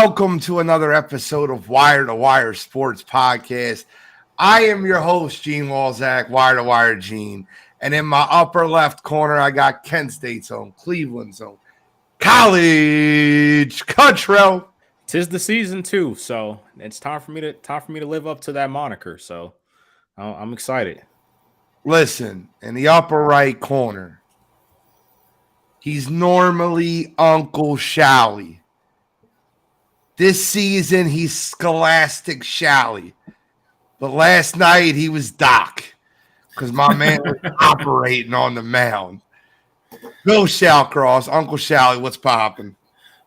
Welcome to another episode of Wire2Wire Sports Podcast. I am your host, Gene Walzak, Wire2Wire Gene. And in my upper left corner, I got Kent State's own, Cleveland's own, College Cuttrell. 'Tis the season too, so it's time for me to live up to that moniker. So I'm excited. Listen, in the upper right corner, he's normally Uncle Shally. This season, he's Scholastic Shally. But last night, he was Doc because my man was operating on the mound. Bill Shallcross, Uncle Shally, what's popping?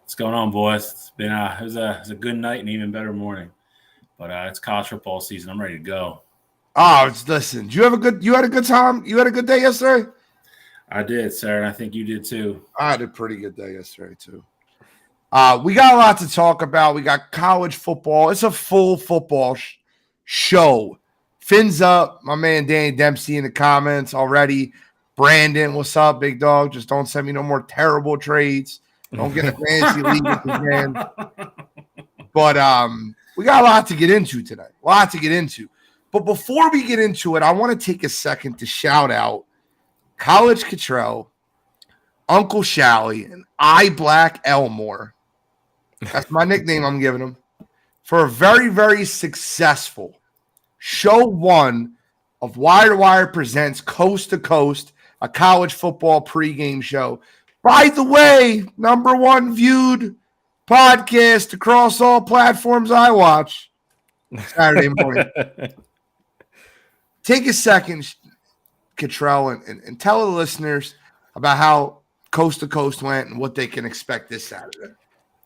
What's going on, boys? It's been it was a good night and even better morning. But it's college football season. I'm ready to go. Listen, you had a good time? You had a good day yesterday? I did, sir, and I think you did too. I had a pretty good day yesterday, too. We got a lot to talk about. We got college football. It's a full football show. Fins up, my man Danny Dempsey in the comments already. Brandon, what's up, big dog? Just don't send me no more terrible trades. Don't get a fantasy league with this man. But we got a lot to get into tonight. But before we get into it, I want to take a second to shout out College Cottrell, Uncle Shally, and Black Elmore. That's my nickname I'm giving him. For a very, very successful show one of Wire2Wire presents Coast to Coast, a college football pregame show. By the way, number one viewed podcast across all platforms I watch Saturday morning. Take a second, Cottrell, and tell the listeners about how Coast to Coast went and what they can expect this Saturday.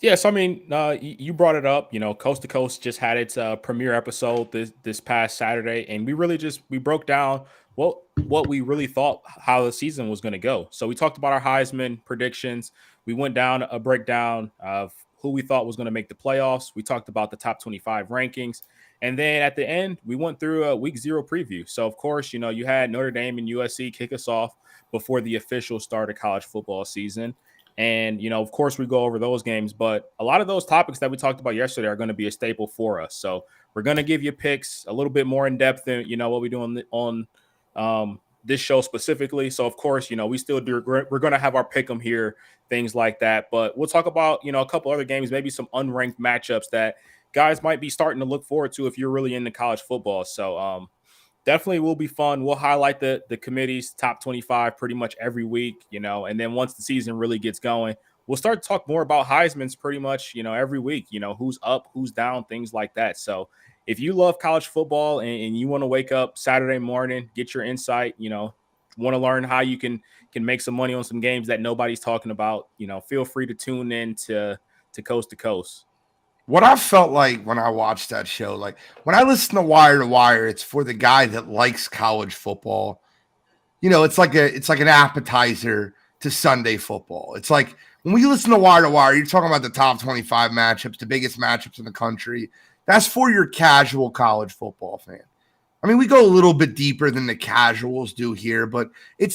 Yes, I mean, you brought it up. You know, Coast to Coast just had its premiere episode this past Saturday, and we broke down what we really thought how the season was going to go. So we talked about our Heisman predictions. We went down a breakdown of who we thought was going to make the playoffs. We talked about the top 25 rankings. And then at the end, we went through a week 0 preview. So, of course, you know, you had Notre Dame and USC kick us off before the official start of college football season. And, you know, of course, we go over those games. But a lot of those topics that we talked about yesterday are going to be a staple for us. So we're going to give you picks a little bit more in depth than, you know, what we do on this show specifically. So, of course, you know, we still do. We're going to have our pick 'em here, things like that. But we'll talk about, you know, a couple other games, maybe some unranked matchups that guys might be starting to look forward to if you're really into college football. So definitely will be fun. We'll highlight the committee's top 25 pretty much every week, you know, and then once the season really gets going, we'll start to talk more about Heisman's pretty much, you know, every week, you know, who's up, who's down, things like that. So if you love college football and you want to wake up Saturday morning, get your insight, you know, want to learn how you can make some money on some games that nobody's talking about, you know, feel free to tune in to Coast to Coast. What I felt like when I watched that show, like when I listen to Wire2Wire, it's for the guy that likes college football. You know, it's like an appetizer to Sunday football. It's like when we listen to Wire2Wire, you're talking about the top 25 matchups, the biggest matchups in the country. That's for your casual college football fan. I mean, we go a little bit deeper than the casuals do here, but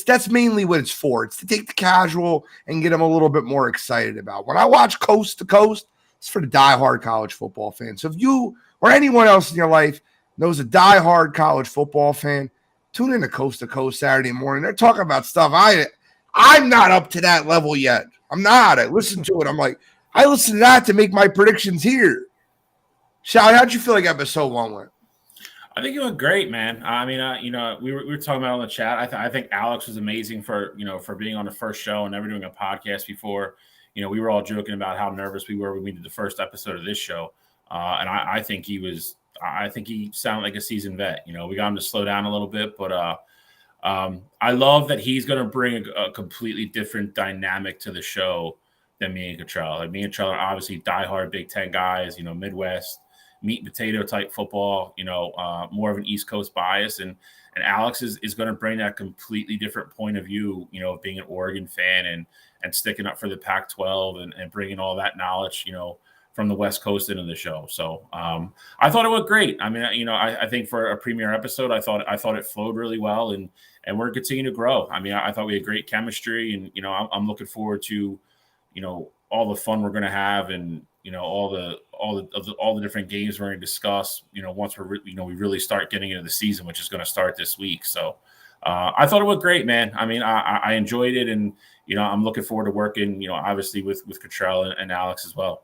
that's mainly what it's for. It's to take the casual and get them a little bit more excited about. When I watch Coast to Coast, it's for the diehard college football fan. So if you or anyone else in your life knows a diehard college football fan, tune in to Coast Saturday morning. They're talking about stuff I'm not up to that level yet. I'm not. I listen to it. I'm like, I listen to that to make my predictions here. Shally, how'd you feel like episode 1 went? I think it went great, man. I mean, you know, we were talking about on the chat. I think Alex was amazing for being on the first show and never doing a podcast before. You know, we were all joking about how nervous we were when we did the first episode of this show. And I think he sounded like a seasoned vet. You know, we got him to slow down a little bit, but I love that he's going to bring a completely different dynamic to the show than me and Cottrell. Like me and Cottrell are obviously diehard Big Ten guys, you know, Midwest, meat and potato type football, you know, more of an East Coast bias. And Alex is going to bring that completely different point of view, you know, being an Oregon fan and sticking up for the Pac-12 and bringing all that knowledge, you know, from the West Coast into the show. So I thought it went great. I mean, you know, I think for a premiere episode, I thought it flowed really well, and we're continuing to grow. I mean, I thought we had great chemistry, and, you know, I'm looking forward to, you know, all the fun we're going to have, and all the different games we're going to discuss. Once we really start getting into the season, which is going to start this week. So I thought it was great, man. I mean, I enjoyed it, and I'm looking forward to working. Obviously with Cottrell and Alex as well.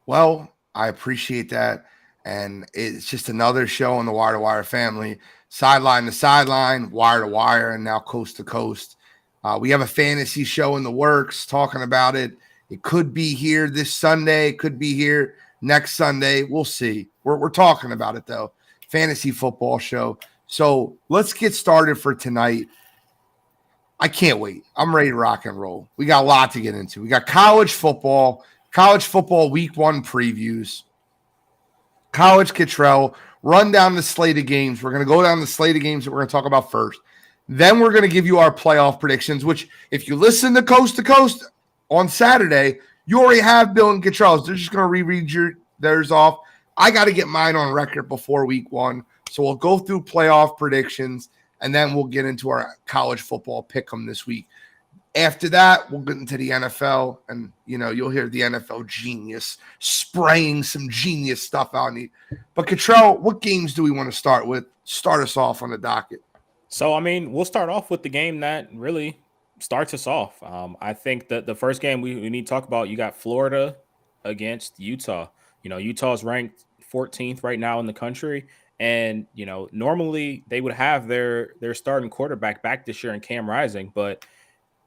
Well, I appreciate that. And it's just another show in the Wire2Wire family, sideline to sideline, wire to wire, and now coast to coast. We have a fantasy show in the works talking about it. It could be here this Sunday. It could be here next Sunday. We'll see. We're talking about it, though. Fantasy football show. So let's get started for tonight. I can't wait. I'm ready to rock and roll. We got a lot to get into. We got college football week 1 previews, college Cottrell, run down the slate of games. We're going to go down the slate of games that we're going to talk about first. Then we're going to give you our playoff predictions, which if you listen to Coast on Saturday, you already have Bill and Cottrell's. They're just going to reread theirs off. I got to get mine on record before week 1. So we'll go through playoff predictions, and then we'll get into our college football pick'em this week. After that, we'll get into the NFL, and you'll hear the NFL genius spraying some genius stuff out. But Cottrell, what games do we want to start with? Start us off on the docket. So, I mean, we'll start off with the game that really starts us off. I think that the first game we need to talk about, you got Florida against Utah. Utah's ranked 14th right now in the country. And, normally they would have their starting quarterback back this year in Cam Rising, but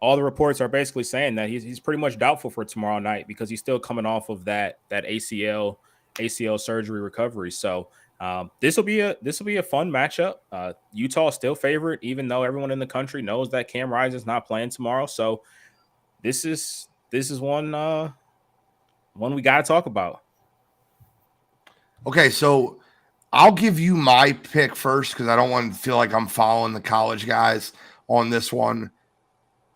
all the reports are basically saying that he's pretty much doubtful for tomorrow night because he's still coming off of that ACL surgery recovery. So this will be a fun matchup. Utah is still favorite, even though everyone in the country knows that Cam Rising's not playing tomorrow. So this is one we got to talk about. Okay, so I'll give you my pick first because I don't want to feel like I'm following the college guys on this one.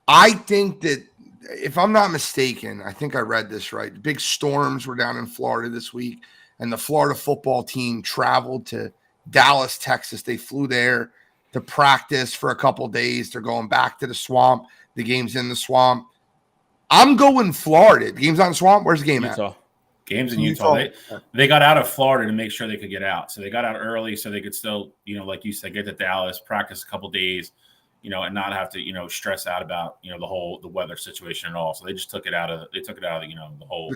I think that, if I'm not mistaken, I think I read this right. The big storms were down in Florida this week, and the Florida football team traveled to Dallas, Texas. They flew there to practice for a couple days. They're going back to the swamp. The game's in the swamp. I'm going Florida. The game's on the swamp. Where's the game Utah. at? Games in Utah. They got out of Florida to make sure they could get out. So they got out early so they could still, like you said, get to Dallas, practice a couple days, and not have to, stress out about, the weather situation at all. So they just took it out of the whole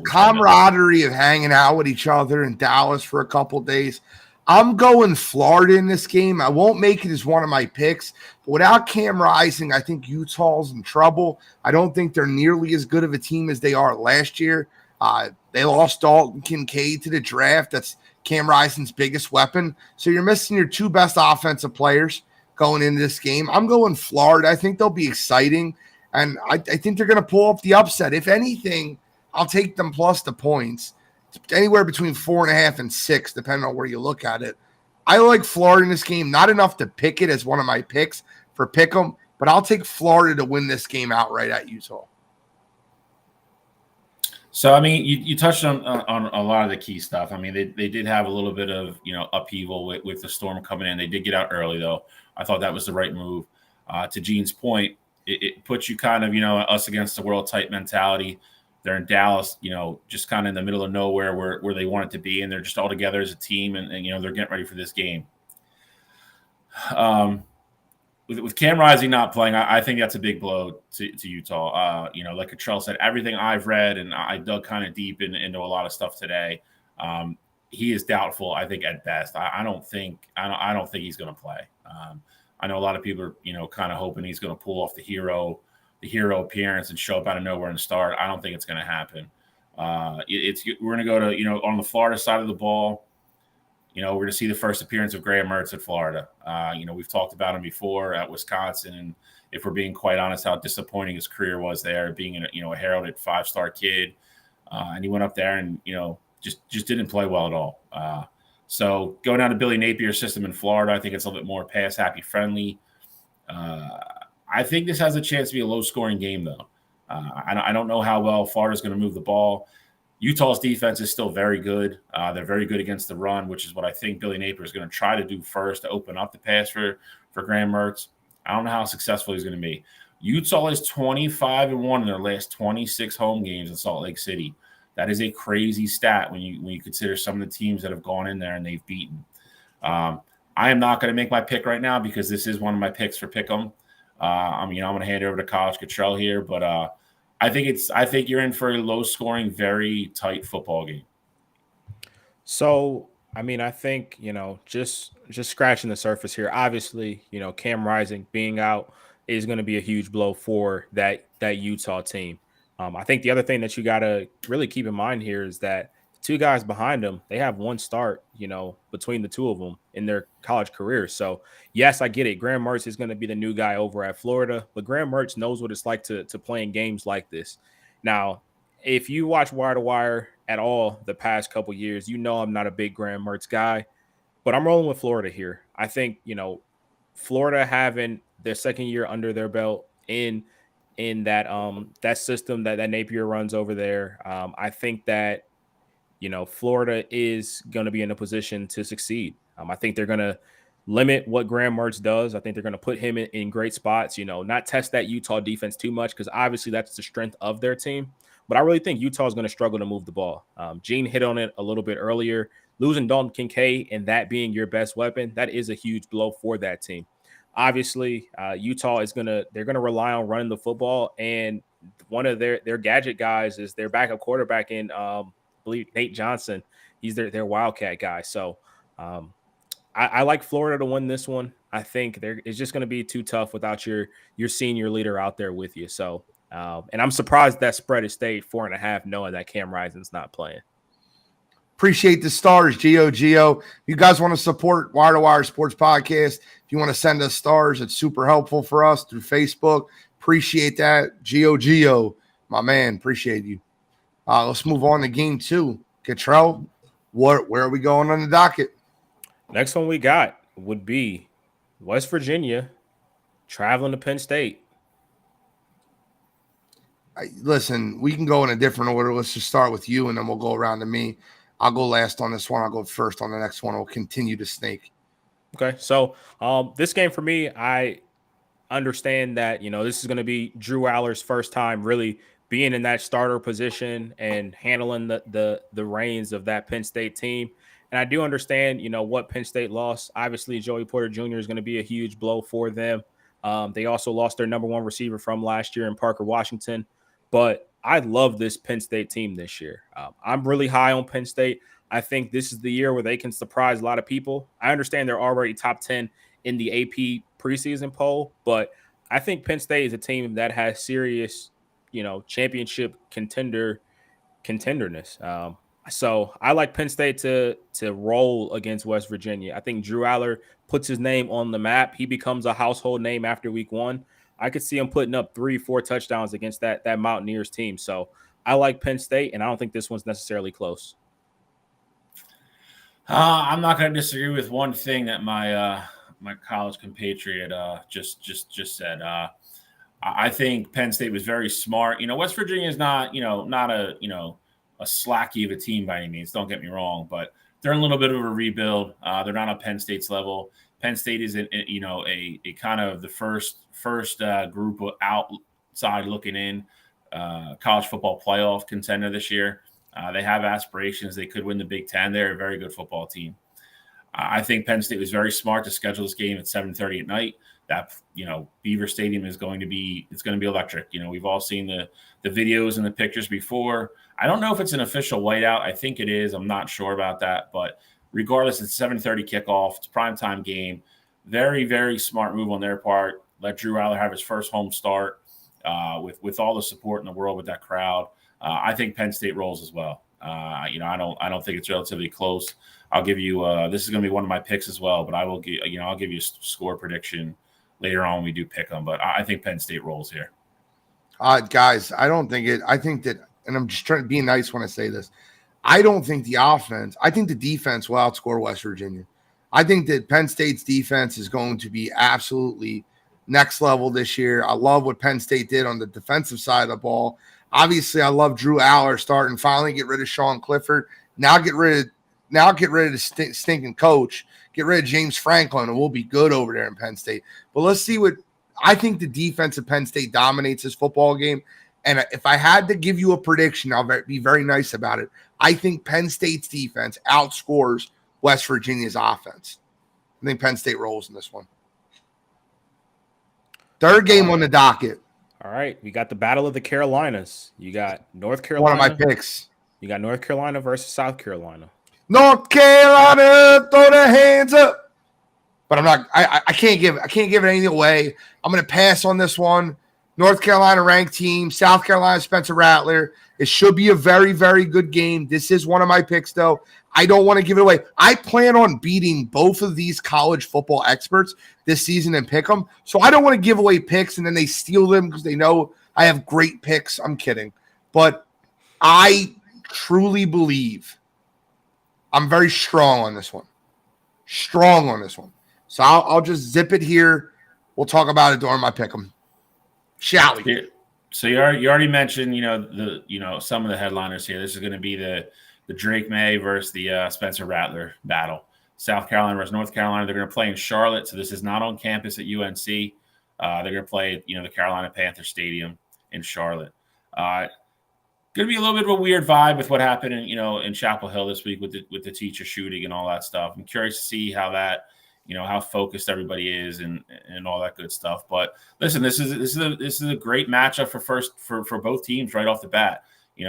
camaraderie of hanging out with each other in Dallas for a couple days. I'm going Florida in this game. I won't make it as one of my picks, but without Cam Rising, I think Utah's in trouble. I don't think they're nearly as good of a team as they are last year. They lost Dalton Kincaid to the draft. That's Cam Rising's biggest weapon. So you're missing your 2 best offensive players going into this game. I'm going Florida. I think they'll be exciting, and I think they're going to pull up the upset. If anything, I'll take them plus the points, anywhere between 4.5 and 6, depending on where you look at it. I like Florida in this game, not enough to pick it as one of my picks for pick'em, but I'll take Florida to win this game outright at Utah. So, I mean, you touched on a lot of the key stuff. I mean, they did have a little bit of, upheaval with the storm coming in. They did get out early, though. I thought that was the right move. To Gene's point, it puts you kind of, us against the world type mentality. They're in Dallas, just kind of in the middle of nowhere where they want it to be, and they're just all together as a team, and they're getting ready for this game. With Cam Rising not playing, I think that's a big blow to Utah. Like Cottrell said, everything I've read, and I dug kind of deep into a lot of stuff today. He is doubtful, I think, at best. I don't think he's going to play. I know a lot of people are, kind of hoping he's going to pull off the hero appearance and show up out of nowhere and start. I don't think it's going to happen. We're going to go to, on the Florida side of the ball. We're going to see the first appearance of Graham Mertz at Florida. We've talked about him before at Wisconsin, and if we're being quite honest, how disappointing his career was there, being a heralded 5-star kid, and he went up there and just didn't play well at all. So going down to Billy Napier's system in Florida, I think it's a little bit more pass happy friendly. I think this has a chance to be a low scoring game, though. I don't know how well Florida's going to move the ball. Utah's defense is still very good. They're very good against the run, which is what I think Billy Napier is going to try to do first to open up the pass for Graham Mertz. I don't know how successful he's going to be. Utah is 25-1 in their last 26 home games in Salt Lake City. That is a crazy stat when you consider some of the teams that have gone in there and they've beaten. I am not going to make my pick right now because this is one of my picks for Pick'em. I'm going to hand it over to College Cottrell here, but I think you're in for a low-scoring, very tight football game. So, I mean, I think, just scratching the surface here. Obviously, Cam Rising being out is going to be a huge blow for that Utah team. I think the other thing that you got to really keep in mind here is that the two guys behind them, they have one start, between the two of them in their college careers. So, yes, I get it. Graham Mertz is going to be the new guy over at Florida, but Graham Mertz knows what it's like to play in games like this. Now, if you watch Wire2Wire at all the past couple years, I'm not a big Graham Mertz guy, but I'm rolling with Florida here. I think, Florida having their second year under their belt in that system that Napier runs over there. I think that, Florida is going to be in a position to succeed. I think they're going to limit what Graham Mertz does. I think they're going to put him in great spots, not test that Utah defense too much because obviously that's the strength of their team. But I really think Utah is going to struggle to move the ball. Gene hit on it a little bit earlier. Losing Dalton Kincaid and that being your best weapon, that is a huge blow for that team. Obviously, Utah they're gonna rely on running the football, and one of their gadget guys is their backup quarterback in I believe Nate Johnson. He's their Wildcat guy. So I like Florida to win this one. I think it's just going to be too tough without your senior leader out there with you. So and I'm surprised that spread has stayed 4.5, knowing that Cam Rising's not playing. Appreciate the stars, Gio. You guys want to support Wire2Wire Sports Podcast? If you want to send us stars, it's super helpful for us through Facebook. Appreciate that. Gio, my man, appreciate you. Let's move on to game 2. Cottrell, where are we going on the docket? Next one we got would be West Virginia traveling to Penn State. Listen, we can go in a different order. Let's just start with you, and then we'll go around to me. I'll go last on this one. I'll go first on the next one. We'll continue to snake. Okay, so this game for me, I understand that, this is going to be Drew Aller's first time really being in that starter position and handling the reins of that Penn State team. And I do understand, what Penn State lost. Obviously, Joey Porter Jr. is going to be a huge blow for them. They also lost their number one receiver from last year in Parker Washington. But I love this Penn State team this year. I'm really high on Penn State. I think this is the year where they can surprise a lot of people. I understand they're already top 10 in the AP preseason poll, but I think Penn State is a team that has serious, championship contenderness. So I like Penn State to roll against West Virginia. I think Drew Aller puts his name on the map. He becomes a household name after week 1. I could see him putting up 3-4 touchdowns against that Mountaineers team. So I like Penn State, and I don't think this one's necessarily close. I'm not going to disagree with one thing that my college compatriot just said. I think Penn State was very smart. West Virginia is not a slacky of a team by any means. Don't get me wrong, but they're in a little bit of a rebuild. They're not on Penn State's level. Penn State is a kind of the first group of outside looking in college football playoff contender this year. They have aspirations. They could win the Big Ten. They're a very good football team. I think Penn State was very smart to schedule this game at 7:30 at night. That Beaver Stadium is going to be electric. We've all seen the videos and the pictures before. I don't know if it's an official whiteout. I think it is. I'm not sure about that, but regardless, it's 7:30 kickoff. It's a primetime game. Very, very smart move on their part. Let Drew Aller have his first home start with all the support in the world with that crowd. I think Penn State rolls as well. I don't think it's relatively close. I'll give you this is going to be one of my picks as well, but I'll give you a score prediction later on when we do pick them. But I think Penn State rolls here. Guys, I don't think it. I think that, and I'm just trying to be nice when I say this. I don't think the offense. I think the defense will outscore West Virginia. I think that Penn State's defense is going to be absolutely next level this year. I love what Penn State did on the defensive side of the ball. Obviously, I love Drew Aller starting. Finally, get rid of Sean Clifford. Now get rid of the stinking coach. Get rid of James Franklin, and we'll be good over there in Penn State. But let's see what I think the defense of Penn State dominates this football game. And if I had to give you a prediction, I'll be very nice about it. I think Penn State's defense outscores West Virginia's offense. I think Penn State rolls in this one. Third game on the docket. All right, we got the Battle of the Carolinas. You got North Carolina. One of my picks. You got North Carolina versus South Carolina. North Carolina, throw their hands up. But I'm not. I can't give it anything away. I'm going to pass on this one. North Carolina ranked team. South Carolina Spencer Rattler. It should be a very, very good game. This is one of my picks, though. I don't want to give it away. I plan on beating both of these college football experts this season and pick them. So I don't want to give away picks and then they steal them because they know I have great picks. I'm kidding. But I truly believe I'm very strong on this one. Strong on this one. So I'll just zip it here. We'll talk about it during my pick 'em. Shall we? Yeah. So you already mentioned, some of the headliners here. This is going to be the Drake May versus the Spencer Rattler battle. South Carolina versus North Carolina. They're going to play in Charlotte, so this is not on campus at UNC. They're going to play, the Carolina Panther Stadium in Charlotte. Going to be a little bit of a weird vibe with what happened in Chapel Hill this week with the teacher shooting and all that stuff. I'm curious to see how that, how focused everybody is and all that good stuff. But listen, this is a great matchup for both teams right off the bat.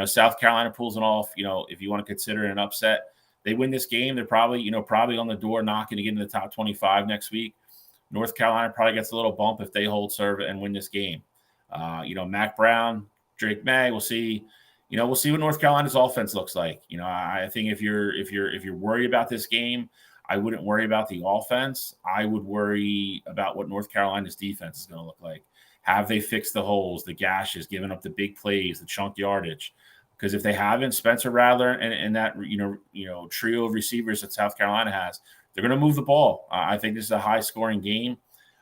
South Carolina pulls it off. If you want to consider it an upset, they win this game. They're probably on the door knocking to get into the top 25 next week. North Carolina probably gets a little bump if they hold serve and win this game. Mac Brown, Drake May, we'll see. We'll see what North Carolina's offense looks like. I think if you're worried about this game, I wouldn't worry about the offense. I would worry about what North Carolina's defense is going to look like. Have they fixed the holes, the gashes, given up the big plays, the chunk yardage? Because if they haven't, Spencer Rattler and that trio of receivers that South Carolina has, they're going to move the ball. I think this is a high-scoring game.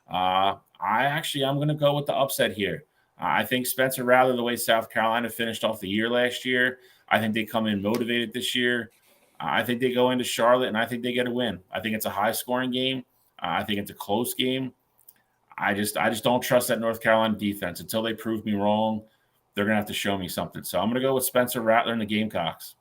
I'm going to go with the upset here. I think Spencer Rattler, the way South Carolina finished off the year last year, I think they come in motivated this year. I think they go into Charlotte, and I think they get a win. I think it's a high-scoring game. I think it's a close game. I just don't trust that North Carolina defense. Until they prove me wrong, they're going to have to show me something. So I'm going to go with Spencer Rattler and the Gamecocks.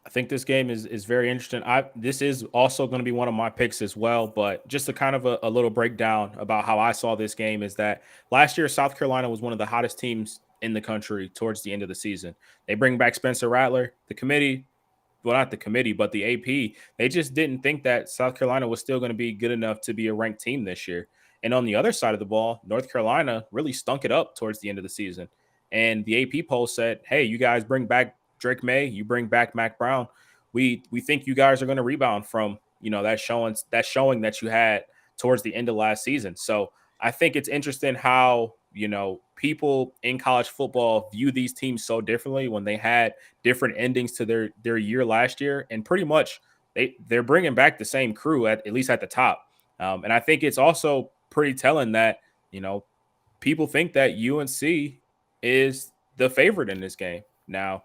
I think this game is very interesting. This is also going to be one of my picks as well, but just a kind of a little breakdown about how I saw this game is that last year South Carolina was one of the hottest teams in the country towards the end of the season. They bring back Spencer Rattler. The committee, well, not the committee, but the AP, they just didn't think that South Carolina was still going to be good enough to be a ranked team this year. And on the other side of the ball, North Carolina really stunk it up towards the end of the season. And the AP poll said, hey, you guys bring back Drake May, you bring back Mac Brown. We think you guys are going to rebound from, that showing that you had towards the end of last season. So I think it's interesting how, people in college football view these teams so differently when they had different endings to their year last year. And pretty much they're bringing back the same crew at least at the top. And I think it's also pretty telling that, people think that UNC is the favorite in this game. Now,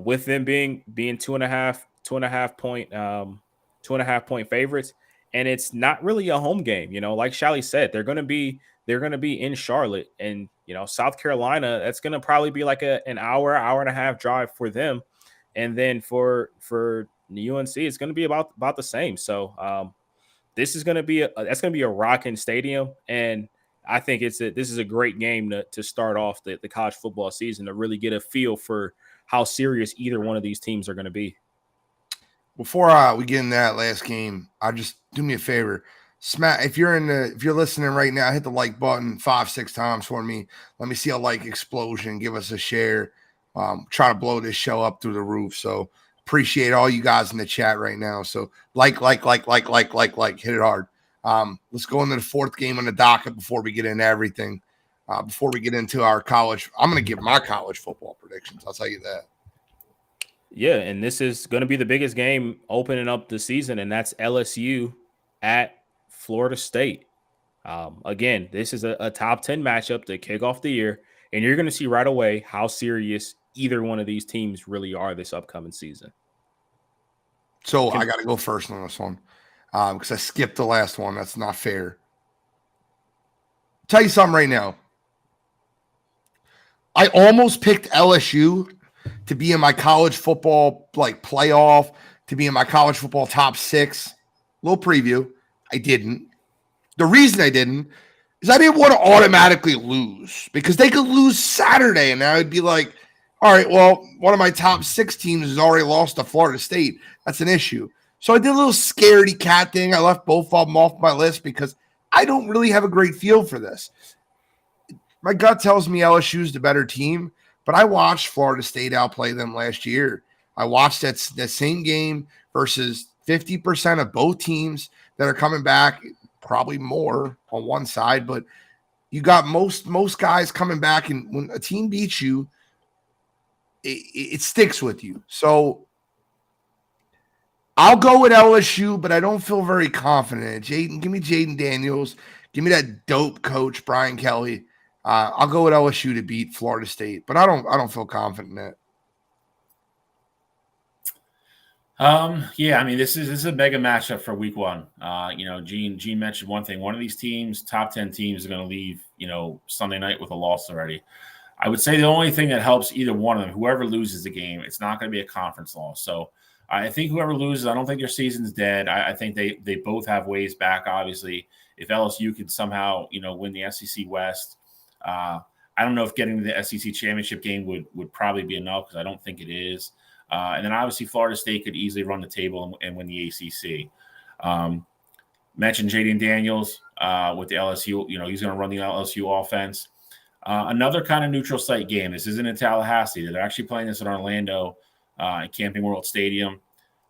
with them being 2.5 point favorites, and it's not really a home game. Like Shally said, they're going to be in Charlotte, and South Carolina, that's going to probably be like an hour and a half drive for them, and then for UNC, it's going to be about the same. So this is going to be that's going to be a rocking stadium, and I think this is a great game to start off the college football season, to really get a feel for how serious either one of these teams are going to be. Before we get in that last game, just do me a favor. If you're listening right now, hit the like button 5-6 times for me. Let me see a like explosion. Give us a share. Try to blow this show up through the roof. So appreciate all you guys in the chat right now. So like, hit it hard. Let's go into the fourth game on the docket before we get into everything. Before we get into our college, I'm going to give my college football predictions. I'll tell you that. Yeah, and this is going to be the biggest game opening up the season, and that's LSU at Florida State. Again, this is a top 10 matchup to kick off the year, and you're going to see right away how serious either one of these teams really are this upcoming season. So I got to go first on this one because I skipped the last one. That's not fair. tell you something right now. I almost picked LSU to be in my college football playoff, to be in my college football top 6. Little preview. I didn't. The reason I didn't is I didn't want to automatically lose, because they could lose Saturday and I would be like, all right, well, one of my top 6 teams has already lost to Florida State. That's an issue. So I did a little scaredy cat thing. I left both of them off my list because I don't really have a great feel for this. My gut tells me LSU is the better team, but I watched Florida State outplay them last year. I watched that same game versus 50% of both teams that are coming back, probably more on one side, but you got most guys coming back, and when a team beats you, it sticks with you. So I'll go with LSU, but I don't feel very confident. Give me Jaden Daniels. Give me that dope coach, Brian Kelly. I'll go with LSU to beat Florida State, but I don't feel confident in it. Yeah, I mean, this is a mega matchup for week 1. Gene mentioned one thing. One of these teams, top 10 teams, are going to leave, Sunday night with a loss already. I would say the only thing that helps either one of them, whoever loses the game, it's not going to be a conference loss. So I think whoever loses, I don't think their season's dead. I think they both have ways back, obviously. If LSU could somehow, win the SEC West, I don't know if getting to the SEC championship game would probably be enough, because I don't think it is. And then obviously Florida State could easily run the table and win the ACC. Mentioned Jaden Daniels with the LSU. He's going to run the LSU offense. Another kind of neutral site game. This isn't in Tallahassee. They're actually playing this in Orlando at Camping World Stadium.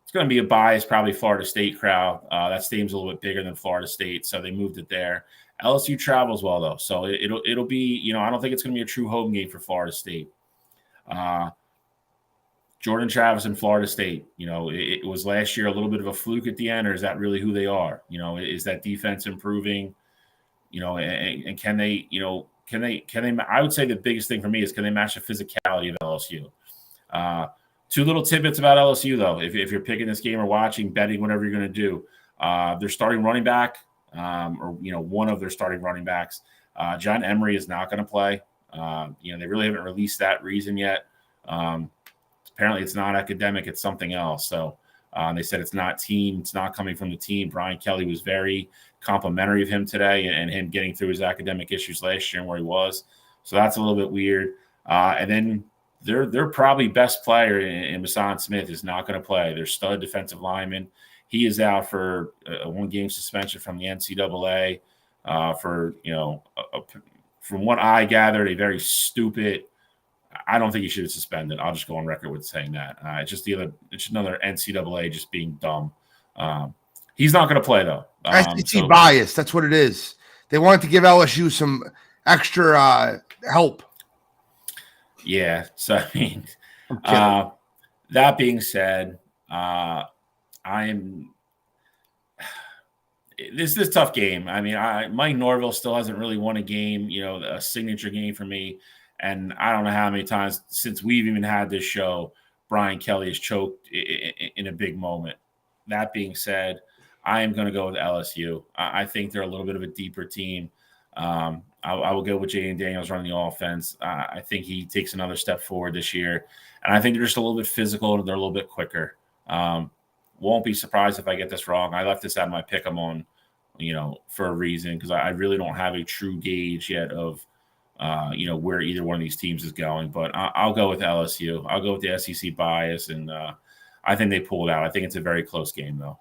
It's going to be a biased, probably Florida State crowd. That stadium's a little bit bigger than Florida State, so they moved it there. LSU travels well, though, so it'll be, I don't think it's going to be a true home game for Florida State. Jordan Travis and Florida State, it was last year a little bit of a fluke at the end, or is that really who they are? Is that defense improving? And can they, I would say the biggest thing for me is, can they match the physicality of LSU? Two little tidbits about LSU, though, if you're picking this game or watching, betting, whatever you're going to do. Their starting running back, or one of their starting running backs, John Emery, is not going to play. They really haven't released that reason yet. Apparently it's not academic, it's something else. So they said it's not team, it's not coming from the team. Brian Kelly was very complimentary of him today and him getting through his academic issues last year and where he was. So that's a little bit weird. And then their probably best player in Mason Smith is not going to play. Their stud defensive lineman. He is out for a 1-game suspension from the NCAA for, from what I gathered, a very stupid. I don't think he should have suspended. I'll just go on record with saying that. It's just another NCAA just being dumb. He's not going to play, though. SEC bias. That's what it is. They wanted to give LSU some extra help. Yeah. So, I mean, that being said, this is a tough game. I mean, Mike Norville still hasn't really won a game, a signature game for me. And I don't know how many times since we've even had this show, Brian Kelly has choked in a big moment. That being said, I am going to go with LSU. I think they're a little bit of a deeper team. I will go with Jaden Daniels running the offense. I think he takes another step forward this year. And I think they're just a little bit physical and they're a little bit quicker. Won't be surprised if I get this wrong. I left this out of my pick 'em on, for a reason, because I really don't have a true gauge yet of, where either one of these teams is going. But I'll go with LSU. I'll go with the SEC bias, and I think they pulled out. I think it's a very close game, though.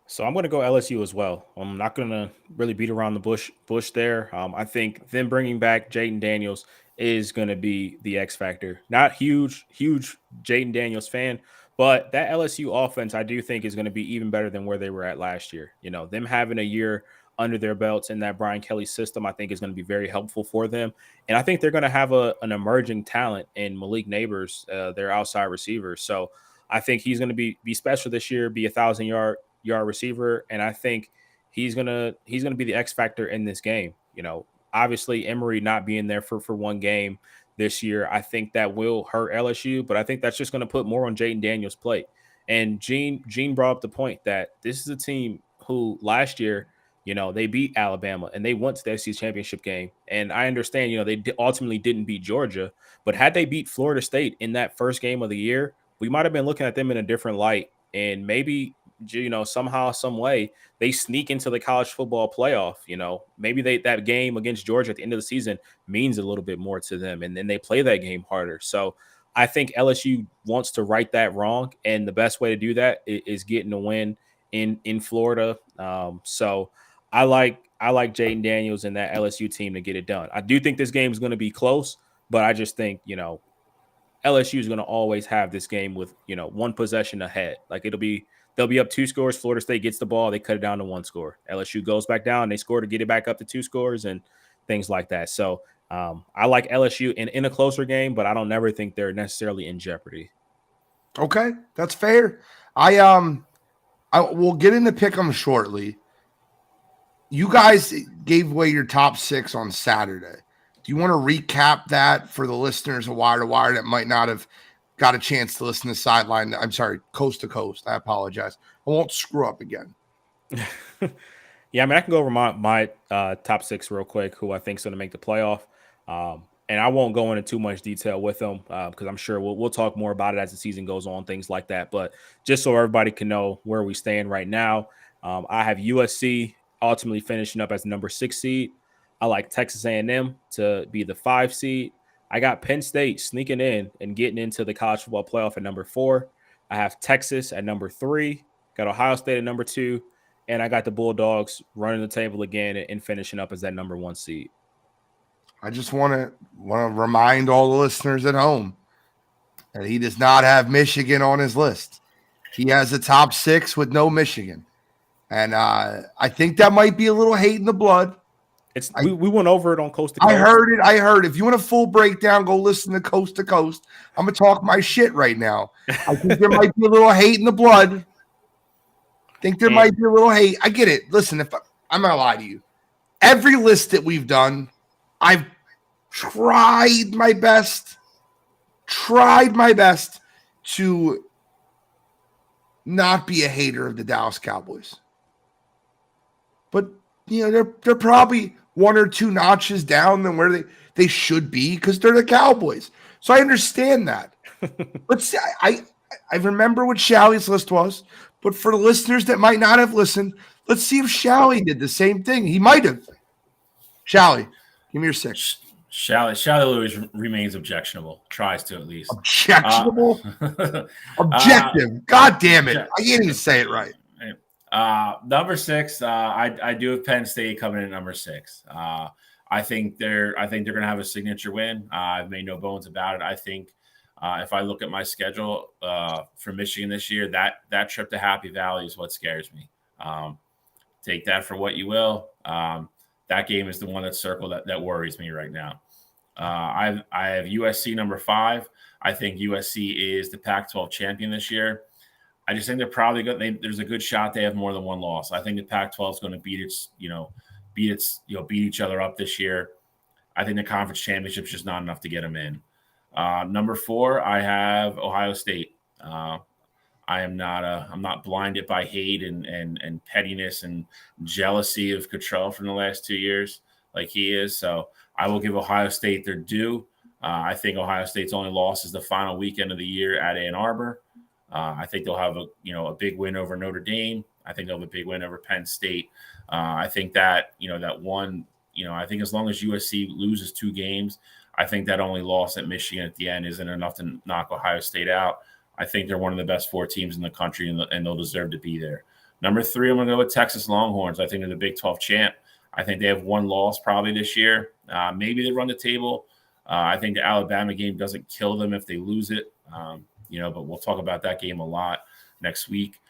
So I'm going to go LSU as well. I'm not going to really beat around the bush there. I think them bringing back Jaden Daniels is going to be the X factor. Not huge Jaden Daniels fan, but that LSU offense I do think is going to be even better than where they were at last year. Them having a year under their belts in that Brian Kelly system, I think is going to be very helpful for them. And I think they're going to have an emerging talent in Malik Neighbors, their outside receiver. So I think he's going to be special this year, be 1,000-yard receiver. And I think he's going to be the X factor in this game. Obviously Emory not being there for one game this year, I think that will hurt LSU, but I think that's just going to put more on Jaden Daniels' plate. And Gene brought up the point that this is a team who last year They beat Alabama and they went to the SEC championship game. And I understand, they ultimately didn't beat Georgia, but had they beat Florida State in that first game of the year, we might have been looking at them in a different light. And maybe, somehow, some way they sneak into the college football playoff. Maybe that game against Georgia at the end of the season means a little bit more to them. And then they play that game harder. So I think LSU wants to right that wrong. And the best way to do that is getting a win in Florida. So I like Jaden Daniels and that LSU team to get it done. I do think this game is going to be close, but I just think, LSU is going to always have this game with, one possession ahead. Like they'll be up 2 scores. Florida State gets the ball. They cut it down to 1 score. LSU goes back down. They score to get it back up to 2 scores and things like that. So I like LSU in a closer game, but I don't never think they're necessarily in jeopardy. Okay. That's fair. I will get into pick 'em shortly. You guys gave away your top 6 on Saturday. Do you want to recap that for the listeners of Wire to Wire that might not have got a chance to listen to Sideline? I'm sorry, Coast to Coast. I apologize. I won't screw up again. Yeah, I mean, I can go over my top 6 real quick, who I think is going to make the playoff. And I won't go into too much detail with them because I'm sure we'll talk more about it as the season goes on, things like that. But just so everybody can know where we stand right now, I have USC ultimately finishing up as the number 6 seed. I like Texas A&M to be the 5 seed. I got Penn State sneaking in and getting into the college football playoff at number 4. I have Texas at number 3. Got Ohio State at number 2. And I got the Bulldogs running the table again and finishing up as that number 1 seed. I just want to remind all the listeners at home that he does not have Michigan on his list. He has the top 6 with no Michigan. And I think that might be a little hate in the blood. We went over it on Coast to Coast. I heard it. If you want a full breakdown, go listen to Coast to Coast. I'm going to talk my shit right now. I think there might be a little hate in the blood. Might be a little hate. I get it. Listen, I'm not going to lie to you. Every list that we've done, I've tried my best to not be a hater of the Dallas Cowboys. But, they're probably 1 or 2 notches down than where they should be because they're the Cowboys. So I understand that. Let's see. I remember what Shalley's list was, but for the listeners that might not have listened, let's see if Shalley did the same thing. He might have. Shalley, give me your 6. Shalley always remains objectionable. Tries to, at least. Objectionable? Objective. God damn it. I can't even say it right. Number 6, I do have Penn State coming in at number 6. I think they're going to have a signature win. I've made no bones about it. I think if I look at my schedule for Michigan this year, that trip to Happy Valley is what scares me. Take that for what you will. That game is the one that's circled that worries me right now. I have USC number 5. I think USC is the Pac-12 champion this year. I just think they're probably good. There's a good shot they have more than 1 loss. I think the Pac-12 is going to beat each other up this year. I think the conference championship is just not enough to get them in. Number 4, I have Ohio State. I'm not blinded by hate and pettiness and jealousy of Cottrell from the last 2 years like he is. So I will give Ohio State their due. I think Ohio State's only loss is the final weekend of the year at Ann Arbor. I think they'll have a big win over Notre Dame. I think they'll have a big win over Penn State. I think that I think as long as USC loses 2 games, I think that only loss at Michigan at the end isn't enough to knock Ohio State out. I think they're one of the best 4 teams in the country, and they'll deserve to be there. Number 3, I'm going to go with Texas Longhorns. I think they're the Big 12 champ. I think they have 1 loss probably this year. Maybe they run the table. I think the Alabama game doesn't kill them if they lose it. But we'll talk about that game a lot next week.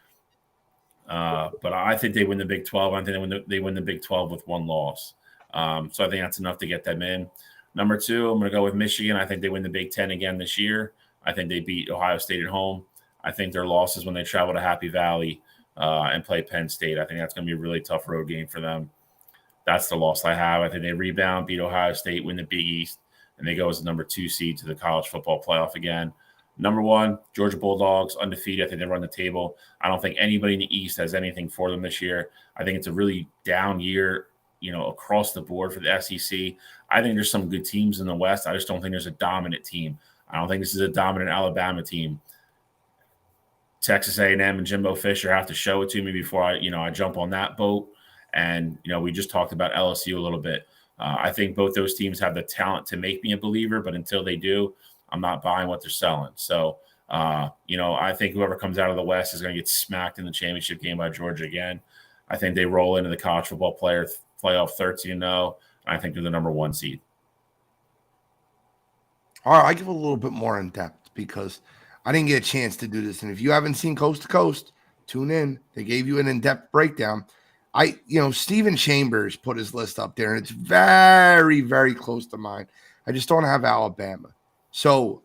But I think they win the Big 12. I think they win the Big 12 with 1 loss. So I think that's enough to get them in. Number 2, I'm going to go with Michigan. I think they win the Big 10 again this year. I think they beat Ohio State at home. I think their loss is when they travel to Happy Valley and play Penn State. I think that's going to be a really tough road game for them. That's the loss I have. I think they rebound, beat Ohio State, win the Big East, and they go as the number 2 seed to the college football playoff again. Number 1, Georgia Bulldogs, undefeated. I think they run the table. I don't think anybody in the East has anything for them this year. I think it's a really down year, across the board for the SEC. I think there's some good teams in the West. I just don't think there's a dominant team. I don't think this is a dominant Alabama team. Texas A&M and Jimbo Fisher have to show it to me before I jump on that boat. And, we just talked about LSU a little bit. I think both those teams have the talent to make me a believer, but until they do, I'm not buying what they're selling. So, I think whoever comes out of the West is going to get smacked in the championship game by Georgia again. I think they roll into the college football playoff 13-0, and I think they're the number 1 seed. All right, I give a little bit more in depth because I didn't get a chance to do this. And if you haven't seen Coast to Coast, tune in. They gave you an in-depth breakdown. Stephen Chambers put his list up there, and it's very, very close to mine. I just don't have Alabama. So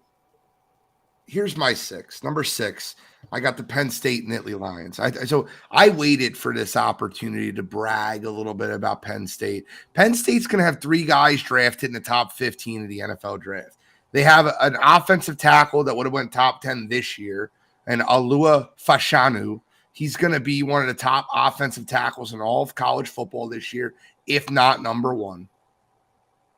here's my 6. Number 6, I got the Penn State Nittany Lions. So I waited for this opportunity to brag a little bit about Penn State. Penn State's going to have 3 guys drafted in the top 15 of the NFL draft. They have an offensive tackle that would have went top 10 this year, and Alua Fashanu. He's going to be one of the top offensive tackles in all of college football this year, if not number 1.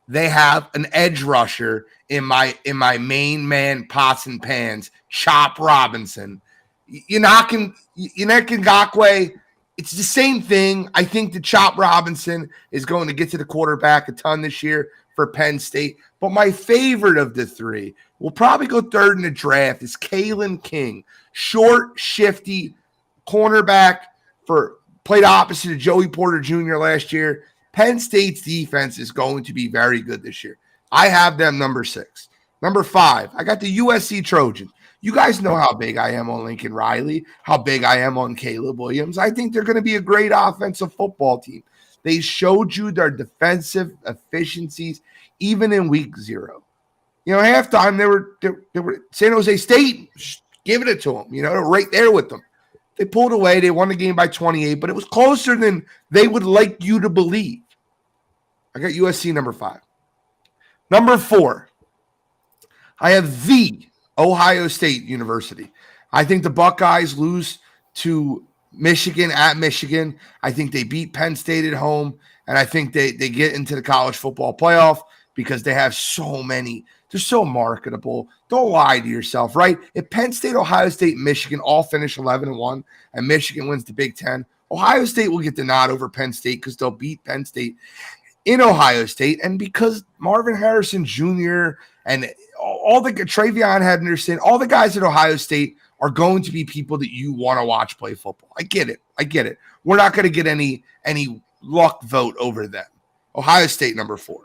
They have an edge rusher in my main man pots and pans, Chop Robinson. Yannick Ngakoue, it's the same thing. I think that Chop Robinson is going to get to the quarterback a ton this year for Penn State. But my favorite of the 3 will probably go 3rd in the draft is Kalen King, short, shifty cornerback played opposite of Joey Porter Jr. last year. Penn State's defense is going to be very good this year. I have them number 6. Number 5, I got the USC Trojans. You guys know how big I am on Lincoln Riley, how big I am on Caleb Williams. I think they're going to be a great offensive football team. They showed you their defensive efficiencies even in week 0. Halftime they were San Jose State giving it to them. They're right there with them. They pulled away. They won the game by 28, but it was closer than they would like you to believe. I got USC number 5. Number 4, I have the Ohio State University. I think the Buckeyes lose to Michigan at Michigan. I think they beat Penn State at home, and I think they get into the college football playoff because they have so many. They're so marketable. Don't lie to yourself, right? If Penn State, Ohio State, and Michigan all finish 11-1 and Michigan wins the Big Ten, Ohio State will get the nod over Penn State because they'll beat Penn State in Ohio State. And because Marvin Harrison Jr. and all the Travion Henderson, all the guys at Ohio State are going to be people that you want to watch play football. I get it. We're not going to get any luck vote over them. Ohio State, number 4.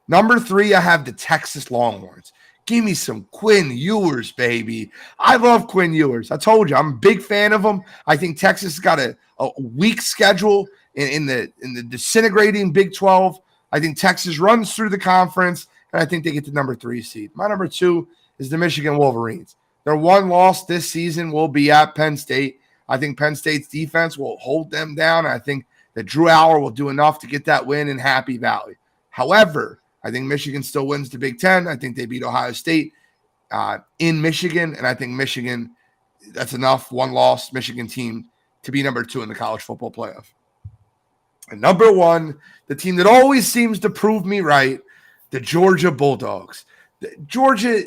Number 3, I have the Texas Longhorns. Give me some Quinn Ewers, baby. I love Quinn Ewers. I told you, I'm a big fan of him. I think Texas has got a weak schedule in the disintegrating Big 12. I think Texas runs through the conference, and I think they get the number 3 seed. My number 2 is the Michigan Wolverines. Their one loss this season will be at Penn State. I think Penn State's defense will hold them down. I think that Drew Allar will do enough to get that win in Happy Valley. However, I think Michigan still wins the Big Ten. I think they beat Ohio State in Michigan, and I think Michigan, that's enough, one loss Michigan team to be number 2 in the college football playoff. And number 1, the team that always seems to prove me right, the Georgia Bulldogs. Georgia,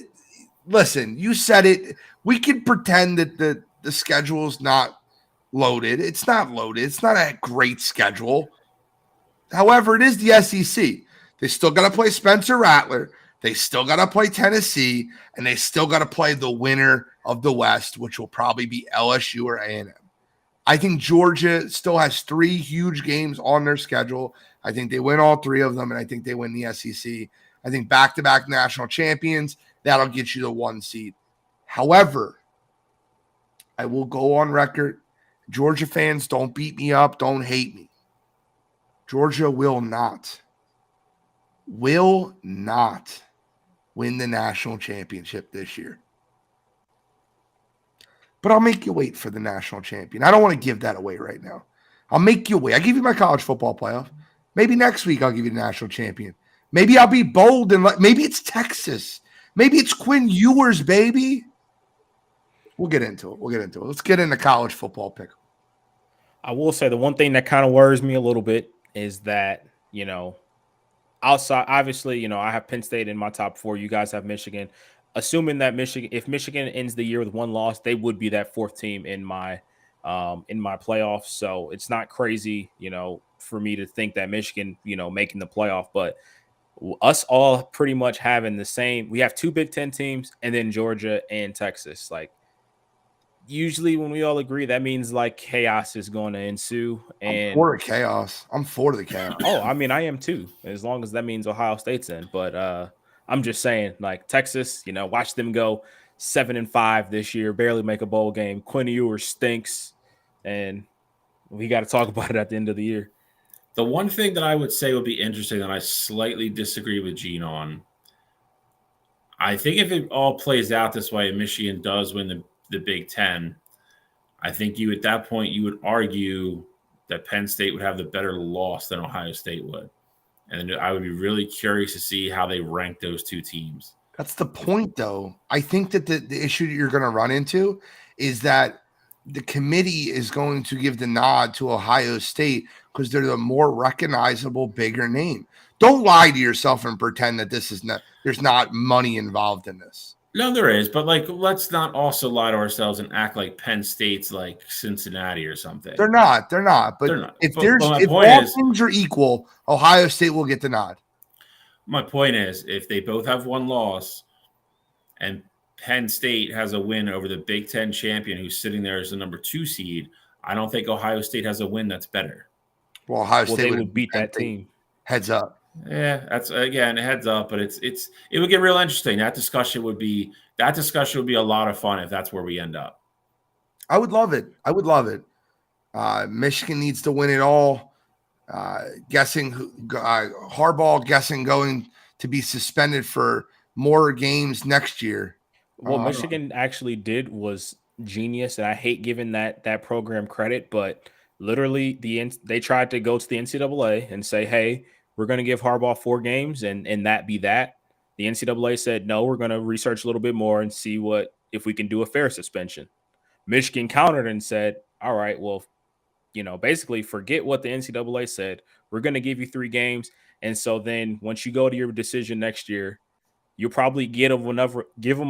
listen, you said it. We could pretend that the schedule is not loaded. It's not loaded. It's not a great schedule. However, it is the SEC. They still got to play Spencer Rattler. They still got to play Tennessee, and they still got to play the winner of the West, which will probably be LSU or A&M. I think Georgia still has 3 huge games on their schedule. I think they win all 3 of them, and I think they win the SEC. I think back-to-back national champions, that'll get you the 1 seed. However, I will go on record. Georgia fans, don't beat me up. Don't hate me. Georgia will not win the national championship this year. But I'll make you wait for the national champion. I don't want to give that away right now. I'll make you wait. I give you my college football playoff. Maybe next week I'll give you the national champion. Maybe I'll be bold and maybe it's Texas. Maybe it's Quinn Ewers, baby. We'll get into it. Let's get into college football pick. I will say the one thing that kind of worries me a little bit is that, outside, obviously, I have Penn State in my top 4. You guys have Michigan. Assuming that if Michigan ends the year with 1 loss, they would be that 4th team in my playoffs. So it's not crazy, for me to think that Michigan, making the playoff, but us all pretty much having the same. We have 2 Big Ten teams and then Georgia and Texas. Like, usually when we all agree, that means like chaos is going to ensue. And I'm for the chaos. Oh, I mean, I am too, as long as that means Ohio State's in. But I'm just saying, like, Texas, watch them go 7-5 this year, barely make a bowl game. Quinn Ewers stinks, and we got to talk about it at the end of the year. The one thing that I would say would be interesting that I slightly disagree with Gene on, I think if it all plays out this way and Michigan does win the Big Ten, I think at that point you would argue that Penn State would have the better loss than Ohio State would. And I would be really curious to see how they rank those 2 teams. That's the point, though. I think that the issue that you're going to run into is that the committee is going to give the nod to Ohio State because they're the more recognizable, bigger name. Don't lie to yourself and pretend that there's not money involved in this. No, there is, but let's not also lie to ourselves and act like Penn State's like Cincinnati or something. They're not. But they're not. If all things are equal, Ohio State will get the nod. My point is, if they both have 1 loss and Penn State has a win over the Big Ten champion who's sitting there as the number 2 seed, I don't think Ohio State has a win that's better. Well, Ohio State would beat that team. Heads up. Yeah, that's again a heads up, but it would get real interesting. That discussion would be a lot of fun if that's where we end up. I would love it. Michigan needs to win it all. Harbaugh guessing going to be suspended for more games next year. What Michigan actually did was genius, and I hate giving that program credit, but literally they tried to go to the NCAA and say, hey, we're going to give Harbaugh 4 games and that be that. The NCAA said, no, we're going to research a little bit more and see if we can do a fair suspension. Michigan countered and said, all right, well, basically forget what the NCAA said. We're going to give you 3 games. And so then once you go to your decision next year, you'll probably give them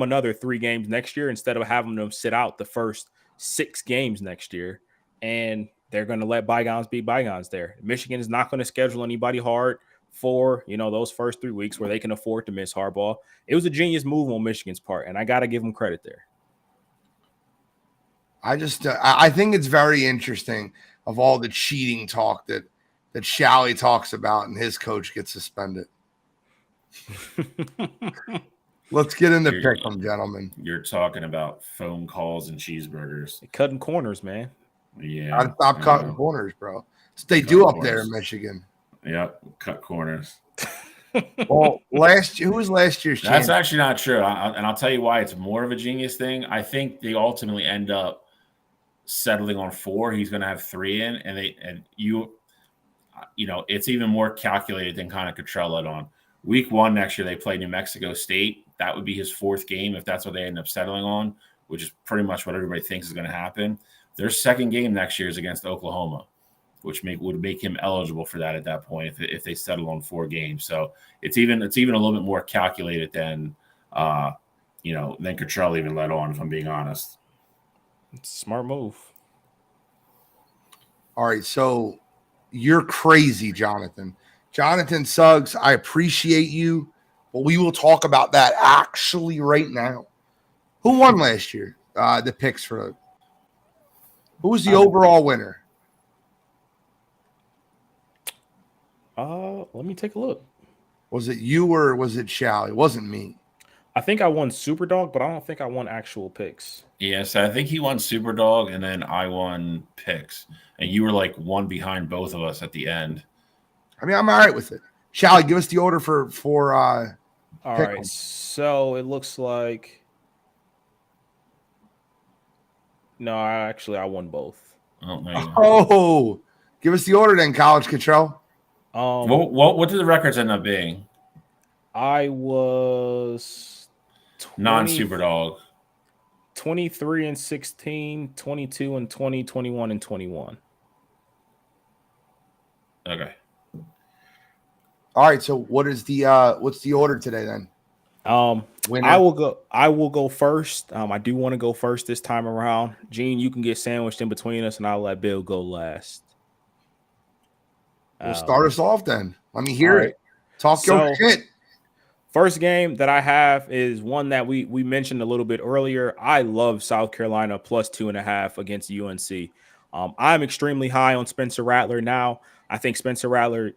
another 3 games next year instead of having them sit out the first 6 games next year. And they're going to let bygones be bygones there. Michigan is not going to schedule anybody hard for, those first 3 weeks where they can afford to miss Harbaugh. It was a genius move on Michigan's part, and I got to give them credit there. I think it's very interesting of all the cheating talk that Shally talks about and his coach gets suspended. Let's get into pick 'em, gentlemen. You're talking about phone calls and cheeseburgers. Cutting corners, man. Yeah. Gotta stop cutting corners, bro. They do up there in Michigan. Yep, cut corners. Well, who was last year's champion? That's actually not true. And I'll tell you why it's more of a genius thing. I think they ultimately end up settling on 4. He's going to have 3 in, and it's even more calculated than kind of Cottrell it on. Week 1 next year, they play New Mexico State. That would be his 4th game if that's what they end up settling on, which is pretty much what everybody thinks is going to happen. Their 2nd game next year is against Oklahoma, which would make him eligible for that at that point if they settle on 4 games. So it's even a little bit more calculated than Cottrell even let on, if I'm being honest. It's a smart move. All right, so you're crazy, Jonathan. Jonathan Suggs, I appreciate you, but we will talk about that actually right now. Who won last year? The picks for who was the overall winner? Let me take a look. Was it you or was it Shally? It wasn't me. I think I won Superdog, but I don't think I won actual picks. Yes, I think he won Superdog, and then I won picks. And you were like 1 behind both of us at the end. I mean, I'm all right with it. Shally, give us the order for all right. So it looks like I won both. Oh, give us the order then, College Control. What did the records end up being? I was non-Superdog. 23-16, 22-20, 21-21. Okay. All right. So what's the order today then? Winner. I will go first. I do want to go first this time around. Gene, you can get sandwiched in between us, and I'll let Bill go last. We'll start us off then. Let me hear right. it. Talk your shit. First game that I have is one that we mentioned a little bit earlier. I love South Carolina plus 2.5 against UNC. I'm extremely high on Spencer Rattler now. I think Spencer Rattler,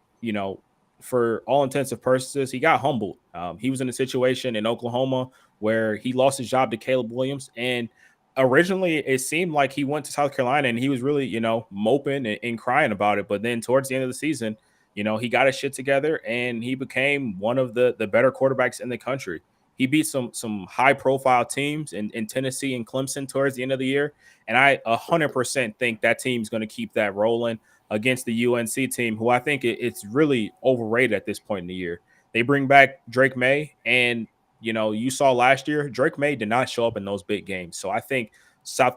for all intents and purposes, he got humbled. He was in a situation in Oklahoma where he lost his job to Caleb Williams. And originally it seemed like he went to South Carolina and he was really, moping and crying about it. But then towards the end of the season, he got his shit together and he became one of the better quarterbacks in the country. He beat some high profile teams in Tennessee and Clemson towards the end of the year. And I 100% think that team's going to keep that rolling against the UNC team, who I think it's really overrated at this point in the year. They bring back Drake May, and you saw last year, Drake May did not show up in those big games. So I think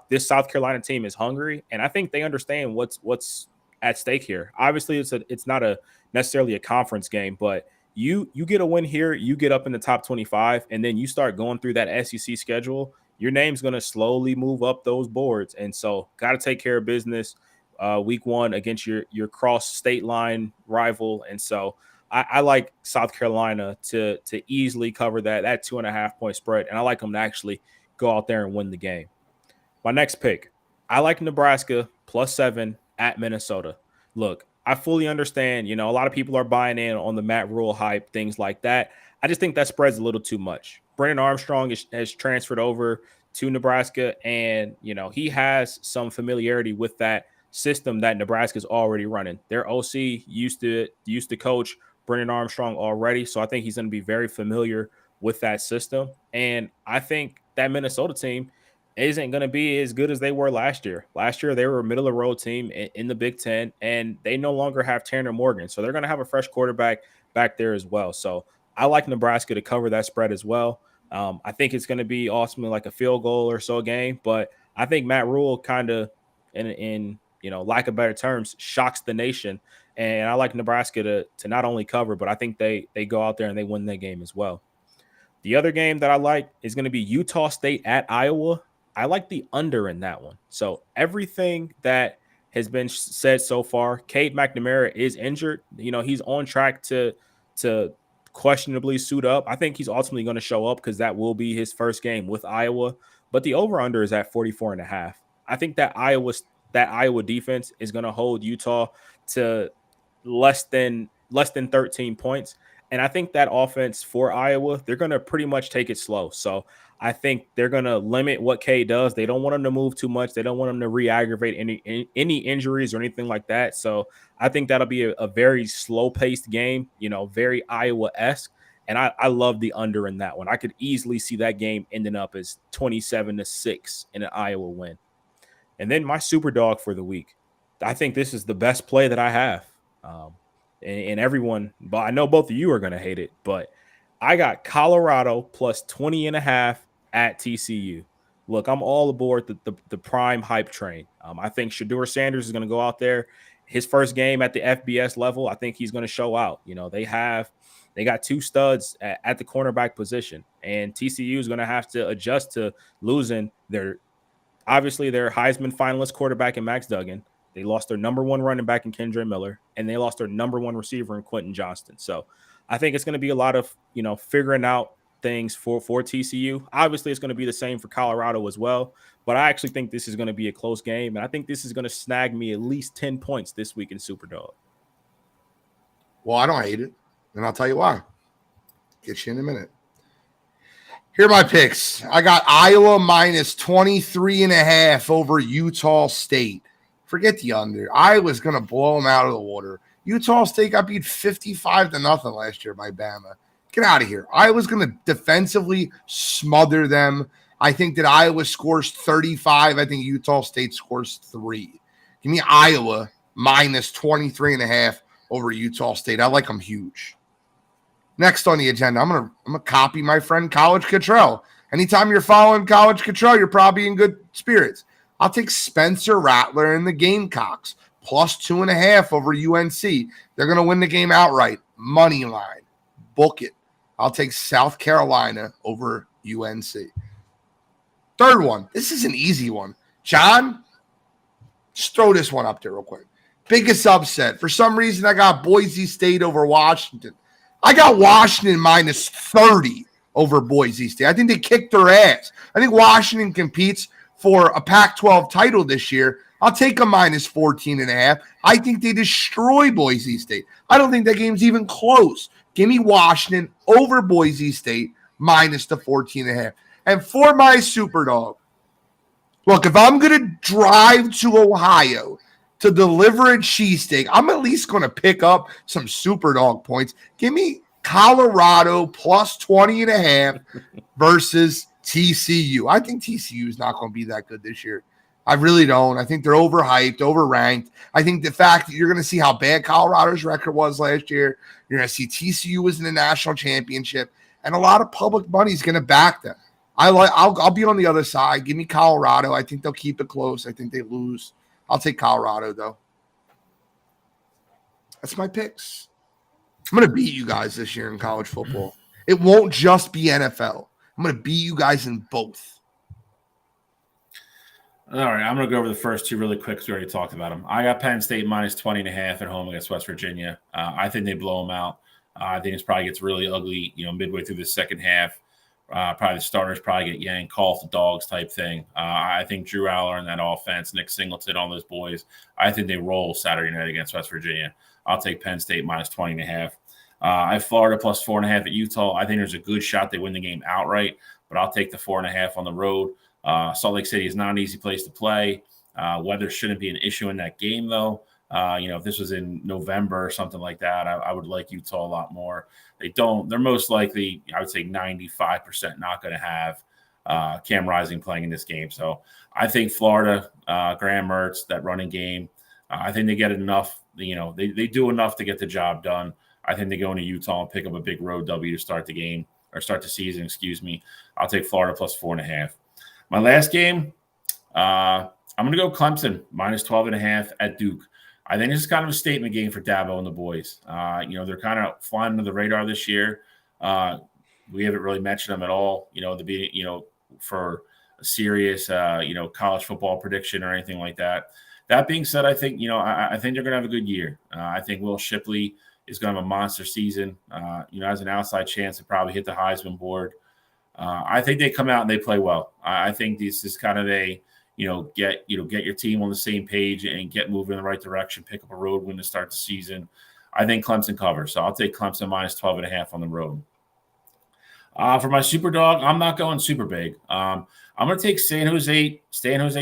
this South Carolina team is hungry, and I think they understand what's at stake here. Obviously, it's not necessarily a conference game, but you get a win here, you get up in the top 25, and then you start going through that SEC schedule. Your name's going to slowly move up those boards, and so got to take care of business week one against your cross state line rival. And so I like South Carolina to easily cover that 2.5 point spread, and I like them to actually go out there and win the game. My next pick, I like Nebraska plus 7 at Minnesota. Look, I fully understand, a lot of people are buying in on the Matt Rule hype, things like that. I just think that spread's a little too much. Brennan Armstrong has transferred over to Nebraska, and, he has some familiarity with that system that Nebraska's already running. Their OC used to coach Brennan Armstrong already, so I think he's going to be very familiar with that system. And I think that Minnesota team isn't going to be as good as they were last year. Last year, they were a middle-of-the-road team in the Big Ten, and they no longer have Tanner Morgan. So they're going to have a fresh quarterback back there as well. So I like Nebraska to cover that spread as well. I think it's going to be ultimately like a field goal or so game, but I think Matt Rule kind of, in lack of better terms, shocks the nation. And I like Nebraska to not only cover, but I think they go out there and they win that game as well. The other game that I like is going to be Utah State at Iowa. I like the under in that one. So everything that has been said so far, Cade McNamara is injured. He's on track to questionably suit up. I think he's ultimately going to show up because that will be his first game with Iowa. But the over-under is at 44.5. I think that Iowa defense is going to hold Utah to less than 13 points. And I think that offense for Iowa, they're going to pretty much take it slow. So I think they're going to limit what K does. They don't want him to move too much. They don't want him to re-aggravate any injuries or anything like that. So I think that'll be a very slow-paced game, very Iowa-esque. And I love the under in that one. I could easily see that game ending up as 27-6 in an Iowa win. And then my super dog for the week. I think this is the best play that I have. And everyone, but I know both of you are going to hate it, but I got Colorado plus 20.5 at TCU. Look, I'm all aboard the prime hype train. I think Shedeur Sanders is going to go out there. His first game at the FBS level, I think he's going to show out. They got two studs at the cornerback position, and TCU is going to have to adjust to losing their Heisman finalist quarterback in Max Duggan. They lost their number one running back in Kendre Miller, and they lost their number one receiver in Quentin Johnston. So I think it's going to be a lot of, figuring out things for TCU. Obviously, it's going to be the same for Colorado as well, but I actually think this is going to be a close game, and I think this is going to snag me at least 10 points this week in Superdog. Well, I don't hate it, and I'll tell you why. Get you in a minute. Here are my picks. I got Iowa minus 23.5 over Utah State. Forget the under. Iowa's going to blow them out of the water. Utah State got beat 55-0 last year by Bama. Get out of here. Iowa's going to defensively smother them. I think that Iowa scores 35. I think Utah State scores 3. Give me Iowa minus 23.5 over Utah State. I like them huge. Next on the agenda, I'm gonna copy my friend College Cottrell Anytime you're following college control, you're probably in good spirits. I'll take Spencer Rattler and the Gamecocks plus 2.5 over UNC. They're going to win the game outright. Money line. Book it. I'll take South Carolina over UNC. Third one. This is an easy one. John, just throw this one up there real quick. Biggest upset. For some reason, I got Boise State over Washington. I got Washington minus 30 over Boise State. I think they kicked their ass. I think Washington competes for a Pac-12 title this year. I'll take a minus 14.5. I think they destroy Boise State. I don't think that game's even close. Give me Washington over Boise State minus the 14.5. And for my super dog, look, if I'm going to drive to Ohio to deliver a cheesesteak, I'm at least going to pick up some super dog points. Give me Colorado plus 20.5 versus TCU. I think TCU is not going to be that good this year. I really don't. I think they're overhyped, overranked. I think the fact that you're going to see how bad Colorado's record was last year, you're going to see TCU was in the national championship, and a lot of public money is going to back them. I'll be on the other side. Give me Colorado. I think they'll keep it close. I think they lose. I'll take Colorado, though. That's my picks. I'm going to beat you guys this year in college football. It won't just be NFL. I'm going to beat you guys in both. All right, I'm going to go over the first two really quick because we already talked about them. I got Penn State minus 20.5 at home against West Virginia. I think they blow them out. I think it probably gets really ugly, midway through the second half. Probably the starters probably get yanked, call off the dogs type thing. I think Drew Aller in that offense, Nick Singleton, all those boys, I think they roll Saturday night against West Virginia. I'll take Penn State minus 20.5. I have Florida plus 4.5 at Utah. I think there's a good shot they win the game outright, but I'll take the 4.5 on the road. Salt Lake City is not an easy place to play. Weather shouldn't be an issue in that game, though. If this was in November or something like that, I would like Utah a lot more. They're most likely, I would say 95% not going to have Cam Rising playing in this game. So I think Florida, Graham Mertz, that running game, I think they get enough, they do enough to get the job done. I think they go into Utah and pick up a big road W to start the game or start the season, I'll take Florida plus 4.5. My last game, I'm going to go Clemson minus 12.5 at Duke. I think this is kind of a statement game for Dabo and the boys. They're kind of flying under the radar this year. We haven't really mentioned them at all, for a serious, college football prediction or anything like that. That being said, I think, I think they're going to have a good year. I think Will Shipley is going to have a monster season. Has an outside chance to probably hit the Heisman board. I think they come out and they play well. I think this is kind of a, get your team on the same page and get moving in the right direction, pick up a road win to start the season. I think Clemson covers. So I'll take Clemson minus 12.5 on the road. For my super dog, I'm not going super big. I'm going to take San Jose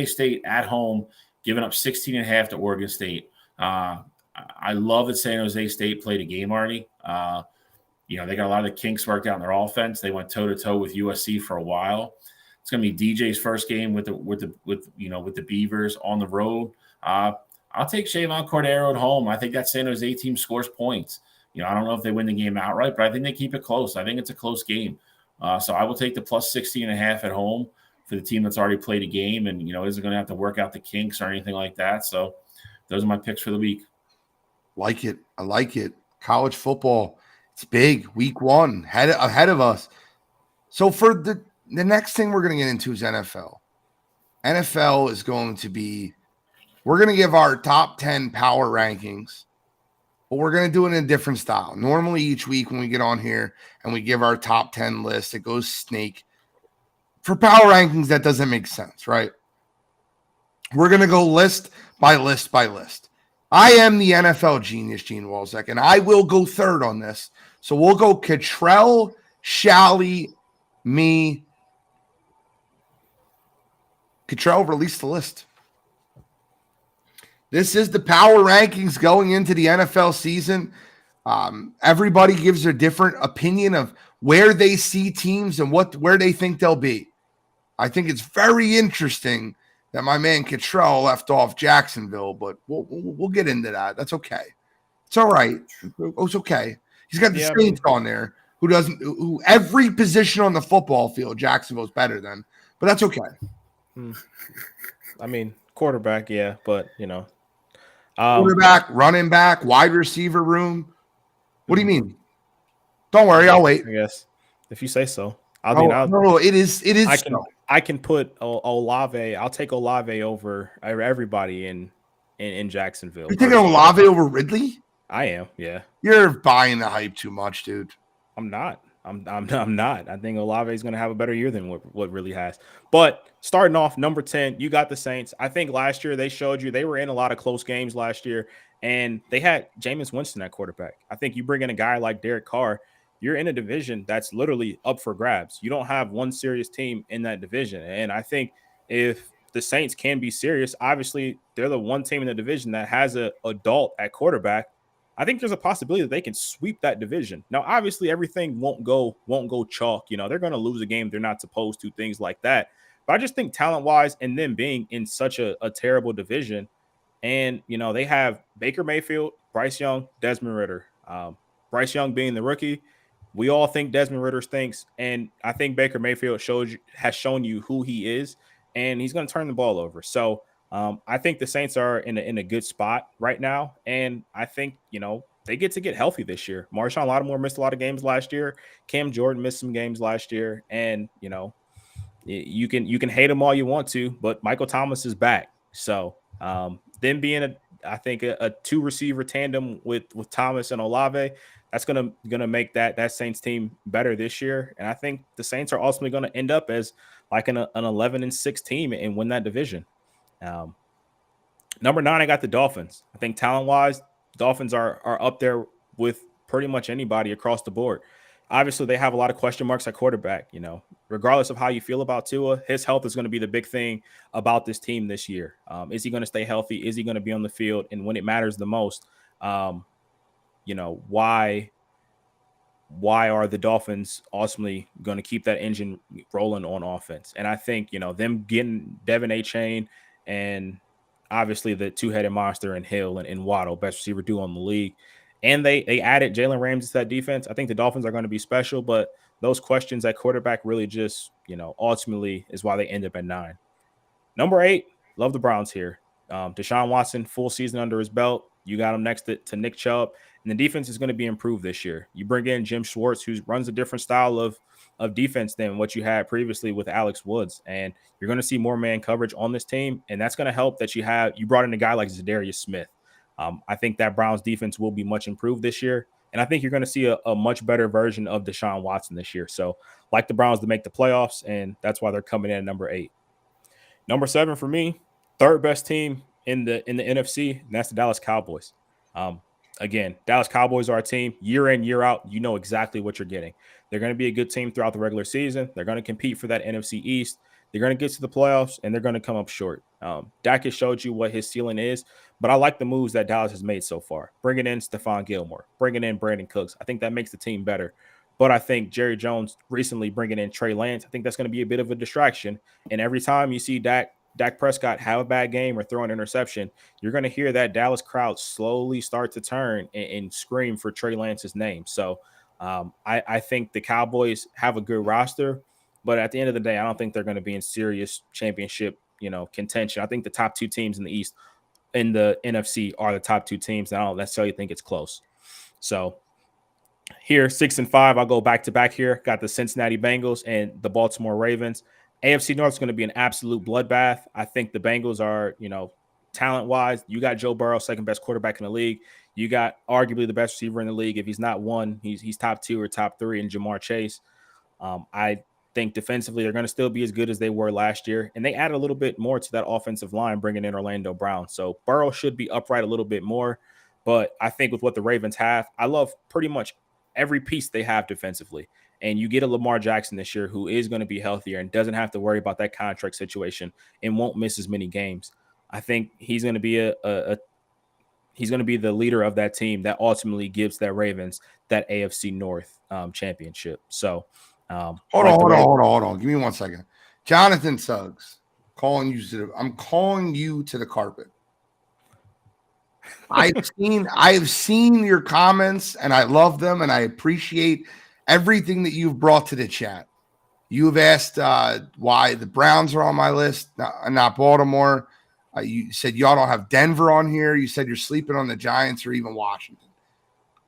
State at home, giving up 16.5 to Oregon State. I love that San Jose State played a game already. They got a lot of the kinks worked out in their offense. They went toe-to-toe with USC for a while. It's going to be DJ's first game with the Beavers on the road. I'll take Shavon Cordero at home. I think that San Jose team scores points. I don't know if they win the game outright, but I think they keep it close. I think it's a close game. So I will take the plus 60.5 at home for the team that's already played a game and, isn't going to have to work out the kinks or anything like that. So those are my picks for the week. Like it. I like it. College football. It's big. Week 1 ahead of us. So for the next thing we're going to get into is NFL. NFL is going to be, we're going to give our top 10 power rankings, but we're going to do it in a different style. Normally each week when we get on here and we give our top 10 list, it goes snake. For power rankings, that doesn't make sense, right? We're going to go list by list by list. I am the NFL genius, Gene Walzek, and I will go third on this. So we'll go Cottrell, Shally, me. Cottrell, release the list. This is the power rankings going into the NFL season. Everybody gives their different opinion of where they see teams and where they think they'll be. I think it's very interesting that my man Cottrell left off Jacksonville, but we'll get into that. That's okay. It's all right. It's okay. He's got the Saints on there, who every position on the football field Jacksonville's better than. But that's okay. I mean, quarterback, yeah, but quarterback, running back, wide receiver room. What do you mean? Don't worry, I'll wait. I guess if you say so. No, it is. I can put Olave. I'll take Olave over everybody in Jacksonville. You're taking Olave over Ridley? I am. Yeah. You're buying the hype too much, dude. I'm not. I'm not. I think Olave is going to have a better year than what really has. But starting off, number 10, you got the Saints. I think last year they showed you they were in a lot of close games last year, and they had Jameis Winston at quarterback. I think you bring in a guy like Derek Carr, you're in a division that's literally up for grabs. You don't have one serious team in that division. And I think if the Saints can be serious, obviously they're the one team in the division that has an adult at quarterback. I think there's a possibility that they can sweep that division. Now, obviously, everything won't go chalk. They're going to lose a game they're not supposed to, things like that. But I just think talent-wise, and them being in such a terrible division, and they have Baker Mayfield, Bryce Young, Desmond Ridder. Bryce Young being the rookie, we all think Desmond Ridder stinks, and I think Baker Mayfield has shown you who he is, and he's going to turn the ball over. So I think the Saints are in a good spot right now, and I think they get healthy this year. Marshawn Lattimore missed a lot of games last year. Cam Jordan missed some games last year, and you can hate him all you want to, but Michael Thomas is back. So them being a two receiver tandem with Thomas and Olave, that's gonna make that Saints team better this year, and I think the Saints are ultimately going to end up as like an 11-6 team and win that division. Number 9, I got the Dolphins. I think talent-wise, Dolphins are up there with pretty much anybody across the board. Obviously, they have a lot of question marks at quarterback. Regardless of how you feel about Tua, his health is going to be the big thing about this team this year. Is he going to stay healthy? Is he going to be on the field? And when it matters the most, why are the Dolphins ultimately going to keep that engine rolling on offense? And I think, them getting Devin Achane and obviously the two-headed monster in Hill and Waddle, best receiver duo in the league. And they added Jalen Ramsey to that defense. I think the Dolphins are going to be special, but those questions at quarterback really just, ultimately is why they end up at 9. Number 8, love the Browns here. Deshaun Watson, full season under his belt. You got him next to Nick Chubb, and the defense is going to be improved this year. You bring in Jim Schwartz, who runs a different style of defense than what you had previously with Alex Woods, and you're going to see more man coverage on this team, and that's going to help that you brought in a guy like Zadarius Smith. I think that Browns defense will be much improved this year, and I think you're going to see a much better version of Deshaun Watson this year. So, like the Browns to make the playoffs, and that's why they're coming in at number 8. Number 7 for me, third best team in the NFC, and that's the Dallas Cowboys. Again, Dallas Cowboys are our team year in, year out. You know exactly what you're getting. They're going to be a good team throughout the regular season. They're going to compete for that NFC East. They're going to get to the playoffs, and they're going to come up short. Dak has showed you what his ceiling is, but I like the moves that Dallas has made so far. Bringing in Stephon Gilmore, bringing in Brandon Cooks. I think that makes the team better. But I think Jerry Jones recently bringing in Trey Lance, I think that's going to be a bit of a distraction. And every time you see Dak Prescott have a bad game or throw an interception, you're going to hear that Dallas crowd slowly start to turn and scream for Trey Lance's name. So I think the Cowboys have a good roster, but at the end of the day, I don't think they're going to be in serious championship, contention. I think the top 2 teams in the East, in the NFC, are the top 2 teams. And I don't necessarily think it's close. So here, 6 and 5, I'll go back to back here. Got the Cincinnati Bengals and the Baltimore Ravens. AFC North is going to be an absolute bloodbath. I think the Bengals are, talent-wise, you got Joe Burrow, second best quarterback in the league. You got arguably the best receiver in the league. If he's not one, he's top 2 or top 3 in Jamar Chase. I think defensively they're going to still be as good as they were last year, and they added a little bit more to that offensive line, bringing in Orlando Brown. So Burrow should be upright a little bit more, but I think with what the Ravens have, I love pretty much every piece they have defensively. And you get a Lamar Jackson this year who is going to be healthier and doesn't have to worry about that contract situation and won't miss as many games. I think he's going to be he's going to be the leader of that team that ultimately gives that Ravens that AFC North championship. So hold on. Give me 1 second. Jonathan Suggs, I'm calling you to the carpet. I've seen your comments, and I love them, and I appreciate everything that you've brought to the chat. You have asked why the Browns are on my list, not Baltimore. You said y'all don't have Denver on here. You said you're sleeping on the Giants or even Washington.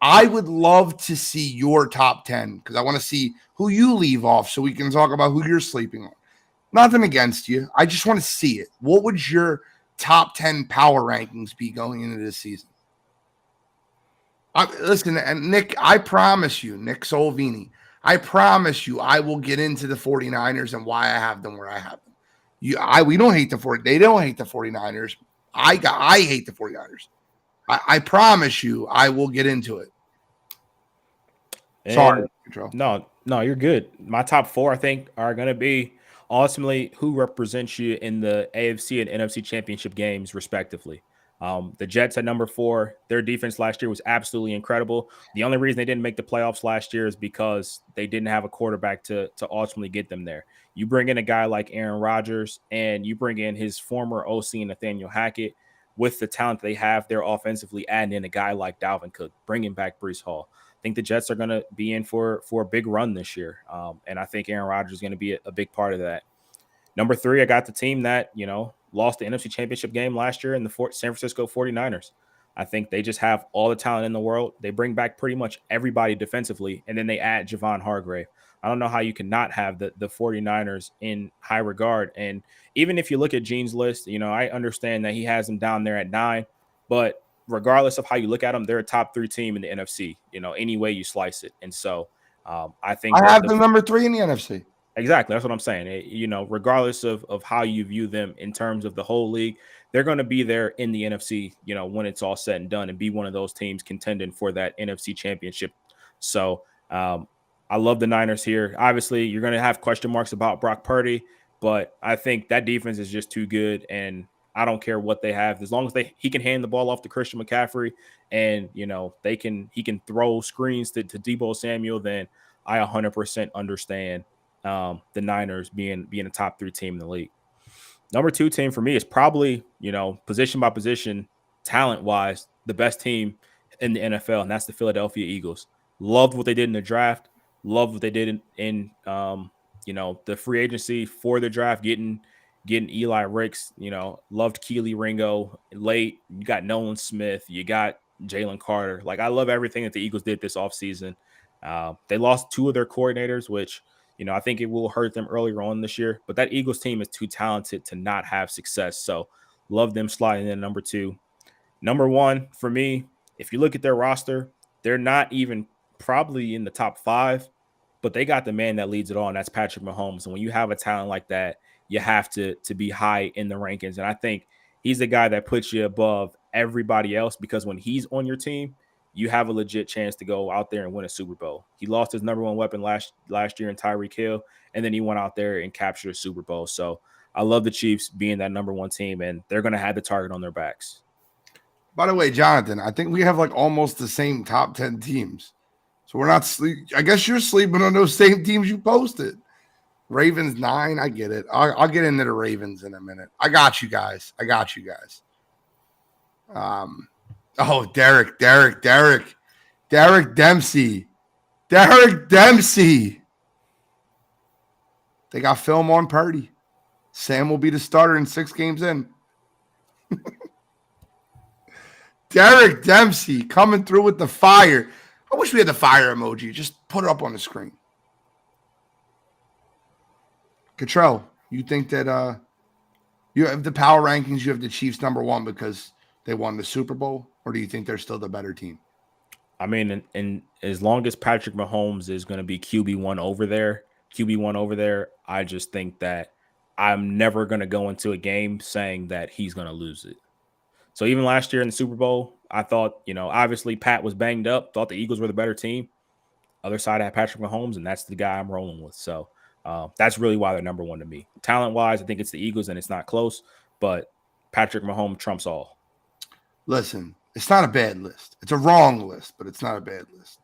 I would love to see your top 10 because I want to see who you leave off so we can talk about who you're sleeping on. Nothing against you. I just want to see it. What would your top 10 power rankings be going into this season? Listen, and Nick, I promise you, Nick Solvini, I promise you I will get into the 49ers and why I have them where I have them. We don't hate the 40. They don't hate the 49ers. I hate the 49ers. I promise you I will get into it. And Sorry, Control. No, you're good. My top 4, I think, are going to be ultimately who represents you in the AFC and NFC championship games, respectively. The Jets at number 4, their defense last year was absolutely incredible. The only reason they didn't make the playoffs last year is because they didn't have a quarterback to ultimately get them there. You bring in a guy like Aaron Rodgers and you bring in his former OC Nathaniel Hackett with the talent they have there offensively, adding in a guy like Dalvin Cook, bringing back Breece Hall. I think the Jets are going to be in for a big run this year. And I think Aaron Rodgers is going to be a big part of that. Number 3, I got the team that, lost the NFC Championship game last year in the San Francisco 49ers. I think they just have all the talent in the world. They bring back pretty much everybody defensively, and then they add Javon Hargrave. I don't know how you can not have the 49ers in high regard. And even if you look at Gene's list, I understand that he has them down there at 9, but regardless of how you look at them, they're a top 3 team in the NFC, any way you slice it. And so I think I have the number 3 in the NFC. Exactly. That's what I'm saying. Regardless of how you view them in terms of the whole league, they're going to be there in the NFC, when it's all said and done, and be one of those teams contending for that NFC championship. So I love the Niners here. Obviously, you're going to have question marks about Brock Purdy, but I think that defense is just too good, and I don't care what they have. As long as he can hand the ball off to Christian McCaffrey and, he can throw screens to Deebo Samuel, then I 100% understand the Niners being a top 3 team in the league. Number 2 team for me is probably, position by position, talent wise, the best team in the NFL, and that's the Philadelphia Eagles. Loved what they did in the draft. Loved what they did in the free agency for the draft, getting Eli Ricks. Loved Keely Ringo late. You got Nolan Smith. You got Jalen Carter. Like, I love everything that the Eagles did this offseason. They lost 2 of their coordinators, which I think it will hurt them earlier on this year, but that Eagles team is too talented to not have success. So love them sliding in number 2. Number 1 for me, if you look at their roster, they're not even probably in the top 5, but they got the man that leads it all, and that's Patrick Mahomes. And when you have a talent like that, you have to be high in the rankings. And I think he's the guy that puts you above everybody else, because when he's on your team, you have a legit chance to go out there and win a Super Bowl. He lost his number 1 weapon last year in Tyreek Hill, and then he went out there and captured a Super Bowl. So I love the Chiefs being that number 1 team, and they're going to have the target on their backs. By the way, Jonathan, I think we have like almost the same top 10 teams. So we're not I guess you're sleeping on those same teams you posted. Ravens 9, I get it. I'll get into the Ravens in a minute. I got you guys. Oh, Derek Dempsey. They got film on Purdy. Sam will be the starter in 6 games in. Derek Dempsey coming through with the fire. I wish we had the fire emoji. Just put it up on the screen. Cottrell, you think that you have the power rankings, you have the Chiefs number 1 because they won the Super Bowl, or do you think they're still the better team? I mean, and as long as Patrick Mahomes is going to be QB1 over there, I just think that I'm never going to go into a game saying that he's going to lose it. So even last year in the Super Bowl, I thought, obviously Pat was banged up, thought the Eagles were the better team. Other side, I had Patrick Mahomes, and that's the guy I'm rolling with. So that's really why they're number 1 to me. Talent-wise, I think it's the Eagles, and it's not close, but Patrick Mahomes trumps all. Listen, it's not a bad list. It's a wrong list, but it's not a bad list.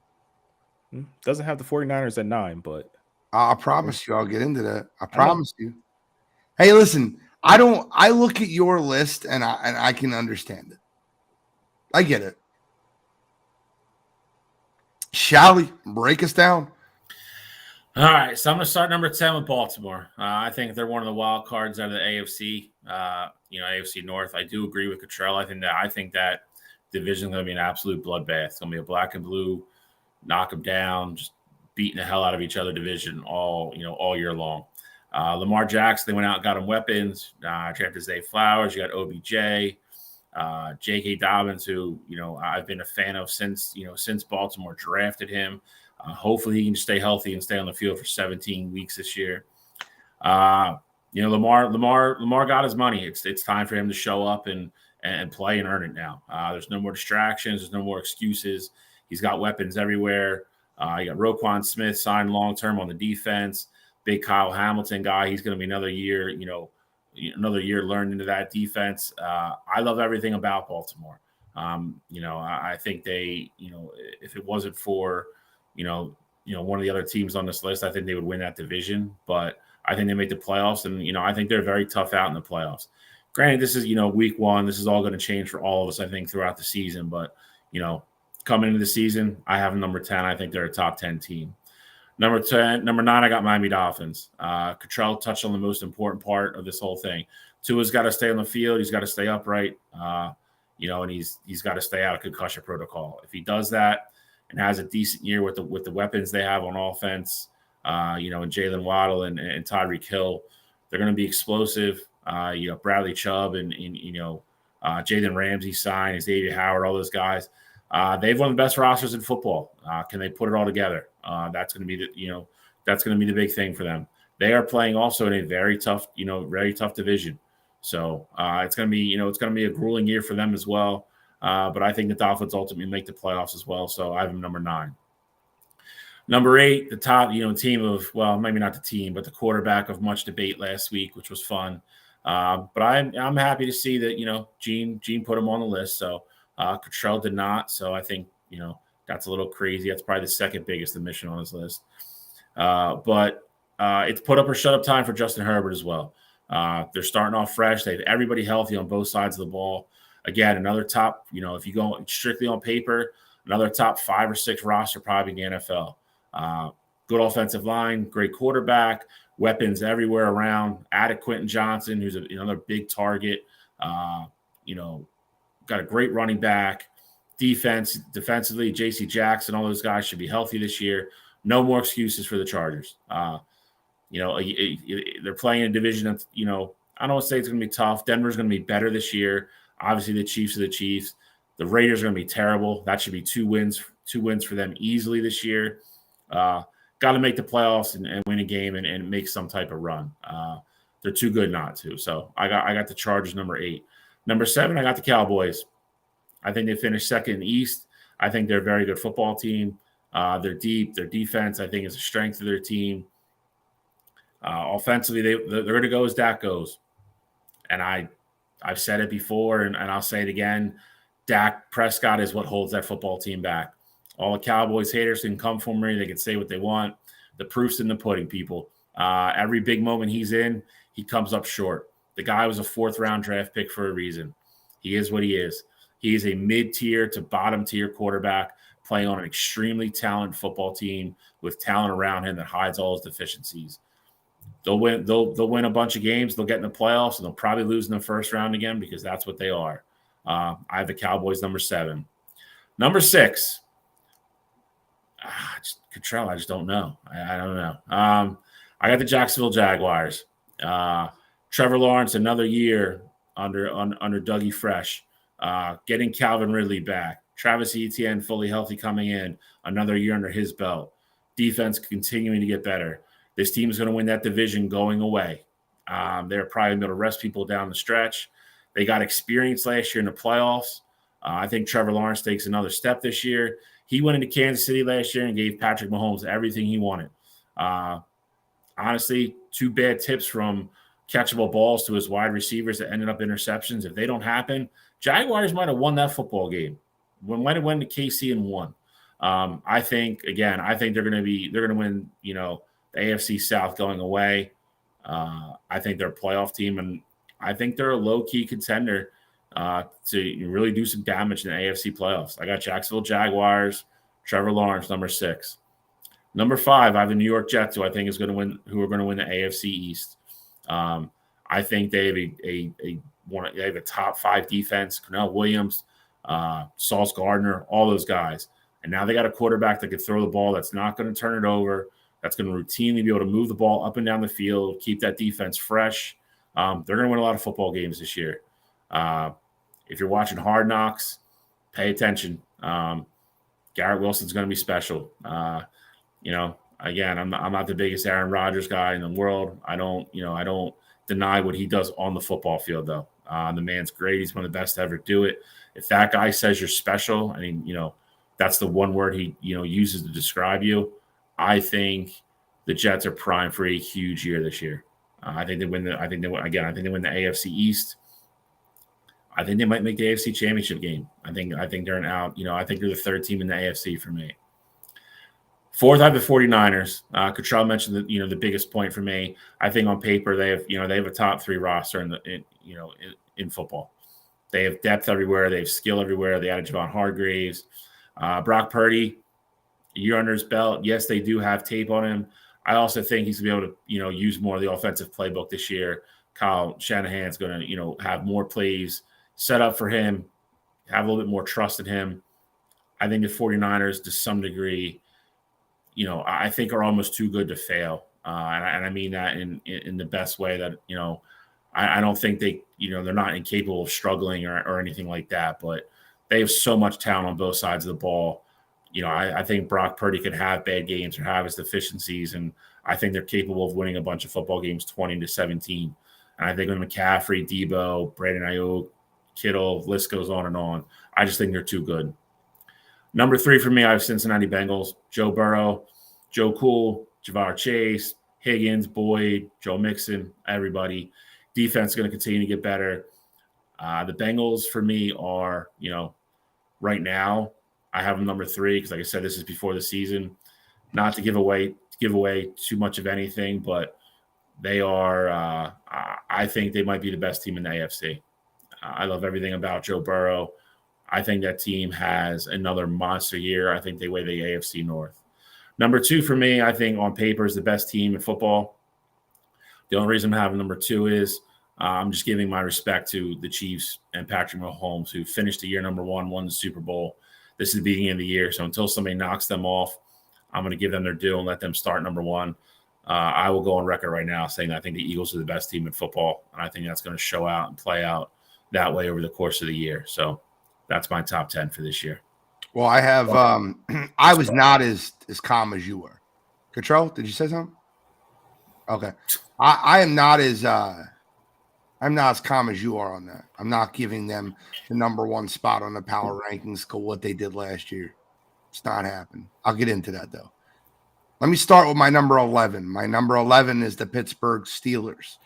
Doesn't have the 49ers at 9, but I promise you I'll get into that. I promise you. Hey, listen, I look at your list and I can understand it. I get it. Shall we break us down? All right, so I'm going to start number 10 with Baltimore. I think they're one of the wild cards out of the AFC, AFC North. I do agree with Cottrell. I think that division is going to be an absolute bloodbath. It's going to be a black and blue, knock them down, just beating the hell out of each other division all year long. Lamar Jackson, they went out and got him weapons. Drafted Zay Flowers. You got OBJ, J.K. Dobbins, who I've been a fan of since Baltimore drafted him. Hopefully he can stay healthy and stay on the field for 17 weeks this year. Lamar got his money. It's time for him to show up and play and earn it now. There's no more distractions. There's no more excuses. He's got weapons everywhere. You got Roquan Smith signed long-term on the defense. Big Kyle Hamilton guy. He's going to be another year learned into that defense. I love everything about Baltimore. I think they, if it wasn't for, one of the other teams on this list, I think they would win that division. But I think they make the playoffs, and I think they're very tough out in the playoffs. Granted, this is week one. This is all going to change for all of us, I think, throughout the season. But coming into the season, I have them number 10. I think they're a top 10 team. Number 9, I got Miami Dolphins. Cottrell touched on the most important part of this whole thing. Tua's got to stay on the field. He's got to stay upright. And he's got to stay out of concussion protocol. If he does that and has a decent year with the weapons they have on offense, and Jalen Waddle and Tyreek Hill, they're going to be explosive. Bradley Chubb and Jalen Ramsey signed, Xavier Howard, all those guys. They've one of the best rosters in football. Can they put it all together? That's going to be the big thing for them. They are playing also in a very tough division. So it's going to be a grueling year for them as well. But I think the Dolphins ultimately make the playoffs as well. So I have them number 9. Number 8, the top, team of, well, maybe not the team, but the quarterback of much debate last week, which was fun. But I'm happy to see that, Gene put him on the list. So Cottrell did not. So I think, that's a little crazy. That's probably the second biggest omission on his list. But it's put up or shut up time for Justin Herbert as well. They're starting off fresh. They have everybody healthy on both sides of the ball. Again, another top, if you go strictly on paper, another top 5 or 6 roster probably in the NFL. Good offensive line, great quarterback, weapons everywhere around. Added Quentin Johnson, who's another big target. Got a great running back. Defensively, J.C. Jackson, all those guys should be healthy this year. No more excuses for the Chargers. They're playing a division that's, I don't want to say it's going to be tough. Denver's going to be better this year. Obviously, the Chiefs are the Chiefs. The Raiders are going to be terrible. That should be 2 wins for them easily this year. Got to make the playoffs and win a game and make some type of run. They're too good not to. So I got the Chargers number 8. Number 7, I got the Cowboys. I think they finished second in the East. I think they're a very good football team. They're deep. Their defense, I think, is a strength of their team. Offensively, they're going to go as Dak goes. And I've said it before, and I'll say it again. Dak Prescott is what holds that football team back. All the Cowboys haters can come for me. They can say what they want. The proof's in the pudding, people. Every big moment he's in, he comes up short. The guy was a 4th-round draft pick for a reason. He is what he is. He is a mid-tier to bottom-tier quarterback playing on an extremely talented football team with talent around him that hides all his deficiencies. They'll win a bunch of games. They'll get in the playoffs, and they'll probably lose in the first round again because that's what they are. I have the Cowboys number 7. Number 6. Cottrell, I just don't know. I don't know. I got the Jacksonville Jaguars. Trevor Lawrence, another year under Dougie Fresh. Getting Calvin Ridley back. Travis Etienne fully healthy coming in. Another year under his belt. Defense continuing to get better. This team is going to win that division going away. They're probably going to rest people down the stretch. They got experience last year in the playoffs. I think Trevor Lawrence takes another step this year. He went into Kansas City last year and gave Patrick Mahomes everything he wanted. Honestly, 2 bad tips from catchable balls to his wide receivers that ended up interceptions. If they don't happen, Jaguars might have won that football game. Might have went to KC and won. I think they're going to win, the AFC South going away. I think they're a playoff team, and I think they're a low-key contender to really do some damage in the AFC playoffs. I got Jacksonville Jaguars, Trevor Lawrence, number 6. Number 5, I have the New York Jets, who I think is going to win. Who are going to win the AFC East. I think they have a top 5 defense. Cornell Williams, Sauce Gardner, all those guys. And now they got a quarterback that could throw the ball. That's not going to turn it over. That's going to routinely be able to move the ball up and down the field, keep that defense fresh. They're going to win a lot of football games this year. If you're watching Hard Knocks, pay attention. Garrett Wilson's going to be special. Again, I'm not the biggest Aaron Rodgers guy in the world. I don't deny what he does on the football field, though. The man's great. He's one of the best to ever do it. If that guy says you're special, I mean, that's the one word he, uses to describe you. I think the Jets are primed for a huge year this year. I think they win the AFC East. I think they might make the AFC Championship game. I think they're an out. I think they're the 3rd team in the AFC for me. 4th, I have the 49ers. Cottrell mentioned the biggest point for me. I think on paper they have a top 3 roster in football. They have depth everywhere. They have skill everywhere. They added Javon Hargraves, Brock Purdy, a year under his belt. Yes, they do have tape on him. I also think he's going to be able to use more of the offensive playbook this year. Kyle Shanahan's going to have more plays set up for him, have a little bit more trust in him. I think the 49ers, to some degree, I think are almost too good to fail. And I mean that in the best way that, I don't think they're not incapable of struggling or anything like that, but they have so much talent on both sides of the ball. I think Brock Purdy could have bad games or have his deficiencies, and I think they're capable of winning a bunch of football games 20-17. And I think with McCaffrey, Debo, Brandon Ayuk, Kittle, list goes on and on. I just think they're too good. Number 3 for me, I have Cincinnati Bengals. Joe Burrow, Joe Cool, Ja'Marr Chase, Higgins, Boyd, Joe Mixon, everybody. Defense is going to continue to get better. The Bengals for me are, right now, I have them number 3 because, like I said, this is before the season. Not to give away too much of anything, but they are. I think they might be the best team in the AFC. I love everything about Joe Burrow. I think that team has another monster year. I think they weigh the AFC North. Number 2 for me, I think on paper is the best team in football. The only reason I'm having number 2 is I'm just giving my respect to the Chiefs and Patrick Mahomes, who finished the year number 1, won the Super Bowl. This is the beginning of the year, so until somebody knocks them off, I'm going to give them their due and let them start number 1. I will go on record right now saying I think the Eagles are the best team in football, and I think that's going to show out and play out that way over the course of the year. So that's my top 10 for this year. Well, I have I was not as calm as you were. Cottrell, did you say something? Okay. I am not as I'm not as calm as you are on that. I'm not giving them the number 1 spot on the power rankings for what they did last year. It's not happening. I'll get into that, though. Let me start with my number 11. My number 11 is the Pittsburgh Steelers.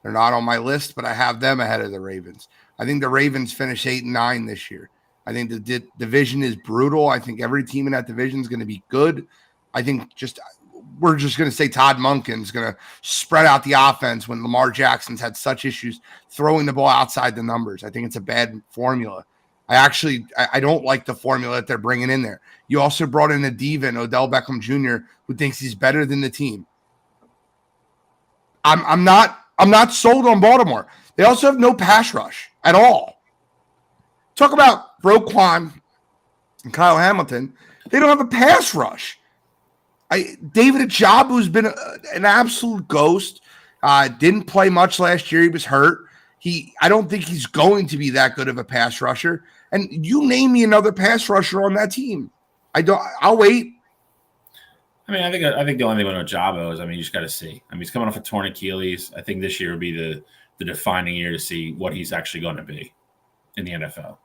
They're not on my list, but I have them ahead of the Ravens. I think the Ravens finish 8-9 this year. I think the division is brutal. I think every team in that division is going to be good. I think we're just going to say Todd Monken's going to spread out the offense when Lamar Jackson's had such issues throwing the ball outside the numbers. I think it's a bad formula. I don't like the formula that they're bringing in there. You also brought in a diva in Odell Beckham Jr. who thinks he's better than the team. I'm not sold on Baltimore. They also have no pass rush at all. Talk about Roquan and Kyle Hamilton. They don't have a pass rush. David Ajabu's been an absolute ghost. Didn't play much last year. He was hurt. I don't think he's going to be that good of a pass rusher. And you name me another pass rusher on that team. I'll wait. I mean, I think the only thing with Ojabo is, you just got to see. He's coming off a torn Achilles. I think this year will be the defining year to see what he's actually going to be in the NFL.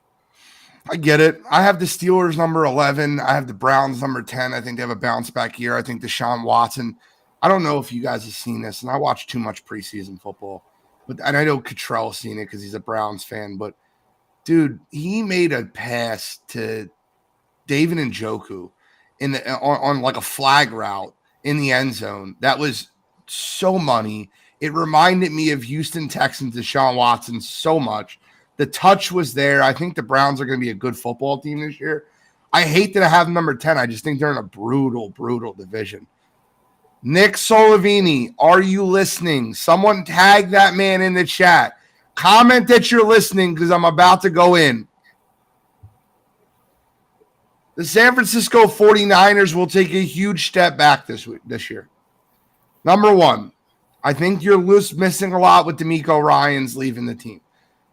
I get it. I have the Steelers number 11. I have the Browns number 10. I think they have a bounce back year. I think Deshaun Watson. I don't know if you guys have seen this, and I watch too much preseason football. And I know Cottrell's seen it because he's a Browns fan. But, dude, he made a pass to David Njoku on like a flag route in the end zone. That was so money. It reminded me of Houston Texans, Deshaun Watson so much. The touch was there. I think the Browns are going to be a good football team this year. I hate that I have number 10. I just think they're in a brutal, brutal division. Nick Solovini, are you listening? Someone tag that man in the chat. Comment that you're listening because I'm about to go in. The San Francisco 49ers will take a huge step back this year. Number one, I think you're missing a lot with DeMeco Ryans leaving the team.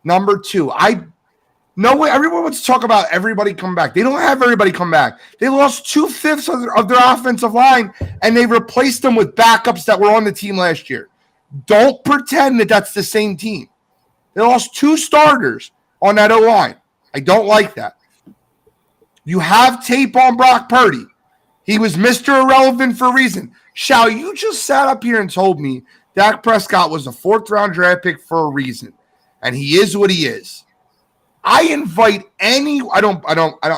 Number two, everyone wants to talk about everybody come back. They don't have everybody come back. They lost 2/5 of their offensive line, and they replaced them with backups that were on the team last year. Don't pretend that that's the same team. They lost 2 starters on that O-line. I don't like that. You have tape on Brock Purdy. He was Mr. Irrelevant for a reason. Shal, you just sat up here and told me Dak Prescott was a 4th-round draft pick for a reason, and he is what he is. I invite I'm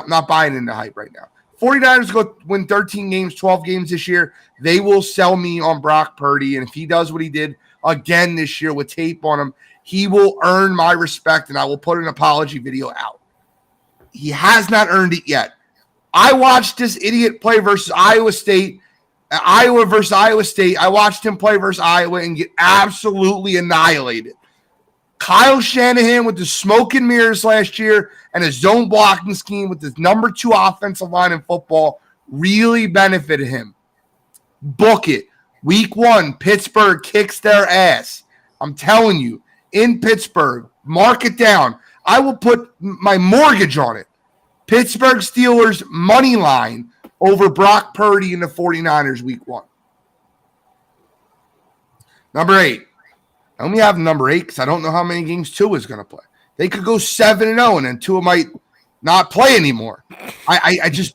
not buying into hype right now. 49ers go win 13 games, 12 games this year. They will sell me on Brock Purdy, and if he does what he did again this year with tape on him, he will earn my respect, and I will put an apology video out. He has not earned it yet. I watched this idiot play versus Iowa State. Iowa versus Iowa State. I watched him play versus Iowa and get absolutely annihilated. Kyle Shanahan with the smoke and mirrors last year and his zone blocking scheme with his number 2 offensive line in football really benefited him. Book it. Week 1, Pittsburgh kicks their ass. I'm telling you, in Pittsburgh, mark it down. I will put my mortgage on it. Pittsburgh Steelers money line over Brock Purdy and the 49ers week 1. Number 8. I only have number 8 because I don't know how many games Tua is going to play. They could go 7-0 and then Tua might not play anymore. I just,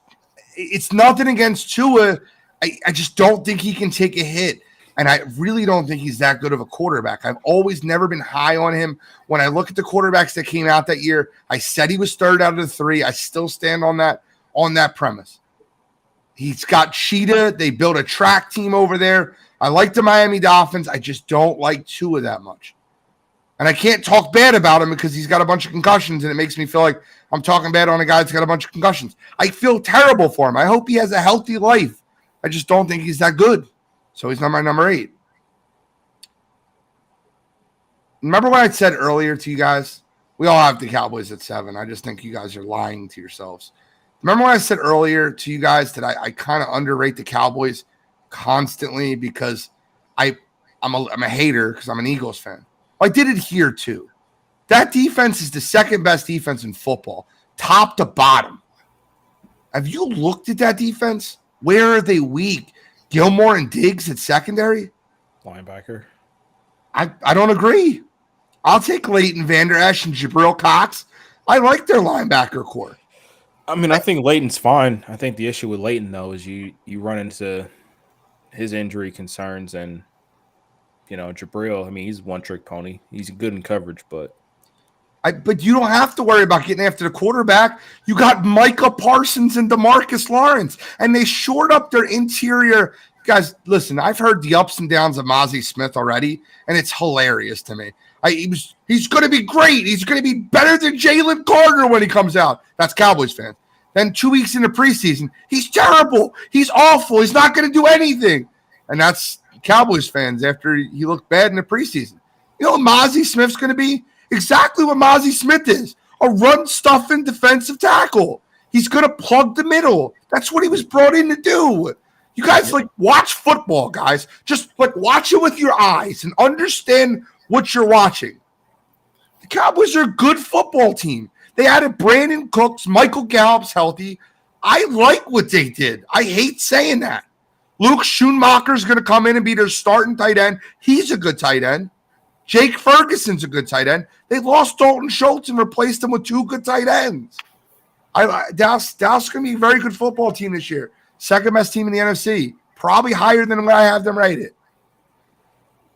it's nothing against Tua. I just don't think he can take a hit. And I really don't think he's that good of a quarterback. I've always never been high on him. When I look at the quarterbacks that came out that year, I said he was 3rd out of the 3. I still stand on that premise. He's got Cheetah. They built a track team over there. I like the Miami Dolphins. I just don't like Tua that much. And I can't talk bad about him because he's got a bunch of concussions, and it makes me feel like I'm talking bad on a guy that's got a bunch of concussions. I feel terrible for him. I hope he has a healthy life. I just don't think he's that good. So he's not my number 8. Remember what I said earlier to you guys? We all have the Cowboys at 7. I just think you guys are lying to yourselves. Remember what I said earlier to you guys that I kind of underrate the Cowboys constantly because I'm a hater because I'm an Eagles fan. I did it here too. That defense is the 2nd best defense in football, top to bottom. Have you looked at that defense? Where are they weak? Gilmore and Diggs at secondary? Linebacker. I don't agree. I'll take Leighton Vander Esch and Jabril Cox. I like their linebacker core. I mean, I think Leighton's fine. I think the issue with Leighton, though, is you run into his injury concerns and, Jabril, I mean, he's a one-trick pony. He's good in coverage, but you don't have to worry about getting after the quarterback. You got Micah Parsons and DeMarcus Lawrence, and they shored up their interior. Guys, listen, I've heard the ups and downs of Mozzie Smith already, and it's hilarious to me. He's going to be great. He's going to be better than Jalen Carter when he comes out. That's Cowboys fans. Then 2 weeks into preseason, he's terrible. He's awful. He's not going to do anything. And that's Cowboys fans after he looked bad in the preseason. You know what Mozzie Smith's going to be? Exactly what Mozzie Smith is, a run-stuffing defensive tackle. He's going to plug the middle. That's what he was brought in to do. You guys, watch football, guys. Just, watch it with your eyes and understand what you're watching. The Cowboys are a good football team. They added Brandon Cooks. Michael Gallup's healthy. I like what they did. I hate saying that. Luke Schoonmaker's going to come in and be their starting tight end. He's a good tight end. Jake Ferguson's a good tight end. They lost Dalton Schultz and replaced him with 2 good tight ends. Dallas is going to be a very good football team this year. 2nd best team in the NFC. Probably higher than what I have them rated.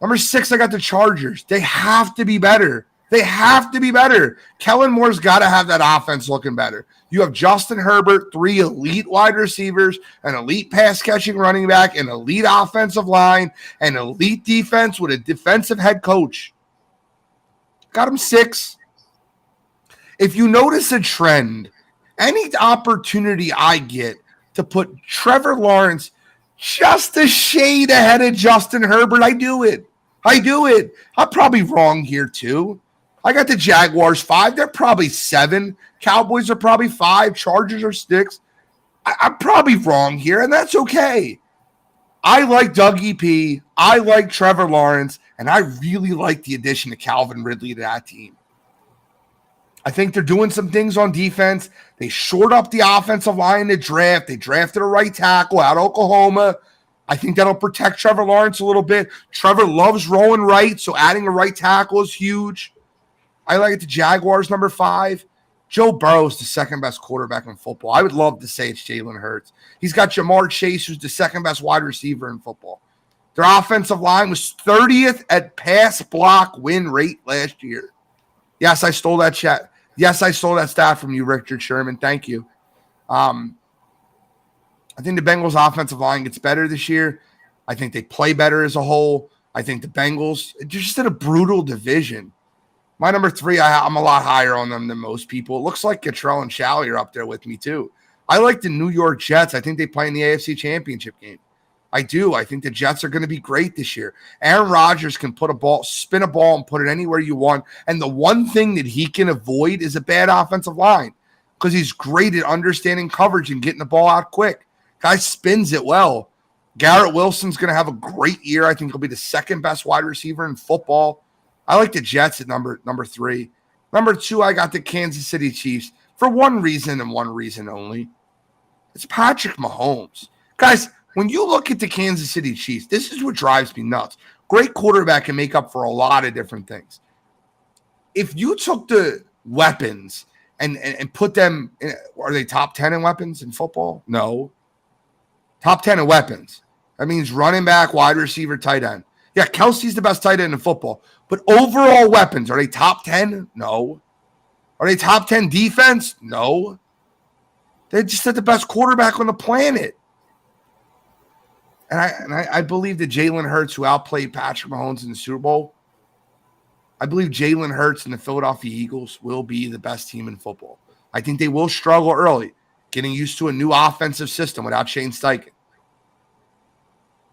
Number 6, I got the Chargers. They have to be better. They have to be better. Kellen Moore's got to have that offense looking better. You have Justin Herbert, 3 elite wide receivers, an elite pass-catching running back, an elite offensive line, an elite defense with a defensive head coach. Got him 6. If you notice a trend, any opportunity I get to put Trevor Lawrence just a shade ahead of Justin Herbert, I do it. I'm probably wrong here too. I got the Jaguars 5. They're probably 7. Cowboys are probably 5. Chargers are 6. I'm probably wrong here, and that's okay. I like Dougie P. I like Trevor Lawrence, and I really like the addition of Calvin Ridley to that team. I think they're doing some things on defense. They shored up the offensive line in the draft. They drafted a right tackle out of Oklahoma. I think that'll protect Trevor Lawrence a little bit. Trevor loves rolling right, so adding a right tackle is huge. I like the Jaguars number 5. Joe Burrow's the second best quarterback in football. I would love to say it's Jalen Hurts. He's got Jamar Chase, who's the second best wide receiver in football. Their offensive line was 30th at pass block win rate last year. Yes, I stole that chat. Yes, I stole that stat from you, Richard Sherman. Thank you. I think the Bengals' offensive line gets better this year. I think they play better as a whole. I think the Bengals, just in a brutal division. My number 3, I'm a lot higher on them than most people. It looks like Cottrell and Shalley are up there with me too. I like the New York Jets. I think they play in the AFC Championship game. I do. I think the Jets are going to be great this year. Aaron Rodgers can spin a ball and put it anywhere you want. And the one thing that he can avoid is a bad offensive line because he's great at understanding coverage and getting the ball out quick. Guy spins it well. Garrett Wilson's going to have a great year. I think he'll be the second best wide receiver in football. I like the Jets at number 3. Number 2, I got the Kansas City Chiefs for one reason and one reason only. It's Patrick Mahomes. Guys, when you look at the Kansas City Chiefs, this is what drives me nuts. Great quarterback can make up for a lot of different things. If you took the weapons and put them in, are they top 10 in weapons in football? No. Top 10 in weapons. That means running back, wide receiver, tight end. Yeah, Kelsey's the best tight end in football. But overall weapons, are they top 10? No. Are they top 10 defense? No. They just had the best quarterback on the planet. And I believe that Jalen Hurts, who outplayed Patrick Mahomes in the Super Bowl, I believe Jalen Hurts and the Philadelphia Eagles will be the best team in football. I think they will struggle early, getting used to a new offensive system without Shane Steichen.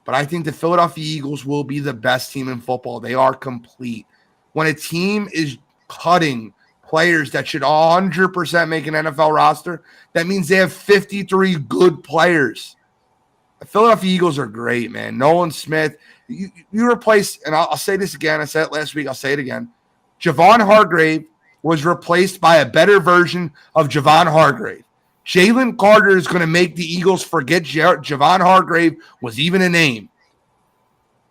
But I think the Philadelphia Eagles will be the best team in football. They are complete. When a team is cutting players that should 100% make an NFL roster, that means they have 53 good players. The Philadelphia Eagles are great, man. Nolan Smith, you replace, and I'll say this again. I said it last week. I'll say it again. Javon Hargrave was replaced by a better version of Javon Hargrave. Jalen Carter is going to make the Eagles forget Javon Hargrave was even a name.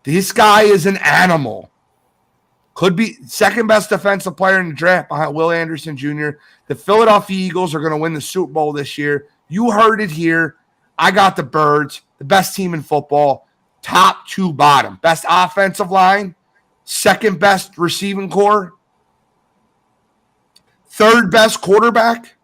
This guy is an animal. Could be second best defensive player in the draft behind Will Anderson Jr. The Philadelphia Eagles are going to win the Super Bowl this year. You heard it here. I got the Birds, the best team in football, top to bottom. Best offensive line, second best receiving core, third best quarterback,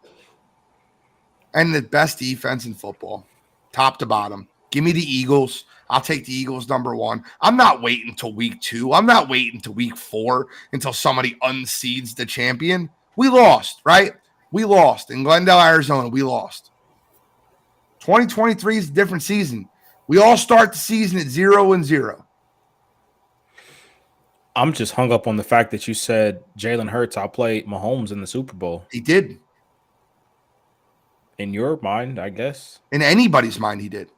and the best defense in football, top to bottom. Give me the Eagles. I'll take the Eagles number 1. I'm not waiting until week 2. I'm not waiting until week 4 until somebody unseeds the champion. We lost, right? We lost. In Glendale, Arizona, we lost. 2023 is a different season. We all start the season at 0-0. I'm just hung up on the fact that you said Jalen Hurts outplayed Mahomes in the Super Bowl. He did. In your mind, I guess. In anybody's mind, he did.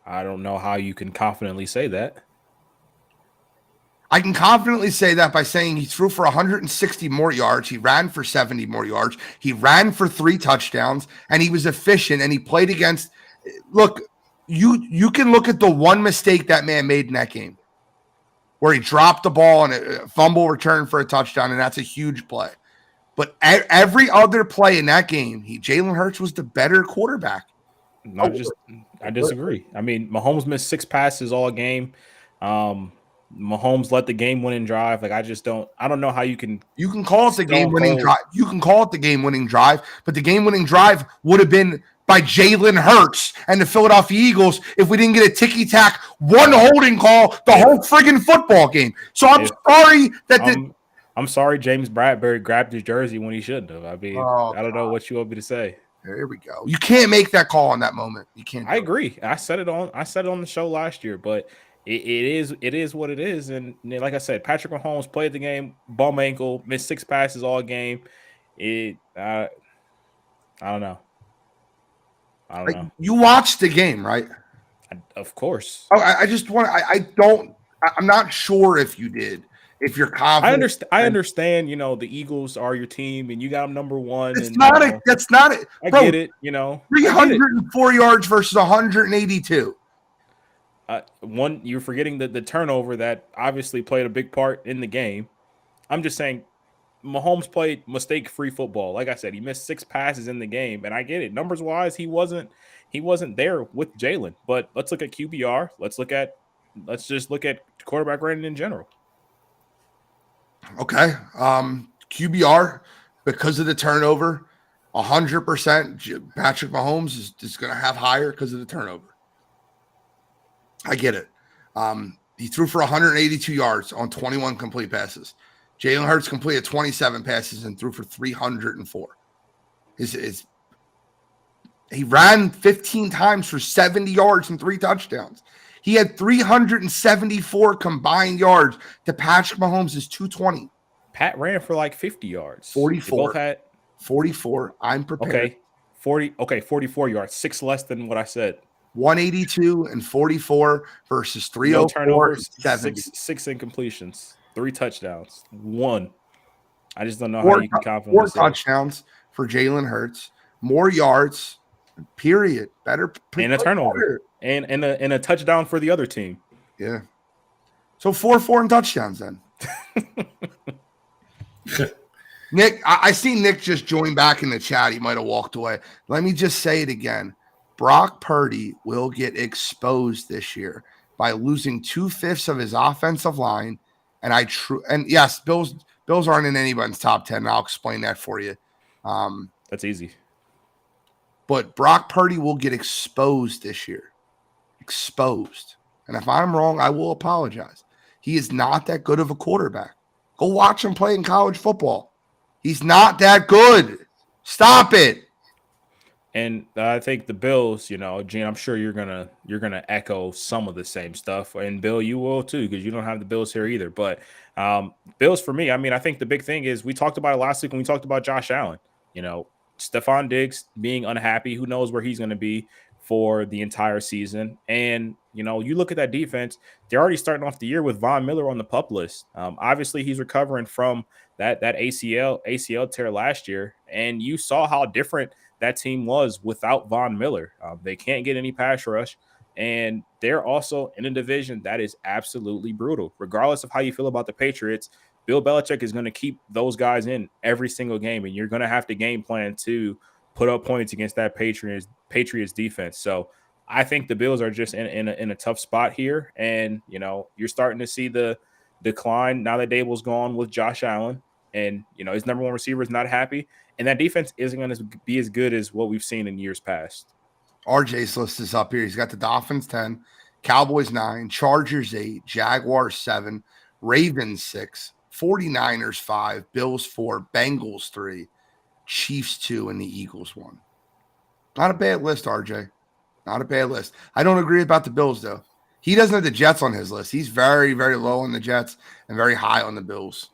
I don't know how you can confidently say that. I can confidently say that by saying he threw for 160 more yards. He ran for 70 more yards. He ran for 3 touchdowns, and he was efficient, and he played against – look, you can look at the one mistake that man made in that game where he dropped the ball and a fumble return for a touchdown, and that's a huge play. But every other play in that game, Jalen Hurts was the better quarterback. I disagree. I mean, Mahomes missed 6 passes all game. Mahomes let the game-winning drive. Like, I don't know how you can. You can call it the game-winning drive. You can call it the game-winning drive, but the game-winning drive would have been by Jalen Hurts and the Philadelphia Eagles if we didn't get a ticky-tack, one holding call the whole friggin' football game. So I'm sorry that I'm sorry James Bradbury grabbed his jersey when he shouldn't have. I mean, I don't know what you want me to say. There we go. You can't make that call in that moment. You can't. I agree. I said it on the show last year, but it is what it is. And like I said, Patrick Mahomes played the game, bum ankle, missed 6 passes all game. I don't know. You watched the game, right? Of course. Oh, I just want. I'm not sure if you did. If you're confident, I understand. The Eagles are your team, and you got them number one. That's not it. I get it. 304 yards versus 182. One, you're forgetting the turnover that obviously played a big part in the game. I'm just saying, Mahomes played mistake-free football. Like I said, he missed 6 passes in the game, and I get it. Numbers wise, he wasn't there with Jalen. But let's look at QBR. Let's just look at quarterback rating in general. Okay. QBR, because of the turnover, 100% Patrick Mahomes is going to have higher because of the turnover. I get it. He threw for 182 yards on 21 complete passes. Jalen Hurts completed 27 passes and threw for 304. He ran 15 times for 70 yards and 3 touchdowns. He had 374 combined yards to Patrick Mahomes' 220. Pat ran for like 50 yards. 44. They both had 44. I'm prepared. Okay. 44 yards. 6 less than what I said. 182 and 44 versus 304. No turnovers, 6 incompletions, 3 touchdowns, 1. I just don't know how you can confidently 4 touchdowns for Jalen Hurts, more yards, period. Better and a turnover and a touchdown for the other team. Yeah. So 4 and touchdowns then. Nick, I see Nick just join back in the chat. He might have walked away. Let me just say it again. Brock Purdy will get exposed this year by losing 2/5 of his offensive line. And yes, Bills aren't in anybody's top 10. I'll explain that for you. That's easy. But Brock Purdy will get exposed this year. Exposed. And if I'm wrong, I will apologize. He is not that good of a quarterback. Go watch him play in college football. He's not that good. Stop it. And I think the Bills, Gene, I'm sure you're gonna echo some of the same stuff. And Bill, you will too, because you don't have the Bills here either. But Bills for me, I think the big thing is we talked about it last week when we talked about Josh Allen. Stephon Diggs being unhappy. Who knows where he's going to be for the entire season? And you look at that defense. They're already starting off the year with Von Miller on the PUP list. Obviously, he's recovering from that ACL tear last year, and you saw how different that team was without Von Miller. They can't get any pass rush, and they're also in a division that is absolutely brutal. Regardless of how you feel about the Patriots, Bill Belichick is going to keep those guys in every single game, and you're going to have to game plan to put up points against that Patriots defense. So I think the Bills are just in a tough spot here, and you're starting to see the decline now that Dable's gone with Josh Allen, and his number 1 receiver is not happy, and that defense isn't going to be as good as what we've seen in years past. RJ's list is up here. He's got the Dolphins 10, Cowboys 9, Chargers 8, Jaguars 7, Ravens 6, 49ers 5, Bills 4, Bengals 3, Chiefs 2, and the Eagles 1. Not a bad list, RJ. Not a bad list. I don't agree about the Bills, though. He doesn't have the Jets on his list. He's very, very low on the Jets and very high on the Bills.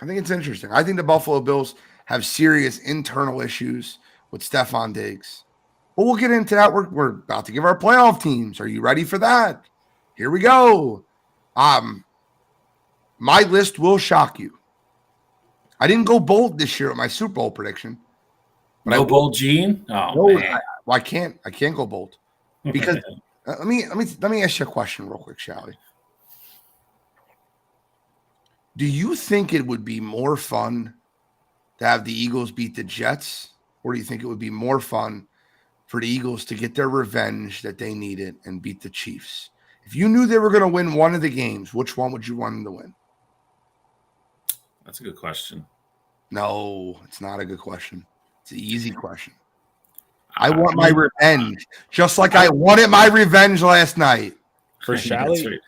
I think it's interesting. I think the Buffalo Bills have serious internal issues with Stephon Diggs. But we'll get into that. We're about to give our playoff teams. Are you ready for that? Here we go. My list will shock you. I didn't go bold this year with my Super Bowl prediction. No bold, Gene? Oh, no, man. I can't go bold. Because let me ask you a question real quick, shall we? Do you think it would be more fun to have the Eagles beat the Jets, or do you think it would be more fun for the Eagles to get their revenge that they needed and beat the Chiefs? If you knew they were going to win one of the games, which one would you want them to win? That's a good question. No, it's not a good question. It's an easy question. I want my revenge, just like I wanted my revenge last night. For Shally,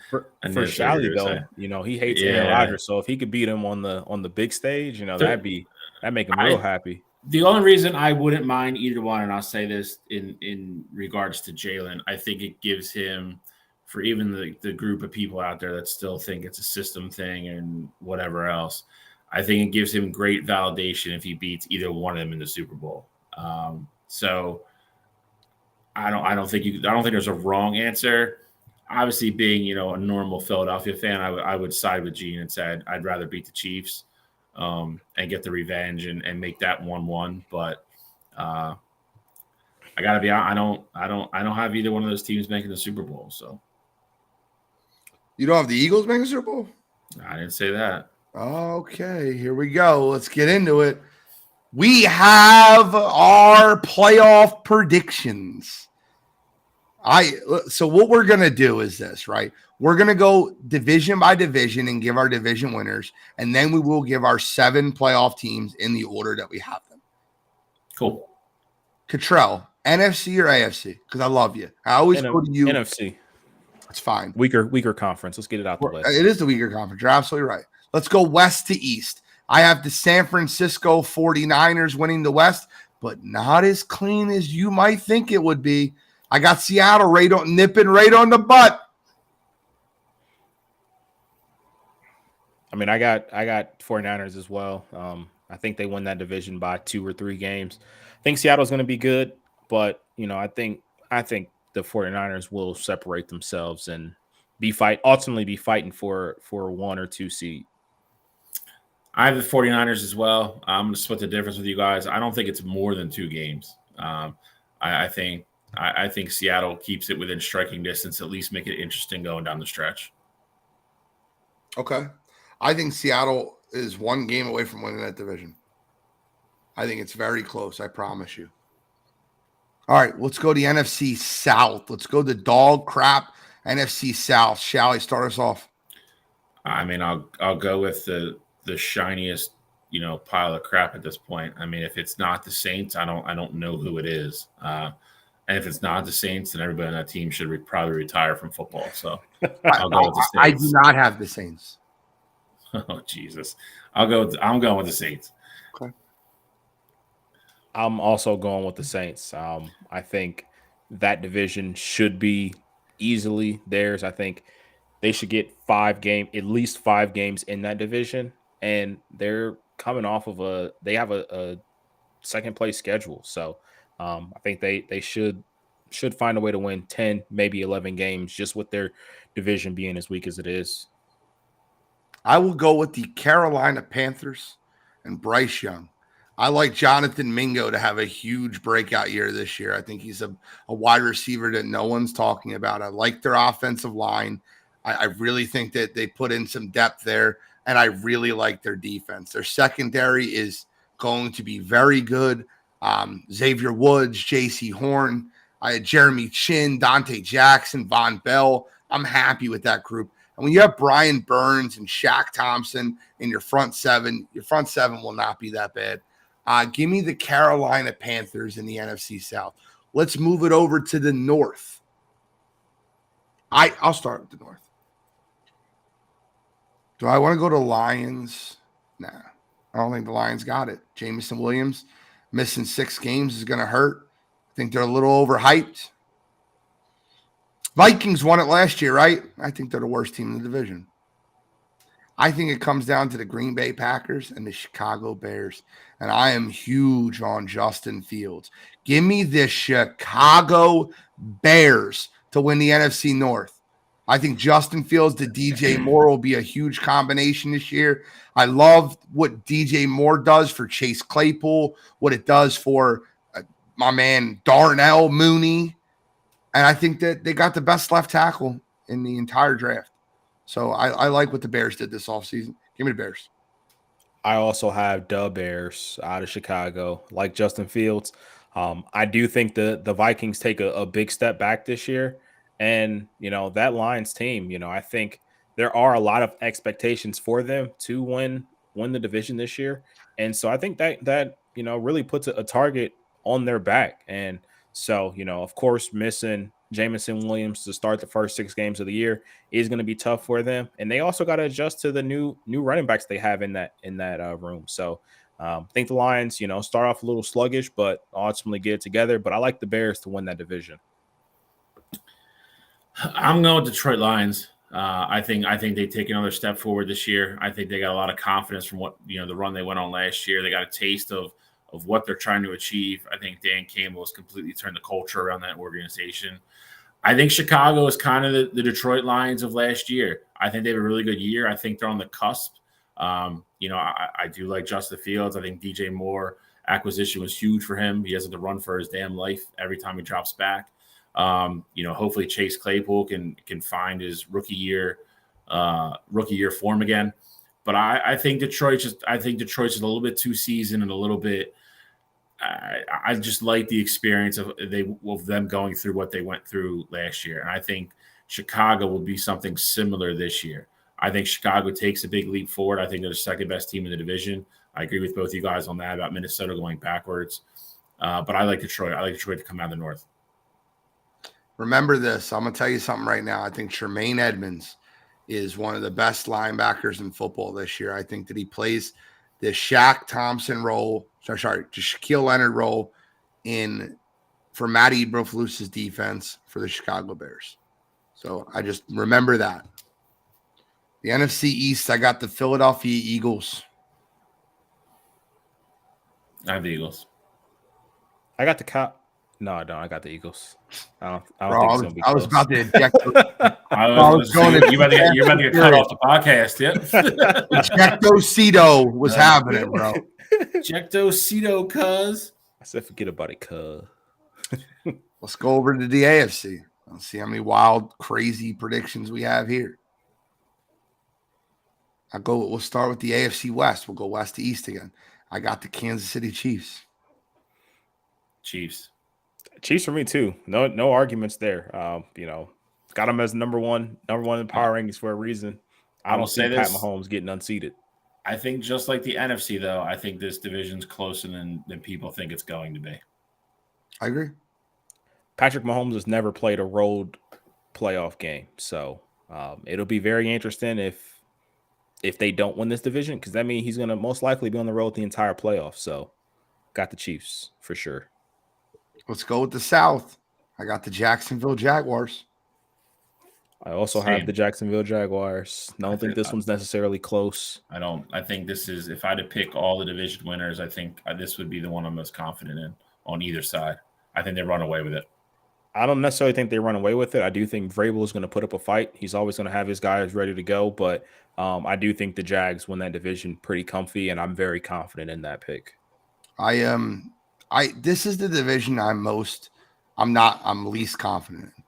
though, he hates Aaron Rodgers. So if he could beat him on the big stage, that'd be That make him real happy. The only reason I wouldn't mind either one, and I'll say this in regards to Jalen, I think it gives him, for even the group of people out there that still think it's a system thing and whatever else, I think it gives him great validation if he beats either one of them in the Super Bowl. So I don't think there's a wrong answer. Obviously, being a normal Philadelphia fan, I would side with Gene and said I'd rather beat the Chiefs and get the revenge and make that 1-1. But I gotta be honest, I don't have either one of those teams making the Super Bowl. So you don't have the Eagles making the Super Bowl? I didn't say that. Okay, here we go. Let's get into it. We have our playoff predictions. So what we're going to do is this, right? We're going to go division by division and give our division winners, and then we will give our 7 playoff teams in the order that we have them. Cool. Cottrell, NFC or AFC? Because I love you. I always go to you. NFC. It's fine. Weaker conference. Let's get it out the way. It is the weaker conference. You're absolutely right. Let's go west to east. I have the San Francisco 49ers winning the West, but not as clean as you might think it would be. I got Seattle nipping right on the butt. I mean, I got 49ers as well. I think they win that division by 2 or 3 games. I think Seattle's going to be good, but I think the 49ers will separate themselves and ultimately be fighting for a 1 or 2 seed. I have the 49ers as well. I'm going to split the difference with you guys. I don't think it's more than 2 games. I think Seattle keeps it within striking distance, at least make it interesting going down the stretch. Okay. I think Seattle is 1 game away from winning that division. I think it's very close, I promise you. All right, let's go to the NFC South. Let's go to dog crap NFC South. Shall I start us off? I mean, I'll go with the shiniest, pile of crap at this point. I mean, if it's not the Saints, I don't know who it is. And if it's not the Saints, then everybody on that team should probably retire from football. So I'll go with the Saints. I do not have the Saints. Oh, Jesus. I'm going with the Saints. Okay. I'm also going with the Saints. I think that division should be easily theirs. I think they should get at least 5 games in that division. And they're coming off of they have a second place schedule. So I think they should find a way to win 10, maybe 11 games just with their division being as weak as it is. I will go with the Carolina Panthers and Bryce Young. I like Jonathan Mingo to have a huge breakout year this year. I think he's a wide receiver that no one's talking about. I like their offensive line. I really think that they put in some depth there, and I really like their defense. Their secondary is going to be very good. Xavier Woods, J.C. Horn, I had Jeremy Chin, Dante Jackson, Von Bell. I'm happy with that group. And when you have Brian Burns and Shaq Thompson in your front 7, your front 7 will not be that bad. Give me the Carolina Panthers in the NFC South. Let's move it over to the North. I'll start with the North. Do I want to go to Lions? Nah, I don't think the Lions got it. Jameson Williams missing 6 games is going to hurt. I think they're a little overhyped. Vikings won it last year, right? I think they're the worst team in the division. I think it comes down to the Green Bay Packers and the Chicago Bears. And I am huge on Justin Fields. Give me the Chicago Bears to win the NFC North. I think Justin Fields to DJ Moore will be a huge combination this year. I love what DJ Moore does for Chase Claypool, what it does for my man Darnell Mooney. And I think that they got the best left tackle in the entire draft. So I like what the Bears did this offseason. Give me the Bears. I also have the Bears out of Chicago, like Justin Fields. I do think the Vikings take a big step back this year. And, that Lions team, I think there are a lot of expectations for them to win the division this year. And so I think that really puts a target on their back. And so, of course, missing Jameson Williams to start the first 6 games of the year is going to be tough for them. And they also got to adjust to the new running backs they have in that room. So I think the Lions, start off a little sluggish, but ultimately get it together. But I like the Bears to win that division. I'm going with Detroit Lions. I think they take another step forward this year. I think they got a lot of confidence from what the run they went on last year. They got a taste of what they're trying to achieve. I think Dan Campbell has completely turned the culture around that organization. I think Chicago is kind of the Detroit Lions of last year. I think they have a really good year. I think they're on the cusp. I do like Justin Fields. I think DJ Moore acquisition was huge for him. He has to run for his damn life every time he drops back. Hopefully Chase Claypool can find his rookie year form again. But I think Detroit's just a little bit too seasoned and a little bit. I just like the experience of them going through what they went through last year, and I think Chicago will be something similar this year. I think Chicago takes a big leap forward. I think they're the second best team in the division. I agree with both you guys on that about Minnesota going backwards, but I like Detroit. I like Detroit to come out of the North. Remember this. I'm going to tell you something right now. I think Tremaine Edmonds is one of the best linebackers in football this year. I think that he plays the Shaq Thompson role, the Shaquille Leonard role for Matty Eberflus's defense for the Chicago Bears. So I just remember that. The NFC East, I got the Philadelphia Eagles. I have the Eagles. I got the No, I don't. I got the Eagles. I don't Bro, think it's gonna be close. I was about to eject. You're about to get cut off the podcast. Yep. Ejectocito was happening, bro. Ejectocito, cuz. I said forget about it, cuz. Let's go over to the AFC. Let's see how many wild, crazy predictions we have here. We'll start with the AFC West. We'll go west to east again. I got the Kansas City Chiefs. Chiefs for me too. No arguments there. Got them as number one in power rankings for a reason. I don't see Pat Mahomes getting unseated. I think just like the NFC, though, I think this division's closer than people think it's going to be. I agree. Patrick Mahomes has never played a road playoff game, so it'll be very interesting if they don't win this division, because that means he's going to most likely be on the road the entire playoff. So, got the Chiefs for sure. Let's go with the South. I got the Jacksonville Jaguars. I also have the Jacksonville Jaguars. I don't think this one's necessarily close. I think this is, if I had to pick all the division winners, I think this would be the one I'm most confident in on either side. I think they run away with it. I don't necessarily think they run away with it. I do think Vrabel is going to put up a fight. He's always going to have his guys ready to go, but I do think the Jags win that division pretty comfy, and I'm very confident in that pick. This is the division I'm least confident in.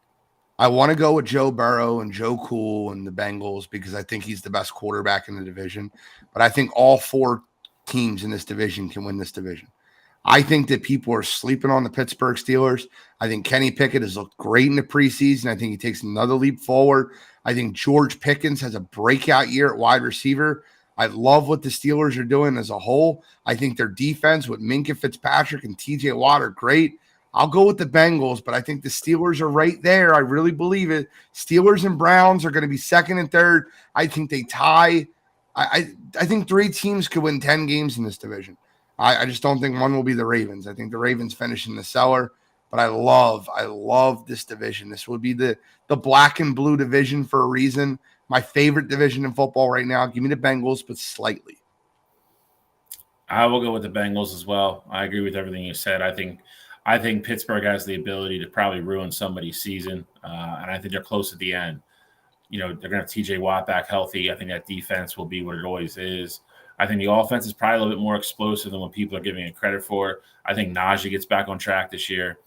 I want to go with Joe Burrow and Joe Cool and the Bengals because I think he's the best quarterback in the division. But I think all four teams in this division can win this division. I think that people are sleeping on the Pittsburgh Steelers. I think Kenny Pickett has looked great in the preseason. I think he takes another leap forward. I think George Pickens has a breakout year at wide receiver. I love what the Steelers are doing as a whole. I think their defense with Minkah Fitzpatrick and TJ Watt are great. I'll go with the Bengals, but I think the Steelers are right there. I really believe it. Steelers and Browns are going to be second and third. I think they tie. I think three teams could win 10 games in this division. I just don't think one will be the Ravens. I think the Ravens finish in the cellar, but I love this division. This would be the black and blue division for a reason. My favorite division in football right now. Give me the Bengals, but slightly. I will go with the Bengals as well. I agree with everything you said. I think Pittsburgh has the ability to probably ruin somebody's season, and I think they're close at the end. They're going to have TJ Watt back healthy. I think that defense will be what it always is. I think the offense is probably a little bit more explosive than what people are giving it credit for. I think Najee gets back on track this year.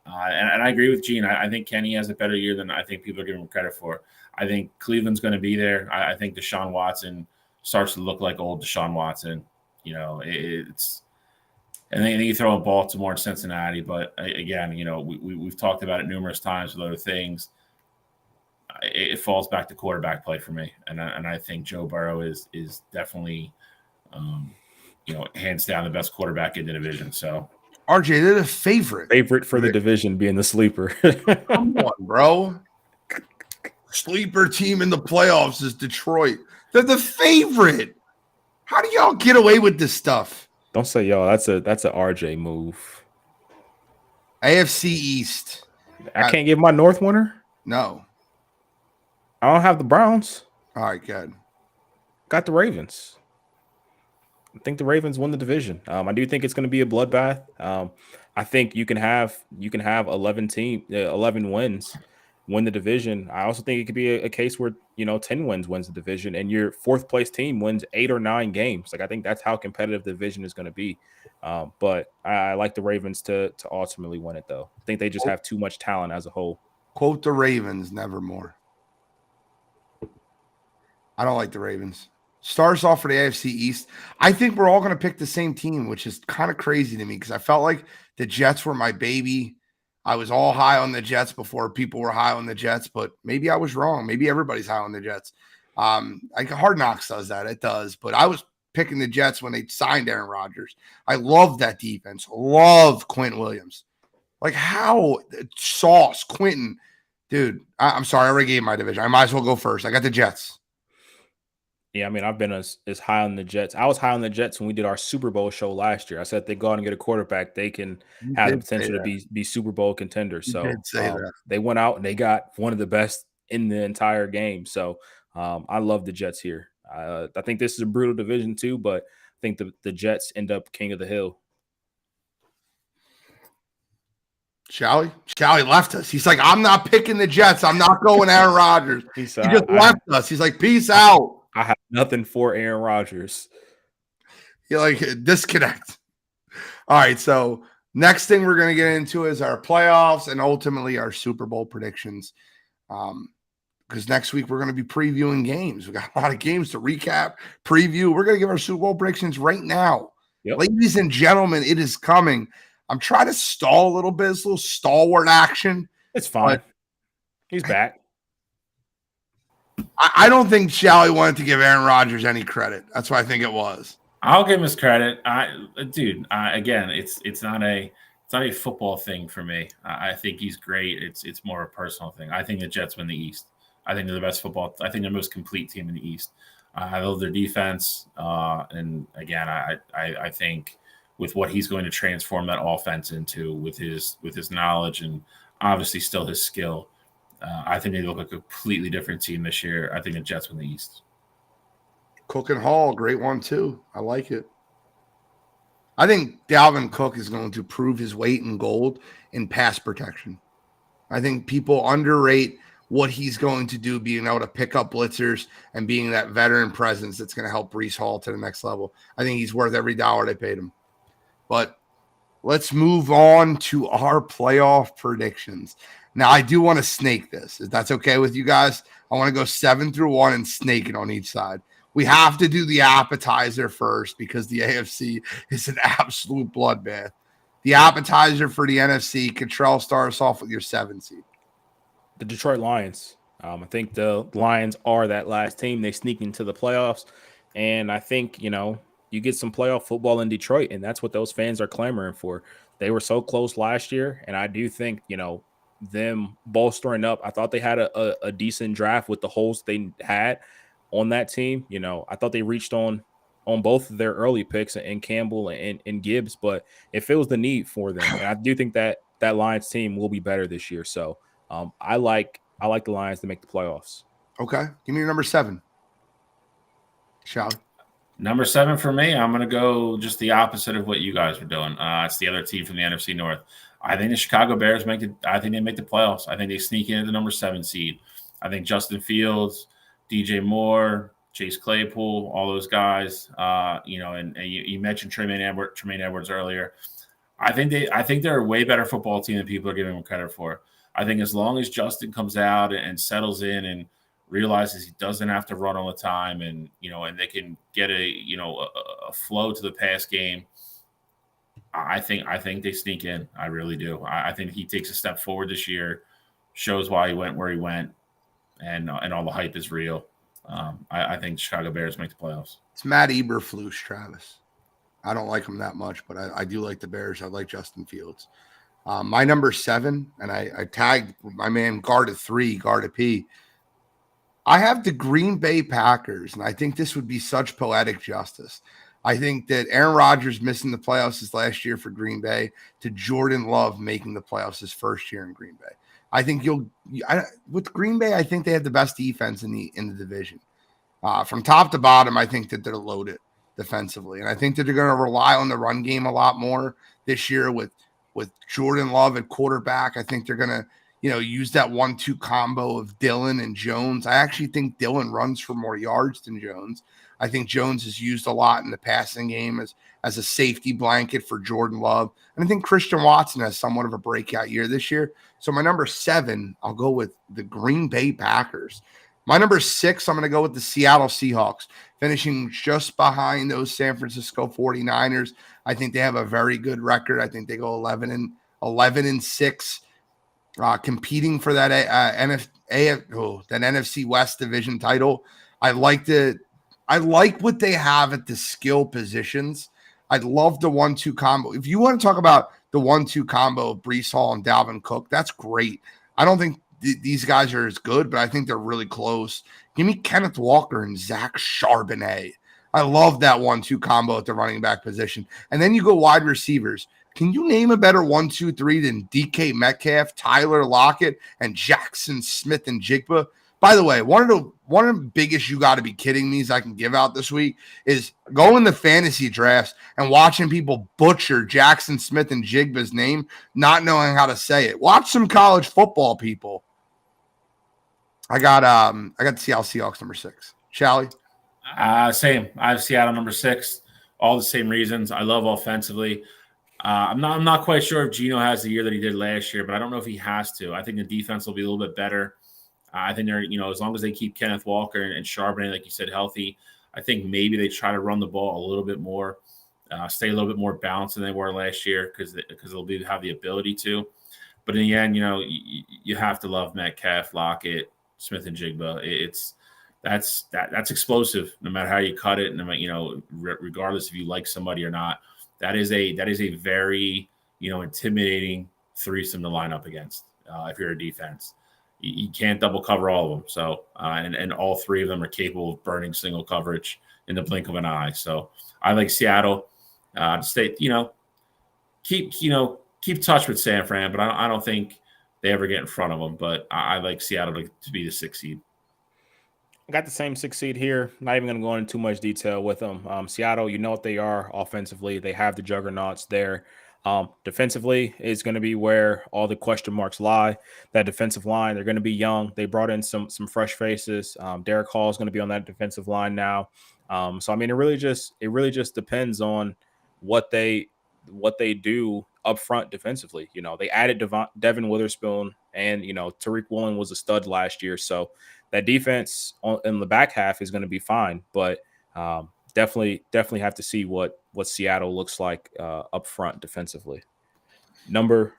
And I agree with Gene. I think Kenny has a better year than I think people are giving him credit for. I think Cleveland's going to be there. I think Deshaun Watson starts to look like old Deshaun Watson. And then you throw in Baltimore and Cincinnati. But again, we've talked about it numerous times with other things. It falls back to quarterback play for me. And I think Joe Burrow is definitely, hands down the best quarterback in the division. So RJ, they're the favorite for the division being the sleeper. Come on, bro. Sleeper team in the playoffs is Detroit. They're the favorite. How do y'all get away with this stuff? Don't say y'all. That's a RJ move. AFC East. I can't give my North winner. No. I don't have the Browns. All right, good. Got the Ravens. I think the Ravens won the division. I do think it's going to be a bloodbath. I think you can have 11 wins, win the division. I also think it could be a case where 10 wins the division, and your fourth place team wins 8 or 9 games. Like I think that's how competitive the division is going to be. But I like the Ravens to ultimately win it, though. I think they just have too much talent as a whole. Quote the Ravens, nevermore. I don't like the Ravens. Starts off for the AFC East. I think we're all going to pick the same team, which is kind of crazy to me because I felt like the Jets were my baby. I was all high on the Jets before people were high on the Jets, but maybe I was wrong. Maybe everybody's high on the Jets. Hard Knocks does that. It does. But I was picking the Jets when they signed Aaron Rodgers. I love that defense. Love Quentin Williams. Like how Sauce, Quentin. Dude, I'm sorry. I already gave my division. I might as well go first. I got the Jets. Yeah, I mean, I've been as high on the Jets. I was high on the Jets when we did our Super Bowl show last year. I said if they go out and get a quarterback, they can have the potential to be Super Bowl contenders. So they went out and they got one of the best in the entire game. So I love the Jets here. I think this is a brutal division too, but I think the Jets end up king of the hill. Shall he left us. He's like, I'm not picking the Jets. I'm not going Aaron Rodgers. He just left us. He's like, peace out. I have nothing for Aaron Rodgers. You like disconnect. All right. So next thing we're going to get into is our playoffs and ultimately our Super Bowl predictions. Because next week we're going to be previewing games. We got a lot of games to recap, preview. We're going to give our Super Bowl predictions right now. Yep. Ladies and gentlemen, it is coming. I'm trying to stall a little bit. It's a little stalwart action. It's fine. He's back. I don't think Shally wanted to give Aaron Rodgers any credit. That's what I think it was. I'll give him his credit. Again, it's not a football thing for me. I think he's great. It's more a personal thing. I think the Jets win the East. I think they're the best football. I think they're the most complete team in the East. I love their defense. And again, I think with what he's going to transform that offense into with his knowledge and obviously still his skill, I think they look like a completely different team this year. I think the Jets win the East. Cook and Hall, great one too. I like it. I think Dalvin Cook is going to prove his weight in gold in pass protection. I think people underrate what he's going to do, being able to pick up blitzers and being that veteran presence that's going to help Breece Hall to the next level. I think he's worth every dollar they paid him. But let's move on to our playoff predictions. Now, I do want to snake this. If that's okay with you guys, I want to go 7 through 1 and snake it on each side. We have to do the appetizer first because the AFC is an absolute bloodbath. The appetizer for the NFC, Cottrell, start us off with your 7 seed. The Detroit Lions. I think the Lions are that last team. They sneak into the playoffs. And I think, you get some playoff football in Detroit, and that's what those fans are clamoring for. They were so close last year, and I do think, them bolstering up. I thought they had a decent draft with the holes they had on that team. I thought they reached on both of their early picks in Campbell and Gibbs, but it fills the need for them. And I do think that Lions team will be better this year. So I like the Lions to make the playoffs. Okay. Give me your number 7. Shall Number 7 for me, I'm going to go just the opposite of what you guys were doing. It's the other team from the NFC North. I think the Chicago Bears make the playoffs. I think they sneak in at the number 7 seed. I think Justin Fields, DJ Moore, Chase Claypool, all those guys, and you mentioned Tremaine Edwards earlier. I think they're a way better football team than people are giving them credit for. I think as long as Justin comes out and settles in and realizes he doesn't have to run all the time, and they can get a flow to the pass game, I think they sneak in. I really do. I think he takes a step forward this year, shows why he went where he went, and all the hype is real. I think Chicago Bears make the playoffs. It's Matt Eberflus, Travis. I don't like him that much, but I do like the Bears. I like Justin Fields. My number 7, and I tagged my man Guard at 3, Guard at P. I have the Green Bay Packers, and I think this would be such poetic justice. I think that Aaron Rodgers missing the playoffs his last year for Green Bay to Jordan Love making the playoffs his first year in Green Bay. I think with Green Bay, I think they have the best defense in the division. From top to bottom, I think that they're loaded defensively, and I think that they're going to rely on the run game a lot more this year with Jordan Love at quarterback. I think they're going to use that 1-2 combo of Dillon and Jones. I actually think Dillon runs for more yards than Jones. I think Jones is used a lot in the passing game as a safety blanket for Jordan Love. And I think Christian Watson has somewhat of a breakout year this year. So my number 7, I'll go with the Green Bay Packers. My number 6, I'm going to go with the Seattle Seahawks, finishing just behind those San Francisco 49ers. I think they have a very good record. I think they go 11-6. Competing for that NFC West division title. I like what they have at the skill positions. I'd love the 1-2 combo. If you want to talk about the 1-2 combo of Breece Hall and Dalvin Cook, that's great. I don't think these guys are as good, but I think they're really close. Give me Kenneth Walker and Zach Charbonnet. I love that 1-2 combo at the running back position. And then you go wide receivers. Can you name a better 1-2-3 than DK Metcalf, Tyler Lockett, and Jackson Smith and Jigba? By the way, one of the biggest you got to be kidding me's I can give out this week is going the fantasy drafts and watching people butcher Jackson Smith and Jigba's name, not knowing how to say it. Watch some college football, people. I got the Seattle Seahawks number 6. Shally? Same. I have Seattle number 6. All the same reasons. I love offensively. I'm not quite sure if Geno has the year that he did last year, but I don't know if he has to. I think the defense will be a little bit better. I think they're, as long as they keep Kenneth Walker and Charbonnet, like you said, healthy, I think maybe they try to run the ball a little bit more, stay a little bit more balanced than they were last year because they'll have the ability to. But in the end, you have to love Metcalf, Lockett, Smith and Jigba. That's explosive no matter how you cut it, and regardless if you like somebody or not. That is a very intimidating threesome to line up against if you're a defense. You can't double cover all of them. So and all 3 of them are capable of burning single coverage in the blink of an eye. So I like Seattle to stay. Keep touch with San Fran, but I don't think they ever get in front of them. But I like Seattle to be the 6th seed. I got the same 6th seed here. Not even going to go into too much detail with them. Seattle, you know what they are offensively. They have the juggernauts there. Defensively is going to be where all the question marks lie. That defensive line, they're going to be young. They brought in some fresh faces. Derek Hall is going to be on that defensive line now. So I mean, it really just depends on what they do up front defensively. They added Devin Witherspoon, and Tariq Woolen was a stud last year. So that defense in the back half is going to be fine, but definitely have to see what Seattle looks like up front defensively. Number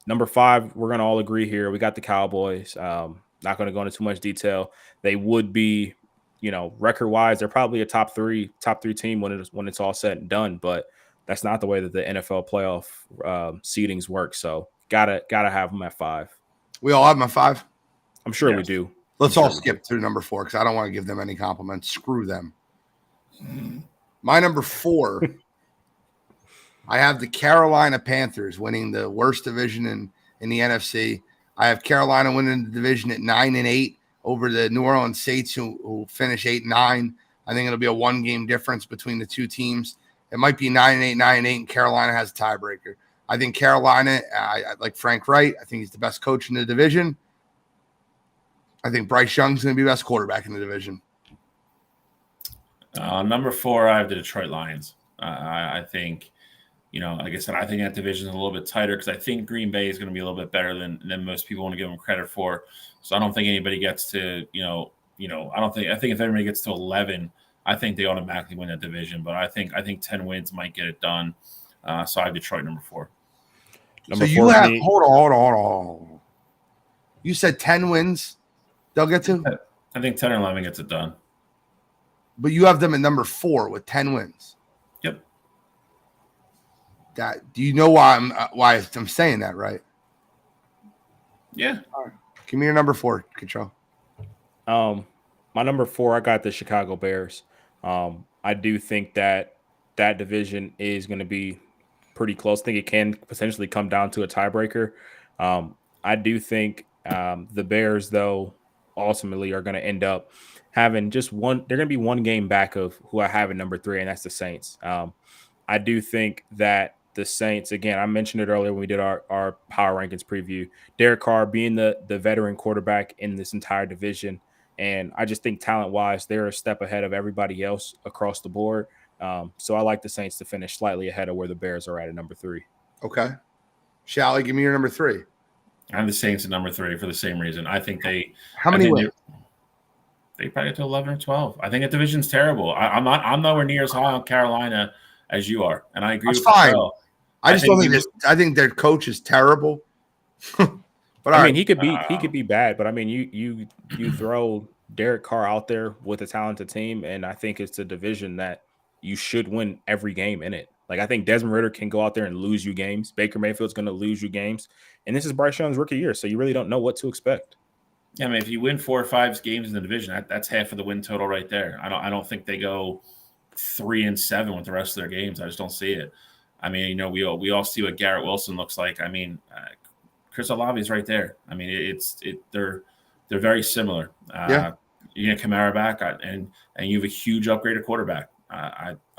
5, we're going to all agree here. We got the Cowboys. Not going to go into too much detail. They would be, record wise, they're probably a top three team when it's all said and done. But that's not the way that the NFL playoff seedings work. So gotta have them at 5. We all have them at 5. I'm sure we do. Let's all skip through number 4 because I don't want to give them any compliments. Screw them. My number 4, I have the Carolina Panthers winning the worst division in the NFC. I have Carolina winning the division at 9-8 over the New Orleans Saints, who finish 8-9. I think it'll be a 1-game difference between the two teams. It might be 9-8, 9-8, and Carolina has a tiebreaker. I think Carolina, I like Frank Wright. I think he's the best coach in the division. I think Bryce Young's going to be the best quarterback in the division. Number 4, I have the Detroit Lions. I think, like I said, I think that division is a little bit tighter because I think Green Bay is going to be a little bit better than most people want to give them credit for. So I don't think anybody gets to, I think if everybody gets to 11, I think they automatically win that division. But I think 10 wins might get it done. So I have Detroit number 4. So you have hold on. You said 10 wins they'll get to? I think 10 or 11 gets it done. But you have them at number 4 with 10 wins. Yep. Do you know why I'm saying that, right? Yeah. All right. Give me your number 4, Control. My number 4, I got the Chicago Bears. I do think that that division is going to be pretty close. I think it can potentially come down to a tiebreaker. I do think the Bears, though, ultimately are going to end up having just one. They're going to be one game back of who I have at number 3, and that's the Saints. I do think that the Saints, again, I mentioned it earlier when we did our power rankings preview, Derek Carr being the veteran quarterback in this entire division. And I just think talent wise, they're a step ahead of everybody else across the board. So I like the Saints to finish slightly ahead of where the Bears are at number 3. Okay. Shally, give me your number 3. I have the Saints at number 3 for the same reason. I think they. How many wins? They probably get to 11 or 12. I think the division's terrible. I'm nowhere near as high on Carolina as you are, and I agree. That's with fine. Phil. I just don't think this. I think their coach is terrible. But I mean, he could be bad. But I mean, you throw Derek Carr out there with a talented team, and I think it's a division that you should win every game in it. Like, I think Desmond Ridder can go out there and lose you games. Baker Mayfield's going to lose you games, and this is Bryce Young's rookie year, so you really don't know what to expect. Yeah, I mean, if you win 4 or 5 games in the division, that's half of the win total right there. I don't think they go 3-7 with the rest of their games. I just don't see it. I mean, we all see what Garrett Wilson looks like. I mean, Chris Olave's right there. I mean, they're very similar. Yeah. You get Kamara back, and you have a huge upgraded quarterback.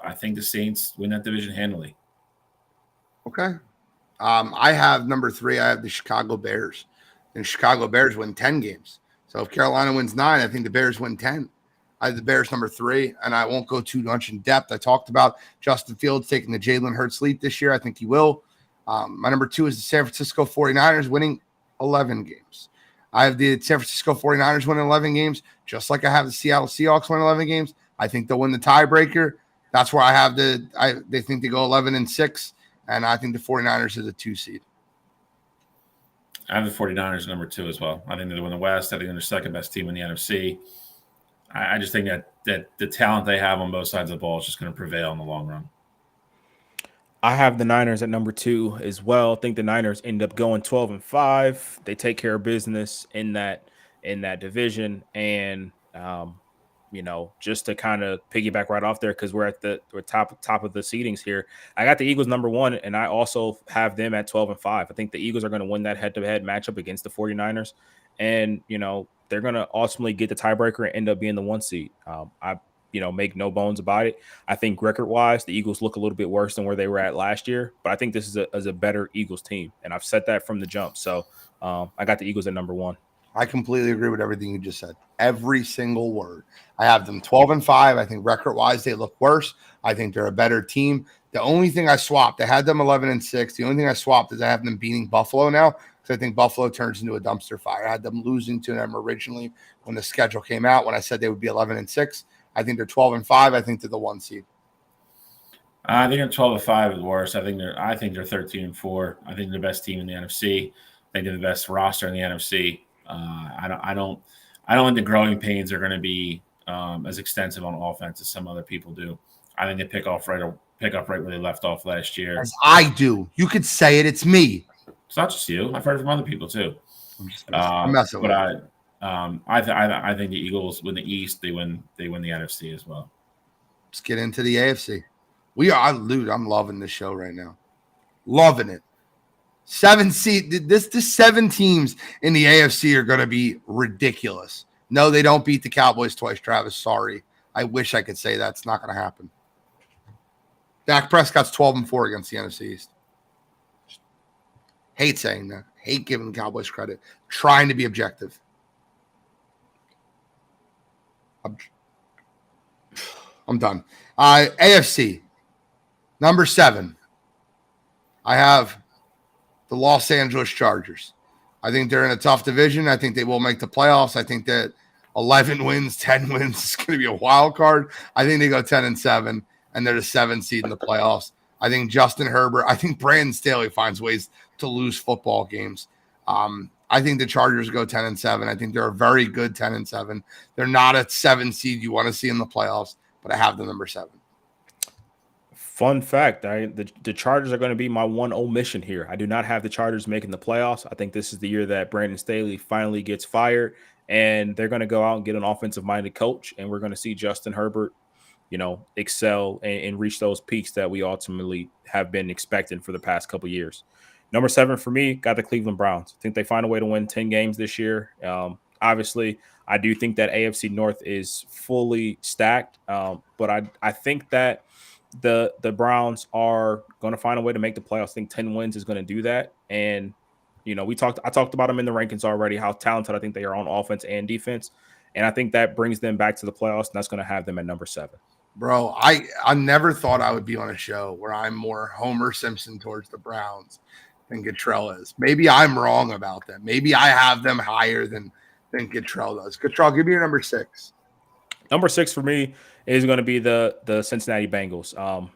I think the Saints win that division handily. Okay. I have number 3. I have the Chicago Bears. And Chicago Bears win 10 games. So if Carolina wins 9, I think the Bears win 10. I have the Bears number 3, and I won't go too much in depth. I talked about Justin Fields taking the Jalen Hurts lead this year. I think he will. My number 2 is the San Francisco 49ers winning 11 games. I have the San Francisco 49ers winning 11 games, just like I have the Seattle Seahawks winning 11 games. I think they'll win the tiebreaker. That's where I have they think they go 11-6, and I think the 49ers is a 2 seed. I have the 49ers number 2 as well. I think they win the West. I think they're the second best team in the NFC. I just think that the talent they have on both sides of the ball is just going to prevail in the long run. I have the Niners at number 2 as well. I think the Niners end up going 12-5. They take care of business in that division, and just to kind of piggyback right off there, because we're at the top of the seedings here. I got the Eagles number 1, and I also have them at 12-5. I think the Eagles are going to win that head-to-head matchup against the 49ers, and they're going to ultimately get the tiebreaker and end up being the 1 seed. I make no bones about it. I think record-wise, the Eagles look a little bit worse than where they were at last year, but I think this is a better Eagles team, and I've said that from the jump. So I got the Eagles at number 1. I completely agree with everything you just said. Every single word. I have them 12-5. I think record-wise, they look worse. I think they're a better team. The only thing I swapped, I had them 11-6. The only thing I swapped is I have them beating Buffalo now, because I think Buffalo turns into a dumpster fire. I had them losing to them originally when the schedule came out, when I said they would be 11-6. I think they're 12-5. I think they're the 1 seed. I think they're 12-5 is worse. I think they're 13-4. I think they're the best team in the NFC. I think they're the best roster in the NFC. I don't think the growing pains are going to be as extensive on offense as some other people do. I think they pick up right where they left off last year. As I do. You could say it. It's me. It's not just you. I've heard it from other people too. I'm messing with it. I think the Eagles win the East. They win the NFC as well. Let's get into the AFC. I'm loving this show right now. Loving it. 7 seed. This 7 teams in the AFC are going to be ridiculous. No, they don't beat the Cowboys twice, Travis. Sorry. I wish I could say that. It's not going to happen. Dak Prescott's 12-4 against the NFC East. Hate saying that. Hate giving the Cowboys credit. Trying to be objective. I'm done. AFC. Number 7. I have the Los Angeles Chargers. I think they're in a tough division. I think they will make the playoffs. I think that 11 wins, 10 wins is going to be a wild card. I think they go 10-7, and they're the 7th seed in the playoffs. I think Justin Herbert, I think Brandon Staley finds ways to lose football games. I think the Chargers go 10-7. I think they're a very good 10-7. They're not a 7 seed you want to see in the playoffs, but I have the number 7. Fun fact, the Chargers are going to be my one omission here. I do not have the Chargers making the playoffs. I think this is the year that Brandon Staley finally gets fired, and they're going to go out and get an offensive-minded coach, and we're going to see Justin Herbert, excel and reach those peaks that we ultimately have been expecting for the past couple of years. Number 7 for me, got the Cleveland Browns. I think they find a way to win 10 games this year. Obviously, I do think that AFC North is fully stacked, but I think that the Browns are going to find a way to make the playoffs. I think 10 wins is going to do that. And, I talked about them in the rankings already, how talented I think they are on offense and defense. And I think that brings them back to the playoffs, and that's going to have them at number 7. Bro, I never thought I would be on a show where I'm more Homer Simpson towards the Browns than Guttrell is. Maybe I'm wrong about them. Maybe I have them higher than Guttrell does. Guttrell, give me your number 6. Number 6 for me is going to be the Cincinnati Bengals.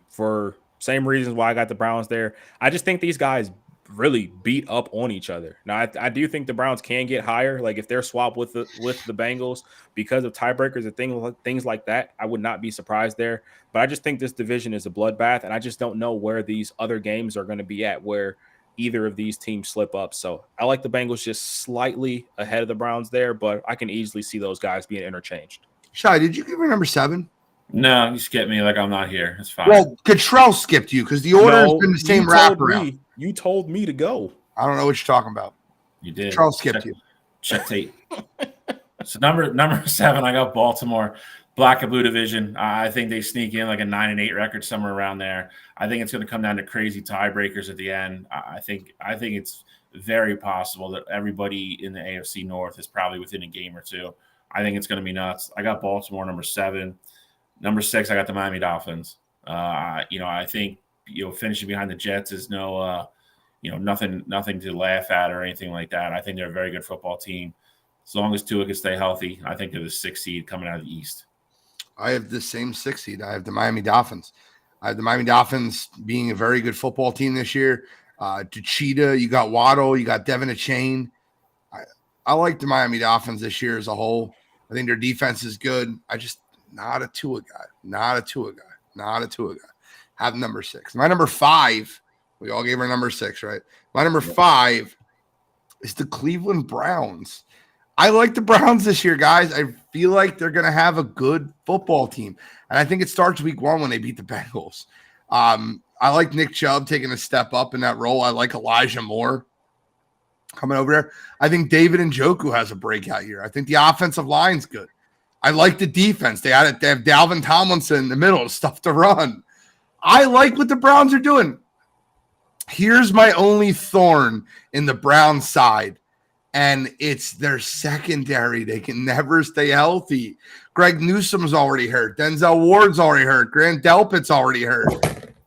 For same reasons why I got the Browns there. I just think these guys really beat up on each other. Now, I do think the Browns can get higher. Like if they're swapped with the Bengals because of tiebreakers and things like that, I would not be surprised there. But I just think this division is a bloodbath, and I just don't know where these other games are going to be at where either of these teams slip up. So I like the Bengals just slightly ahead of the Browns there, but I can easily see those guys being interchanged. Shai, did you give her number 7? No, you skipped me like I'm not here. It's fine. Well, Guttrell skipped you because the order has been the same wraparound. You told me to go. I don't know what you're talking about. You did. Guttrell skipped you. Check tape. So number 7, I got Baltimore. Black and blue division. I think they sneak in like a 9-8 record somewhere around there. I think it's going to come down to crazy tiebreakers at the end. I think it's very possible that everybody in the AFC North is probably within a game or two. I think it's going to be nuts. I got Baltimore number 7. Number 6, I got the Miami Dolphins. I think finishing behind the Jets is nothing to laugh at or anything like that. I think they're a very good football team. As long as Tua can stay healthy, I think they're the 6th seed coming out of the East. I have the same 6th seed. I have the Miami Dolphins. I have the Miami Dolphins being a very good football team this year. Cheetah, you got Waddle, you got Devin Achane. I like the Miami Dolphins this year as a whole. I think their defense is good. I just not a Tua guy. Have number 6. My number 5, we all gave our number 6, right? My number 5 is the Cleveland Browns. I like the Browns this year, guys. I feel like they're going to have a good football team. And I think it starts week 1 when they beat the Bengals. I like Nick Chubb taking a step up in that role. I like Elijah Moore coming over there. I think David Njoku has a breakout year. I think the offensive line's good. I like the defense. They have Dalvin Tomlinson in the middle, stuff to run. I like what the Browns are doing. Here's my only thorn in the Browns side, and it's their secondary. They can never stay healthy. Greg Newsom's already hurt. Denzel Ward's already hurt. Grant Delpit's already hurt.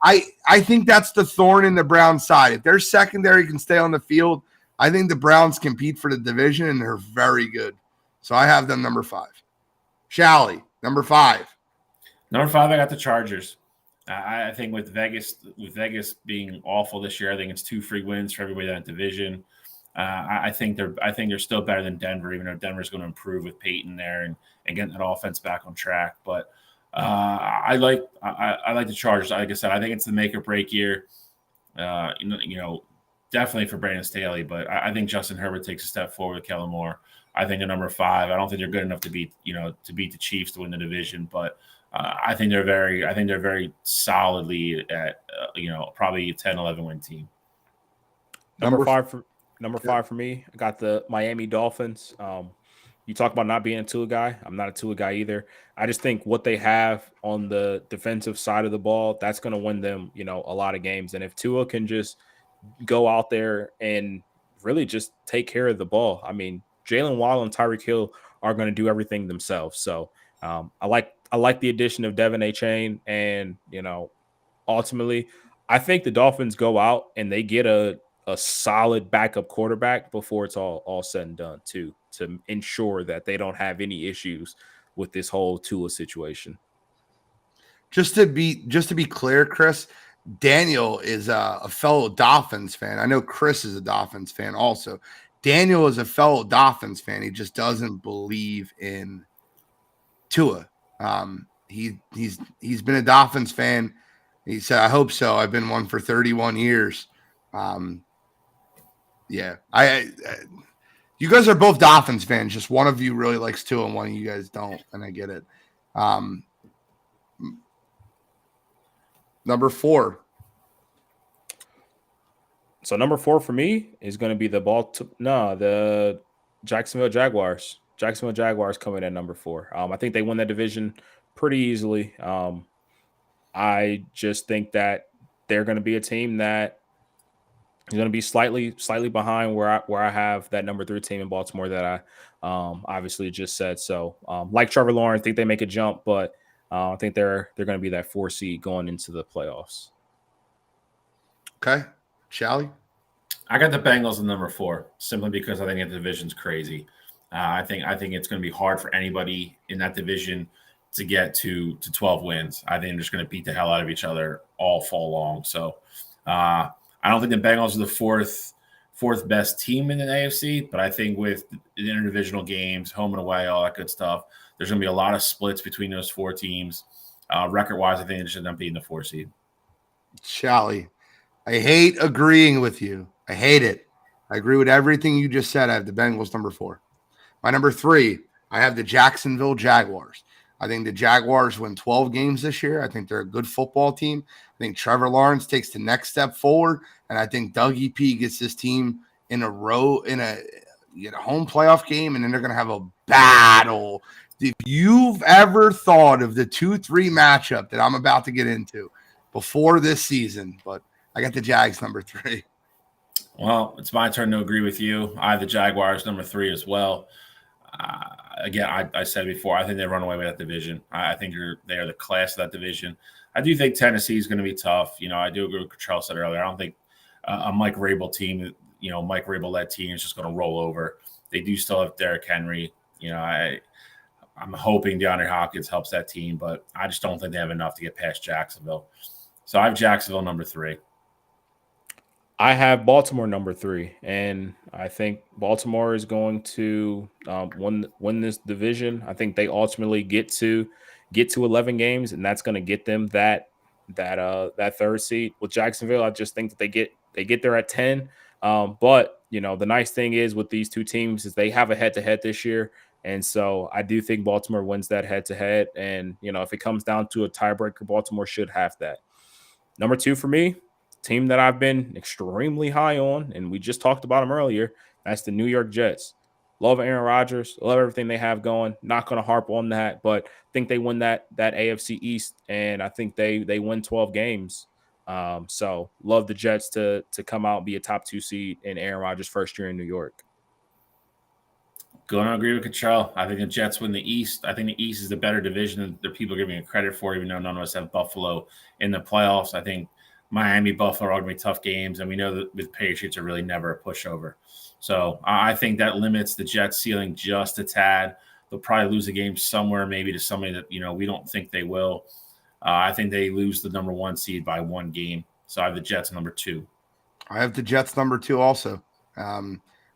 I think that's the thorn in the Browns side. If their secondary can stay on the field, I think the Browns compete for the division, and they're very good. So I have them number 5. Shally, number 5. Number 5, I got the Chargers. I think with Vegas being awful this year, I think it's 2 free wins for everybody in that division. I think they're still better than Denver, even though Denver's going to improve with Peyton there and getting that offense back on track. But I like the Chargers. Like I said, I think it's the make or break year. Definitely for Brandon Staley, but I think Justin Herbert takes a step forward with Kellen Moore. I think they're number 5. I don't think they're good enough to beat the Chiefs to win the division, but I think they're very solidly at probably a 10-11 win team. Number 5 for me, I got the Miami Dolphins. You talk about not being a Tua guy. I'm not a Tua guy either. I just think what they have on the defensive side of the ball, that's going to win them, a lot of games. And if Tua can just go out there and really just take care of the ball, I mean, Jalen Waddle and Tyreek Hill are going to do everything themselves. So I like the addition of Devin Achane, and ultimately, I think the Dolphins go out and they get a solid backup quarterback before it's all said and done too, to ensure that they don't have any issues with this whole Tua situation. Just to be clear, Chris, Daniel is a fellow Dolphins fan. I know Chris is a Dolphins fan also. Daniel is a fellow Dolphins fan. He just doesn't believe in Tua. He's been a Dolphins fan. He said, "I hope so. I've been one for 31 years." Yeah, You guys are both Dolphins fans. Just one of you really likes Tua and one of you guys don't, and I get it. Number 4. So number 4 for me is going to be the Jacksonville Jaguars. Jacksonville Jaguars coming in at number 4. I think they won that division pretty easily. I just think that they're going to be a team that is going to be slightly behind where I have that number 3 team in Baltimore that I obviously just said. So like Trevor Lawrence, I think they make a jump, but I think they're going to be that 4 seed going into the playoffs. Okay. Shally? I got the Bengals in number 4 simply because I think the division's crazy. I think it's going to be hard for anybody in that division to get to 12 wins. I think they're just going to beat the hell out of each other all fall long. So I don't think the Bengals are the fourth best team in the AFC, but I think with the interdivisional games, home and away, all that good stuff, there's going to be a lot of splits between those 4 teams. Record-wise, I think they should end up being the 4 seed. Shally, I hate agreeing with you. I hate it. I agree with everything you just said. I have the Bengals number 4. My number 3, I have the Jacksonville Jaguars. I think the Jaguars win 12 games this year. I think they're a good football team. I think Trevor Lawrence takes the next step forward, and I think Dougie P gets this team in a home playoff game, and then they're going to have a battle. If you've ever thought of the 2-3 matchup that I'm about to get into before this season, but I got the Jags number 3. Well, it's my turn to agree with you. I have the Jaguars number 3 as well. Again, I said before, I think they run away with that division. I think they are the class of that division. I do think Tennessee is going to be tough. I do agree with what Cottrell said earlier. I don't think a Mike Rabel team, Mike Rabel-led team is just going to roll over. They do still have Derrick Henry. I'm hoping DeAndre Hopkins helps that team, but I just don't think they have enough to get past Jacksonville. So I have Jacksonville number 3. I have Baltimore number 3, and I think Baltimore is going to win this division. I think they ultimately get to 11 games, and that's going to get them that 3rd seed. With Jacksonville, I just think that they get there at 10. But the nice thing is with these 2 teams is they have a head-to-head this year, and so I do think Baltimore wins that head-to-head. And if it comes down to a tiebreaker, Baltimore should have that. Number 2 for me. Team that I've been extremely high on, and we just talked about them earlier, that's the New York Jets. Love Aaron Rodgers, love everything they have going. Not going to harp on that, but I think they win that AFC East, and I think they win 12 games. So love the Jets to come out and be a top 2 seed in Aaron Rodgers' first year in New York. Going to agree with Cottrell. I think the Jets win the East. I think the East is the better division than the people are giving it credit for, even though none of us have Buffalo in the playoffs. I think Miami, Buffalo are going to be tough games, and we know that with Patriots are really never a pushover. So I think that limits the Jets' ceiling just a tad. They'll probably lose a game somewhere, maybe to somebody that we don't think they will. I think they lose the number 1 seed by 1 game. So I have the Jets number 2. I have the Jets number 2 also.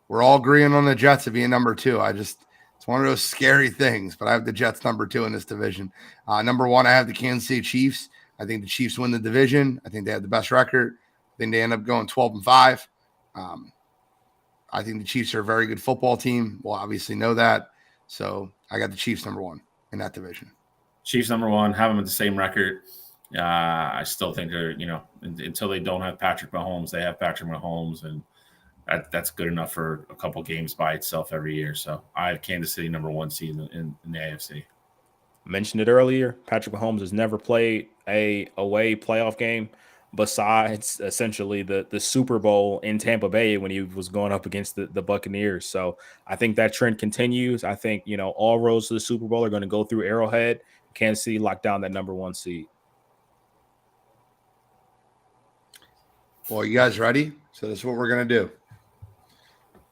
We're all agreeing on the Jets being number 2. It's one of those scary things, but I have the Jets number 2 in this division. Number 1, I have the Kansas City Chiefs. I think the Chiefs win the division. I think they have the best record. I think they end up going 12-5. I think the Chiefs are a very good football team. We'll obviously know that. So I got the Chiefs number 1 in that division. Chiefs number 1, have them at the same record. I still think they're, until they don't have Patrick Mahomes, they have Patrick Mahomes, and that's good enough for a couple games by itself every year. So I have Kansas City number 1 seed in the AFC. Mentioned it earlier, Patrick Mahomes has never played a away playoff game besides essentially the Super Bowl in Tampa Bay when he was going up against the Buccaneers. So I think that trend continues. I think, all roads to the Super Bowl are going to go through Arrowhead. Kansas City locked down that number 1 seed. Well, you guys ready? So this is what we're going to do.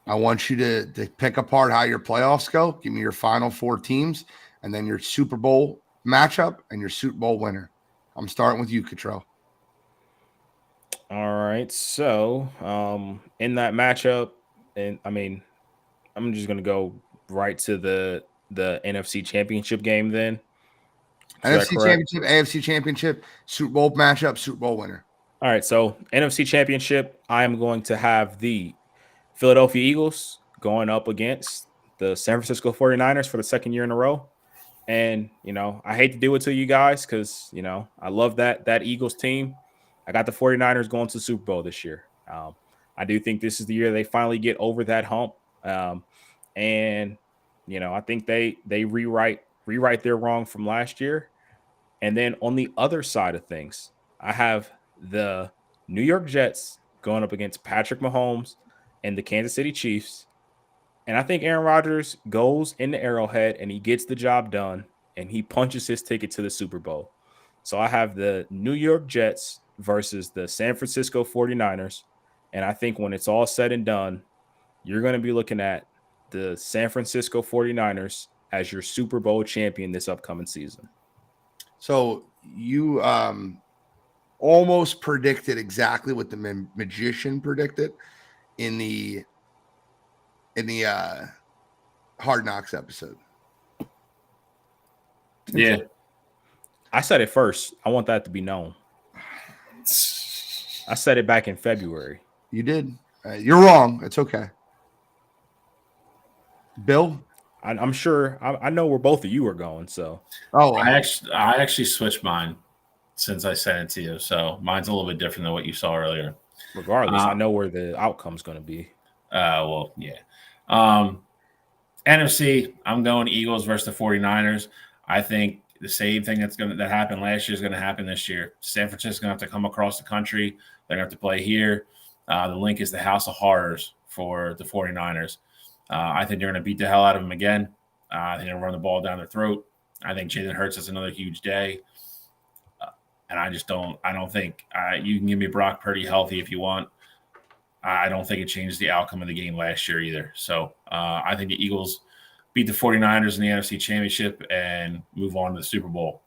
I want you to pick apart how your playoffs go. Give me your final 4 teams, and then your Super Bowl matchup and your Super Bowl winner. I'm starting with you, Cottrell. All right. So in that matchup, and I'm just going to go right to the NFC Championship game then. NFC Championship, AFC Championship, Super Bowl matchup, Super Bowl winner. All right. So NFC Championship, I am going to have the Philadelphia Eagles going up against the San Francisco 49ers for the second year in a row. And, I hate to do it to you guys because, I love that Eagles team. I got the 49ers going to the Super Bowl this year. I do think this is the year they finally get over that hump. And, I think they rewrite their wrong from last year. And then on the other side of things, I have the New York Jets going up against Patrick Mahomes and the Kansas City Chiefs. And I think Aaron Rodgers goes into Arrowhead and he gets the job done and he punches his ticket to the Super Bowl. So I have the New York Jets versus the San Francisco 49ers. And I think when it's all said and done, you're going to be looking at the San Francisco 49ers as your Super Bowl champion this upcoming season. So you almost predicted exactly what the magician predicted in the Hard Knocks episode. Yeah. I said it first. I want that to be known. I said it back in February. You did. You're wrong. It's okay. Bill? I'm sure. I know where both of you are going. So, I actually switched mine since I sent it to you. So mine's a little bit different than what you saw earlier. Regardless, I know where the outcome's going to be. Well, yeah. NFC, I'm going Eagles versus the 49ers. I think the same thing that happened last year is going to happen this year. San Francisco's going to have to come across the country. They're going to have to play here. The link is the House of Horrors for the 49ers. I think they're going to beat the hell out of them again. I think they're going to run the ball down their throat. I think Jalen Hurts has another huge day. And I don't think you can give me Brock Purdy healthy if you want. I don't think it changed the outcome of the game last year either. So I think the Eagles beat the 49ers in the NFC Championship and move on to the Super Bowl.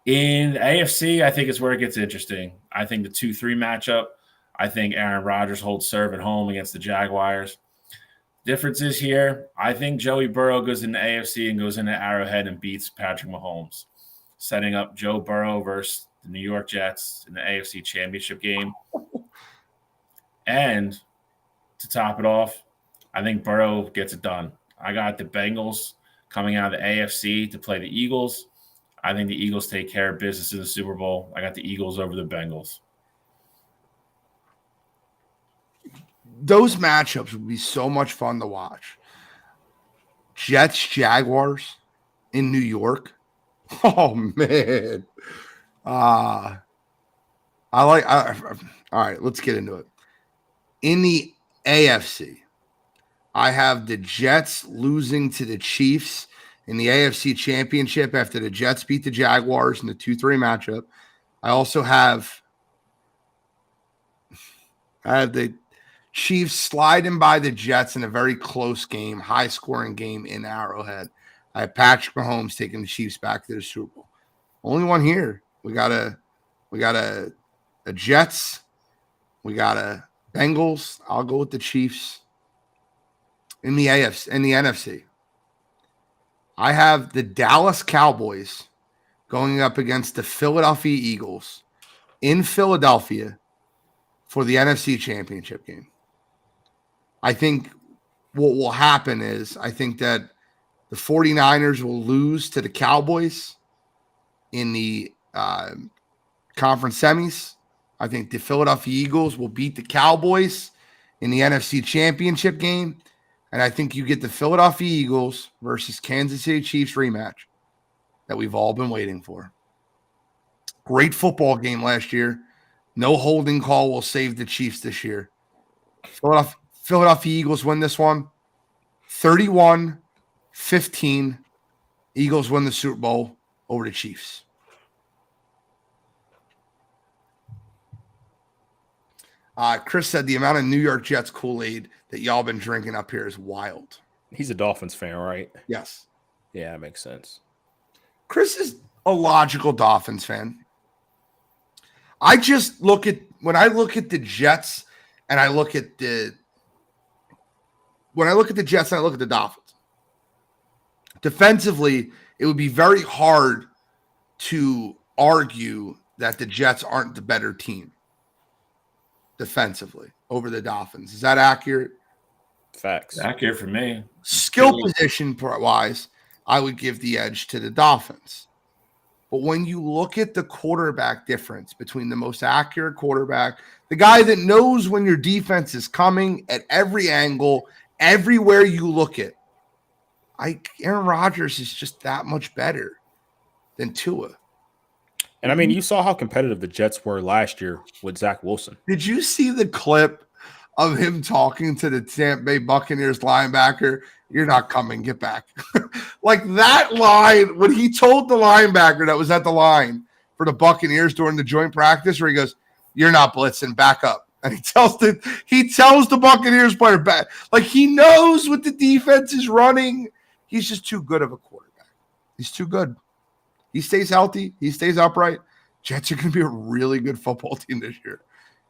In the AFC, I think it's where it gets interesting. I think the 2-3 matchup, I think Aaron Rodgers holds serve at home against the Jaguars. Difference is here, I think Joey Burrow goes into AFC and goes into Arrowhead and beats Patrick Mahomes, setting up Joe Burrow versus the New York Jets in the AFC Championship game. And to top it off, I think Burrow gets it done. I got the Bengals coming out of the AFC to play the Eagles. I think the Eagles take care of business in the Super Bowl. I got the Eagles over the Bengals. Those matchups would be so much fun to watch. Jets, Jaguars in New York. Oh, man. All right, let's get into it. In the AFC, I have the Jets losing to the Chiefs in the AFC Championship after the Jets beat the Jaguars in the 2-3 matchup. I also have the Chiefs sliding by the Jets in a very close game, high-scoring game in Arrowhead. I have Patrick Mahomes taking the Chiefs back to the Super Bowl. Only one here. We got a Jets. We got a Bengals. I'll go with the Chiefs. In the NFC, I have the Dallas Cowboys going up against the Philadelphia Eagles in Philadelphia for the NFC Championship game. I think what will happen is I think that the 49ers will lose to the Cowboys in the conference semis. I think the Philadelphia Eagles will beat the Cowboys in the NFC Championship game. And I think you get the Philadelphia Eagles versus Kansas City Chiefs rematch that we've all been waiting for. Great football game last year. No holding call will save the Chiefs this year. Philadelphia Eagles win this one. 31-15. Eagles win the Super Bowl over the Chiefs. Chris said the amount of New York Jets Kool-Aid that y'all been drinking up here is wild. He's a Dolphins fan, right? Yes. Yeah, that makes sense. Chris is a logical Dolphins fan. I just look at the Jets and I look at the Jets and I look at the Dolphins. Defensively, it would be very hard to argue that the Jets aren't the better team defensively over the Dolphins. Is that accurate? Facts. Accurate for me. Skill position wise, I would give the edge to the Dolphins. But when you look at the quarterback difference between the most accurate quarterback, the guy that knows when your defense is coming at every angle, everywhere you look at, Aaron Rodgers is just that much better than Tua. And I mean, you saw how competitive the Jets were last year with Zach Wilson. Did you see the clip of him talking to the Tampa Bay Buccaneers linebacker? You're not coming, get back. Like that line, when he told the linebacker that was at the line for the Buccaneers during the joint practice, where he goes, "You're not blitzing, back up." And he tells the Buccaneers player back. Like he knows what the defense is running. He's just too good of a quarterback. He's too good. He stays healthy. He stays upright. Jets are going to be a really good football team this year.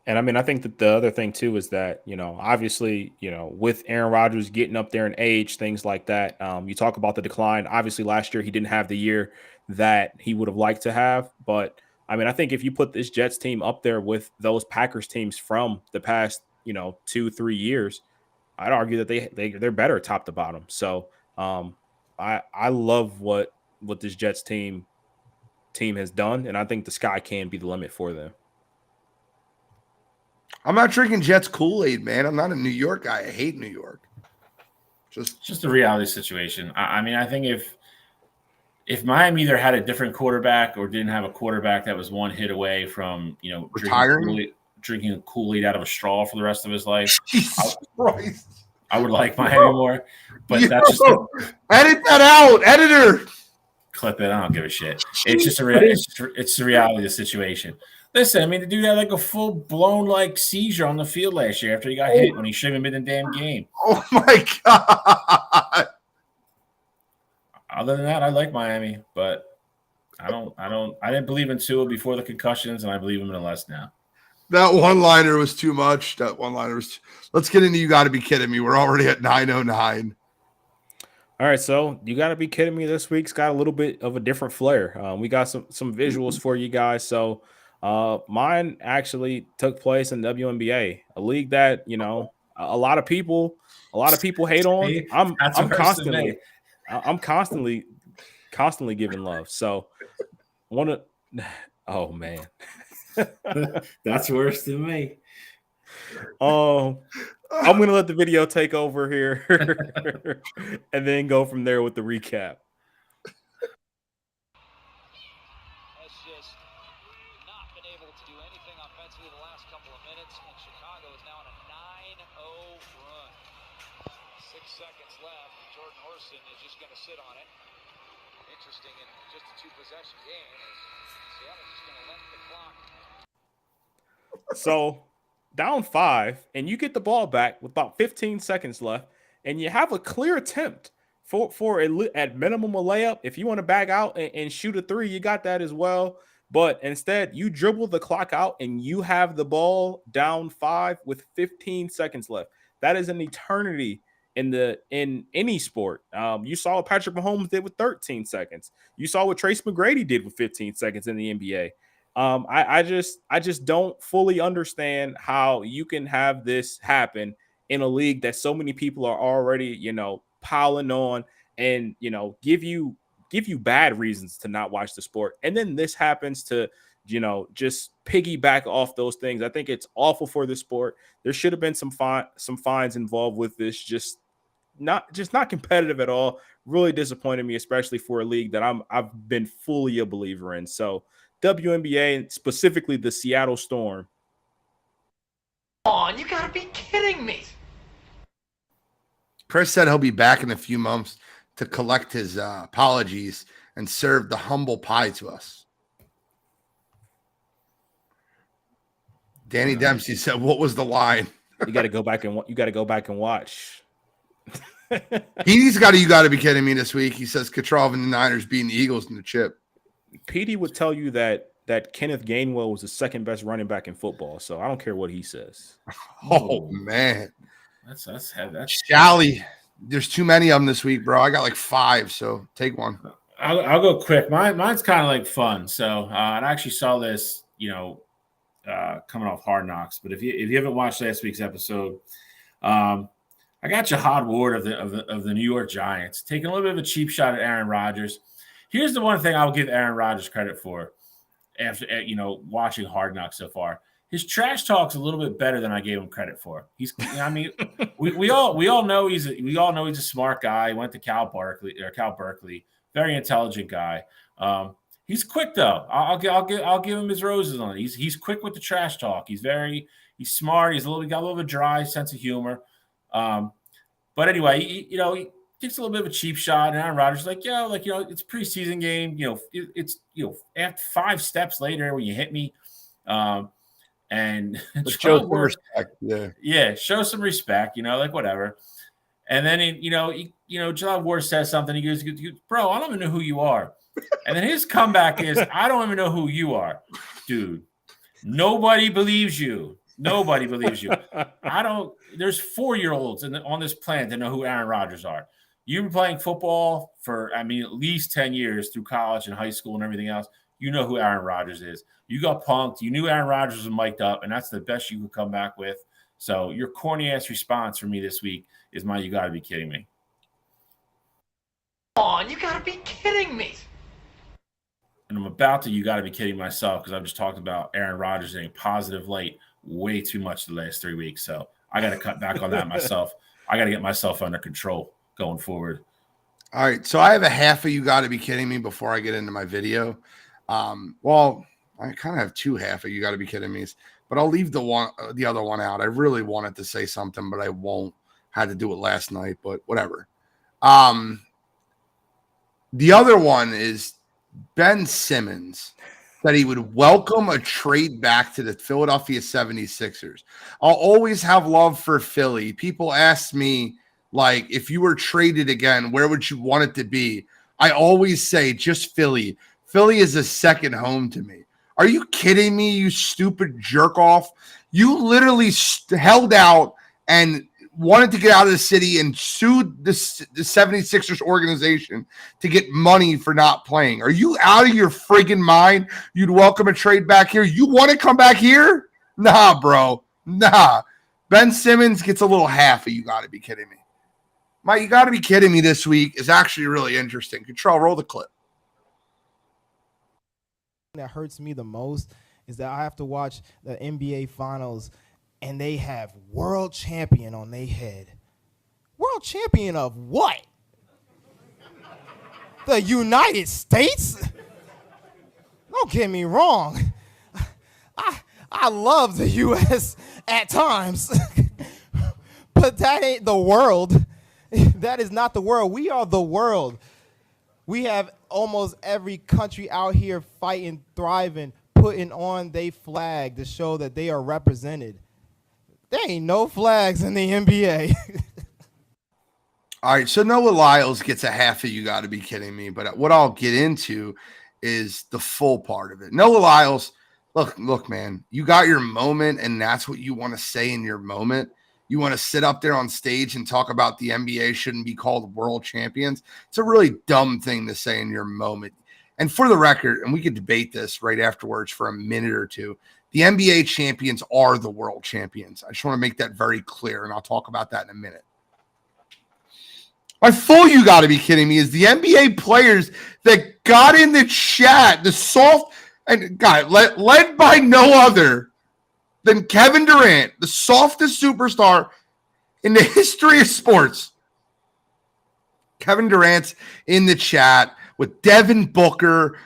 And I mean, I think that the other thing too is that, obviously, with Aaron Rodgers getting up there in age, things like that, you talk about the decline. Obviously, last year he didn't have the year that he would have liked to have. But I mean, I think if you put this Jets team up there with those Packers teams from the past, 2-3 years, I'd argue that they're better top to bottom. So I love what this Jets team has done, and I think the sky can be the limit for them. I'm not drinking Jets Kool-Aid, man. I'm not a New York guy. I hate New York. Just a reality situation. I mean, I think if Miami either had a different quarterback or didn't have a quarterback that was one hit away from, drinking a Kool-Aid out of a straw for the rest of his life, Jesus Christ. I would like Miami more. But that's just edit that out, editor. Clip it. I don't give a shit. It's just it's the reality of the situation. Listen, I mean, the dude had like a full-blown seizure on the field last year after he got hit when he shouldn't have been in the damn game. Oh my God. Other than that, I like Miami, but I didn't believe in Tua before the concussions, and I believe him in less now. That one-liner was too much. Let's get into You Gotta Be Kidding Me. We're already at 9:09. All right, so You Gotta Be Kidding Me this week's got a little bit of a different flair. We got some visuals for you guys. So mine actually took place in WNBA, a league that a lot of people hate on. I'm constantly giving love. So oh man. That's worse than me. I'm going to let the video take over here and then go from there with the recap. Has just not been able to do anything offensively the last couple of minutes, and Chicago is now on a 9-0 run. 6 seconds left. Jordan Orson is just going to sit on it. Interesting in just a 2-possession game. Seattle's just going to let the clock. So down 5, and you get the ball back with about 15 seconds left, and you have a clear attempt for at minimum a layup. If you want to back out and shoot a 3, you got that as well. But instead, you dribble the clock out, and you have the ball down 5 with 15 seconds left. That is an eternity in any sport. You saw what Patrick Mahomes did with 13 seconds. You saw what Trace McGrady did with 15 seconds in the NBA. I just don't fully understand how you can have this happen in a league that so many people are already, piling on and, give you bad reasons to not watch the sport. And then this happens to, just piggyback off those things. I think it's awful for the sport. There should have been some fines involved with this. Just not competitive at all. Really disappointed me, especially for a league that I've been fully a believer in. So WNBA, and specifically the Seattle Storm. Come on, you gotta be kidding me. Chris said he'll be back in a few months to collect his apologies and serve the humble pie to us. Danny Dempsey said, "What was the line?" You got to go back and watch. He's got You Got to Be Kidding Me this week. He says Kucherov and the Niners beating the Eagles in the chip. Petey would tell you that Kenneth Gainwell was the second best running back in football. So I don't care what he says. Oh man, that's Shally. There's too many of them this week, bro. I got like 5, so take one. I'll go quick. Mine's kind of like fun. So I actually saw this, coming off Hard Knocks. But if you haven't watched last week's episode, I got Jihad Ward of the New York Giants taking a little bit of a cheap shot at Aaron Rodgers. Here's the one thing I'll give Aaron Rodgers credit for after watching Hard Knocks so far. His trash talk's a little bit better than I gave him credit for. We all know he's a smart guy. He went to Cal Berkeley, very intelligent guy. He's quick though. I'll give him his roses on it. He's quick with the trash talk. He's smart. He's got a little bit dry sense of humor. But anyway, he takes a little bit of a cheap shot, and Aaron Rodgers is like, it's a preseason game. It's after 5 steps later when you hit me, and show some respect. Yeah, show some respect. Whatever. And then John Ward says something. He goes, "Bro, I don't even know who you are." And then his comeback is, "I don't even know who you are, dude. Nobody believes you. Nobody believes you. There's 4-year-olds on this planet that know who Aaron Rodgers are. You've been playing football for, at least 10 years through college and high school and everything else. You know who Aaron Rodgers is. You got punked. You knew Aaron Rodgers was mic'd up, and that's the best you could come back with. So your corny-ass response for me this week is you got to be kidding me. Come on, you got to be kidding me. And I'm about to you got to be kidding myself because I've just talked about Aaron Rodgers in a positive light way too much the last 3 weeks. So I got to cut back on that myself. I got to get myself under control going forward. All right. So I have a half of you got to be kidding me before I get into my video. Well, I kind of have 2 half of you got to be kidding me, but I'll leave the other one out. I really wanted to say something, but I won't. Had to do it last night, but whatever. The other one is Ben Simmons that he would welcome a trade back to the Philadelphia 76ers. I'll always have love for Philly. People ask me, like, if you were traded again, where would you want it to be? I always say just Philly. Philly is a second home to me. Are you kidding me, you stupid jerk off? You literally held out and wanted to get out of the city and sued the 76ers organization to get money for not playing. Are you out of your friggin' mind? You'd welcome a trade back here? You want to come back here? Nah, bro. Nah. Ben Simmons gets a little half of you got to be kidding me. You got to be kidding me this week is actually really interesting. Control, roll the clip. That hurts me the most is that I have to watch the NBA Finals and they have world champion on their head. World champion of what? The United States? Don't get me wrong. I love the U.S. at times, but that ain't the world. That is not the world. We are the world. We have almost every country out here fighting, thriving, putting on their flag to show that they are represented. There ain't no flags in the NBA. All right, so Noah Lyles gets a half of you got to be kidding me, but what I'll get into is the full part of it. Noah Lyles, look, man, you got your moment, and that's what you want to say in your moment. You want to sit up there on stage and talk about the NBA shouldn't be called world champions. It's a really dumb thing to say in your moment. And for the record, and we could debate this right afterwards for a minute or two, the NBA champions are the world champions. I just want to make that very clear, and I'll talk about that in a minute. My full you got to be kidding me is the NBA players that got in the chat, the soft, and God, led by no other than Kevin Durant, the softest superstar in the history of sports. Kevin Durant's in the chat with Devin Booker.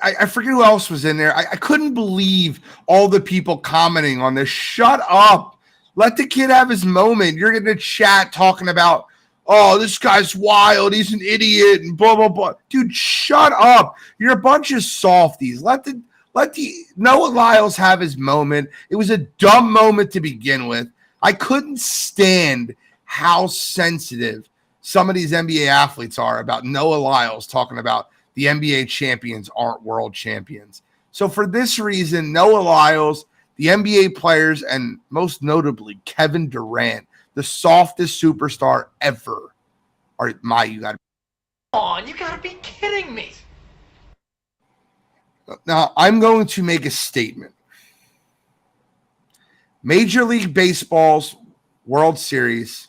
I forget who else was in there. I couldn't believe all the people commenting on this. Shut up. Let the kid have his moment. You're in the chat talking about, oh, this guy's wild. He's an idiot and blah, blah, blah. Dude, shut up. You're a bunch of softies. Let the Noah Lyles have his moment. It was a dumb moment to begin with. I couldn't stand how sensitive some of these NBA athletes are about Noah Lyles talking about the NBA champions aren't world champions. So for this reason, Noah Lyles, the NBA players, and most notably Kevin Durant, the softest superstar ever, are you got to. Come on, you got to be kidding me. Now, I'm going to make a statement. Major League Baseball's World Series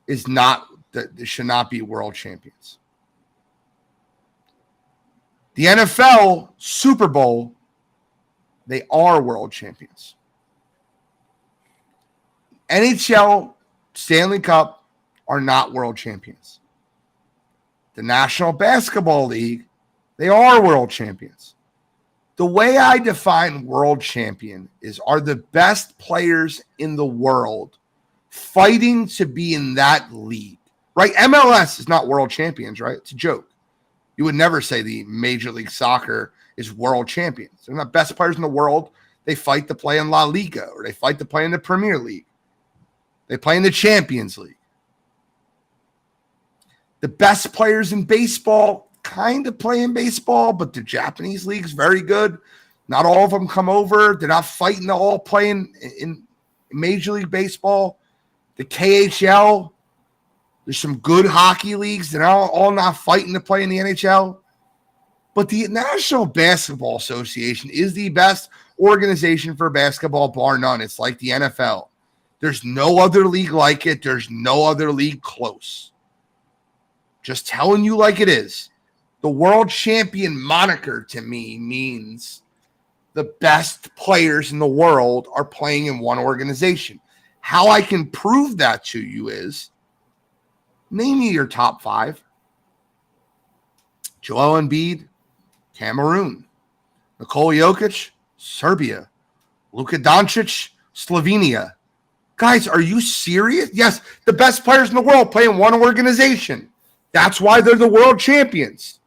is not that they should not be world champions. The NFL Super Bowl, they are world champions. NHL Stanley Cup are not world champions. The National Basketball League, they are world champions. The way I define world champion is, are the best players in the world fighting to be in that league, right? MLS is not world champions, right? It's a joke. You would never say the Major League Soccer is world champions. They're not best players in the world. They fight to play in La Liga, or they fight to play in the Premier League. They play in the Champions League. The best players in baseball kind of play in baseball, but the Japanese league's very good. Not all of them come over. They're not fighting to all play in Major League Baseball. The KHL, there's some good hockey leagues. They're all not fighting to play in the NHL. But the National Basketball Association is the best organization for basketball, bar none. It's like the NFL. There's no other league like it. There's no other league close. Just telling you like it is. The world champion moniker to me means the best players in the world are playing in one organization. How I can prove that to you is, name me your top 5. Joel Embiid, Cameroon. Nikola Jokic, Serbia. Luka Doncic, Slovenia. Guys, are you serious? Yes, the best players in the world play in one organization. That's why they're the world champions.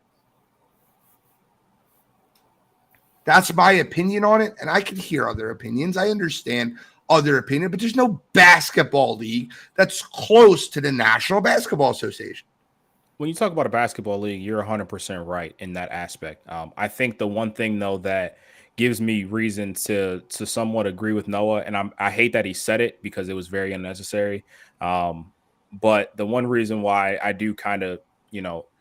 That's my opinion on it, and I can hear other opinions. I understand other opinion, but there's no basketball league that's close to the National Basketball Association. When you talk about a basketball league, you're 100% right in that aspect. I think the one thing, though, that gives me reason to somewhat agree with Noah, and I hate that he said it because it was very unnecessary. But the one reason why I do kind of,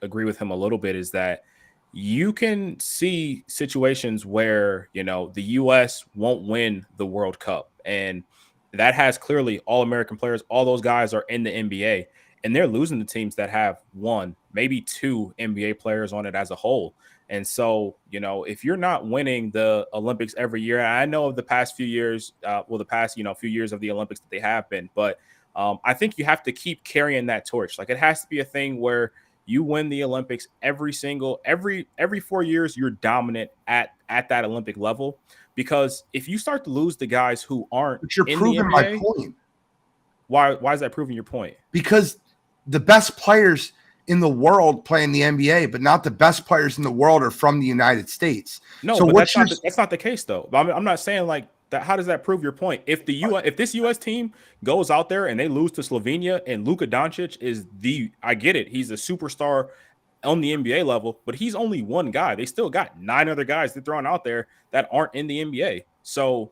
agree with him a little bit is that you can see situations where, the U.S. won't win the World Cup. And that has clearly all-American players. All those guys are in the NBA. And they're losing to teams that have 1, maybe 2 NBA players on it as a whole. And so, if you're not winning the Olympics every year, I know of the past few years, few years of the Olympics that they have been, but I think you have to keep carrying that torch. Like, it has to be a thing where you win the Olympics every 4 years, you're dominant at that Olympic level. Because if you start to lose the guys who aren't, but you're in proving the NBA, my point. Why is that proving your point? Because the best players in the world play in the NBA, but not the best players in the world are from the United States. No, so but that's not the case, though. I'm not saying like that. How does that prove your point? If this U.S. team goes out there and they lose to Slovenia and Luka Doncic is I get it, he's a superstar on the NBA level, but he's only one guy. They still got 9 other guys they're throwing out there that aren't in the NBA. So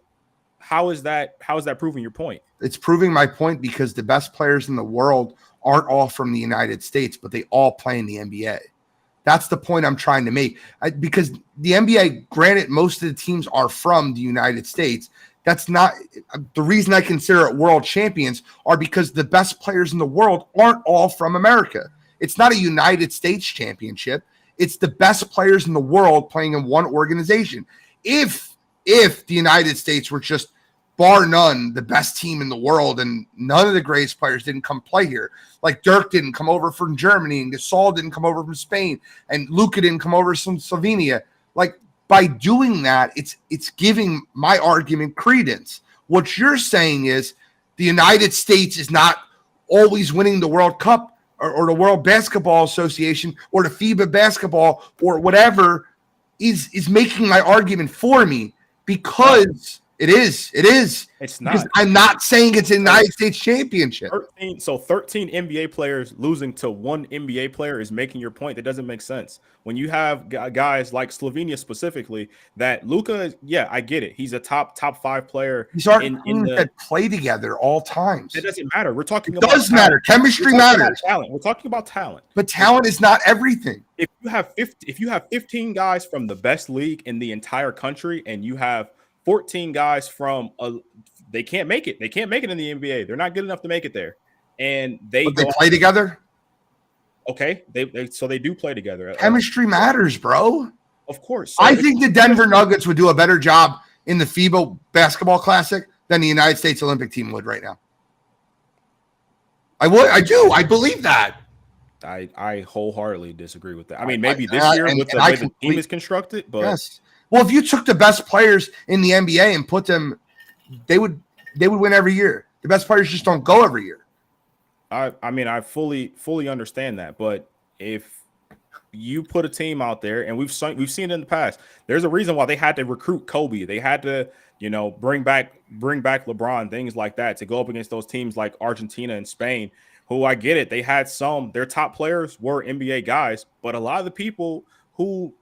how is that proving your point? It's proving my point because the best players in the world aren't all from the United States, but they all play in the NBA. That's the point I'm trying to make. Because the NBA, granted, most of the teams are from the United States. That's not the reason I consider it world champions are because the best players in the world aren't all from America. It's not a United States championship. It's the best players in the world playing in one organization. If the United States were just bar none, the best team in the world, and none of the greatest players didn't come play here. Like Dirk didn't come over from Germany, and Gasol didn't come over from Spain, and Luka didn't come over from Slovenia. Like, by doing that, it's giving my argument credence. What you're saying is the United States is not always winning the World Cup or the World Basketball Association or the FIBA basketball or whatever is making my argument for me because – It is. It's not. Because I'm not saying it's a United States championship. 13 NBA players losing to 1 NBA player is making your point. That doesn't make sense. When you have guys like Slovenia specifically, that Luka, yeah, I get it. He's a top 5 player. These aren't teams that play together all times. It doesn't matter. We're talking about does matter. Chemistry matters. Talent. We're talking about talent. But talent is not everything. If you have 15 guys from the best league in the entire country, and you have 14 guys from they can't make it. They can't make it in the NBA. They're not good enough to make it there. and they play together. Okay, they do play together. Chemistry matters, bro. Of course. So I think the Denver Nuggets would do a better job in the FIBA Basketball Classic than the United States Olympic team would right now. I would. I do. I believe that. I wholeheartedly disagree with that. I mean, maybe this year with the way the team is constructed, but yes. Well, if you took the best players in the NBA and put them, they would win every year. The best players just don't go every year. I mean, I fully understand that, but if you put a team out there, and we've seen it in the past, there's a reason why they had to recruit Kobe. They had to, bring back LeBron, things like that, to go up against those teams like Argentina and Spain, who, I get it, they had their top players were NBA guys, but a lot of the people who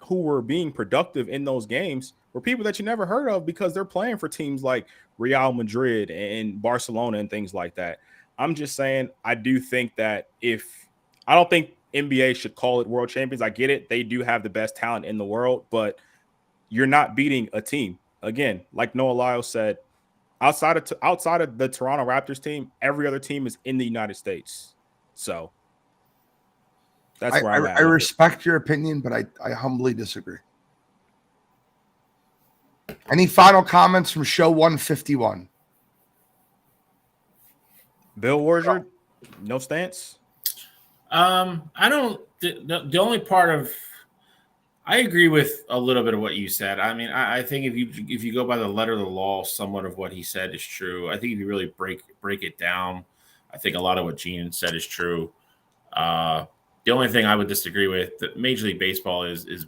were being productive in those games were people that you never heard of because they're playing for teams like Real Madrid and Barcelona and things like that. I'm just saying, I do think that I don't think NBA should call it world champions. I get it. They do have the best talent in the world, but you're not beating a team. Again, like Noah Lyles said, outside of the Toronto Raptors team, every other team is in the United States. So that's where I'm at. I respect your opinion, but I humbly disagree. Any final comments from show 151? Bill Warzer, no stance. I don't. The only part of I agree with a little bit of what you said. I mean, I think if you go by the letter of the law, somewhat of what he said is true. I think if you really break it down, I think a lot of what Gene said is true. The only thing I would disagree with, that Major League Baseball is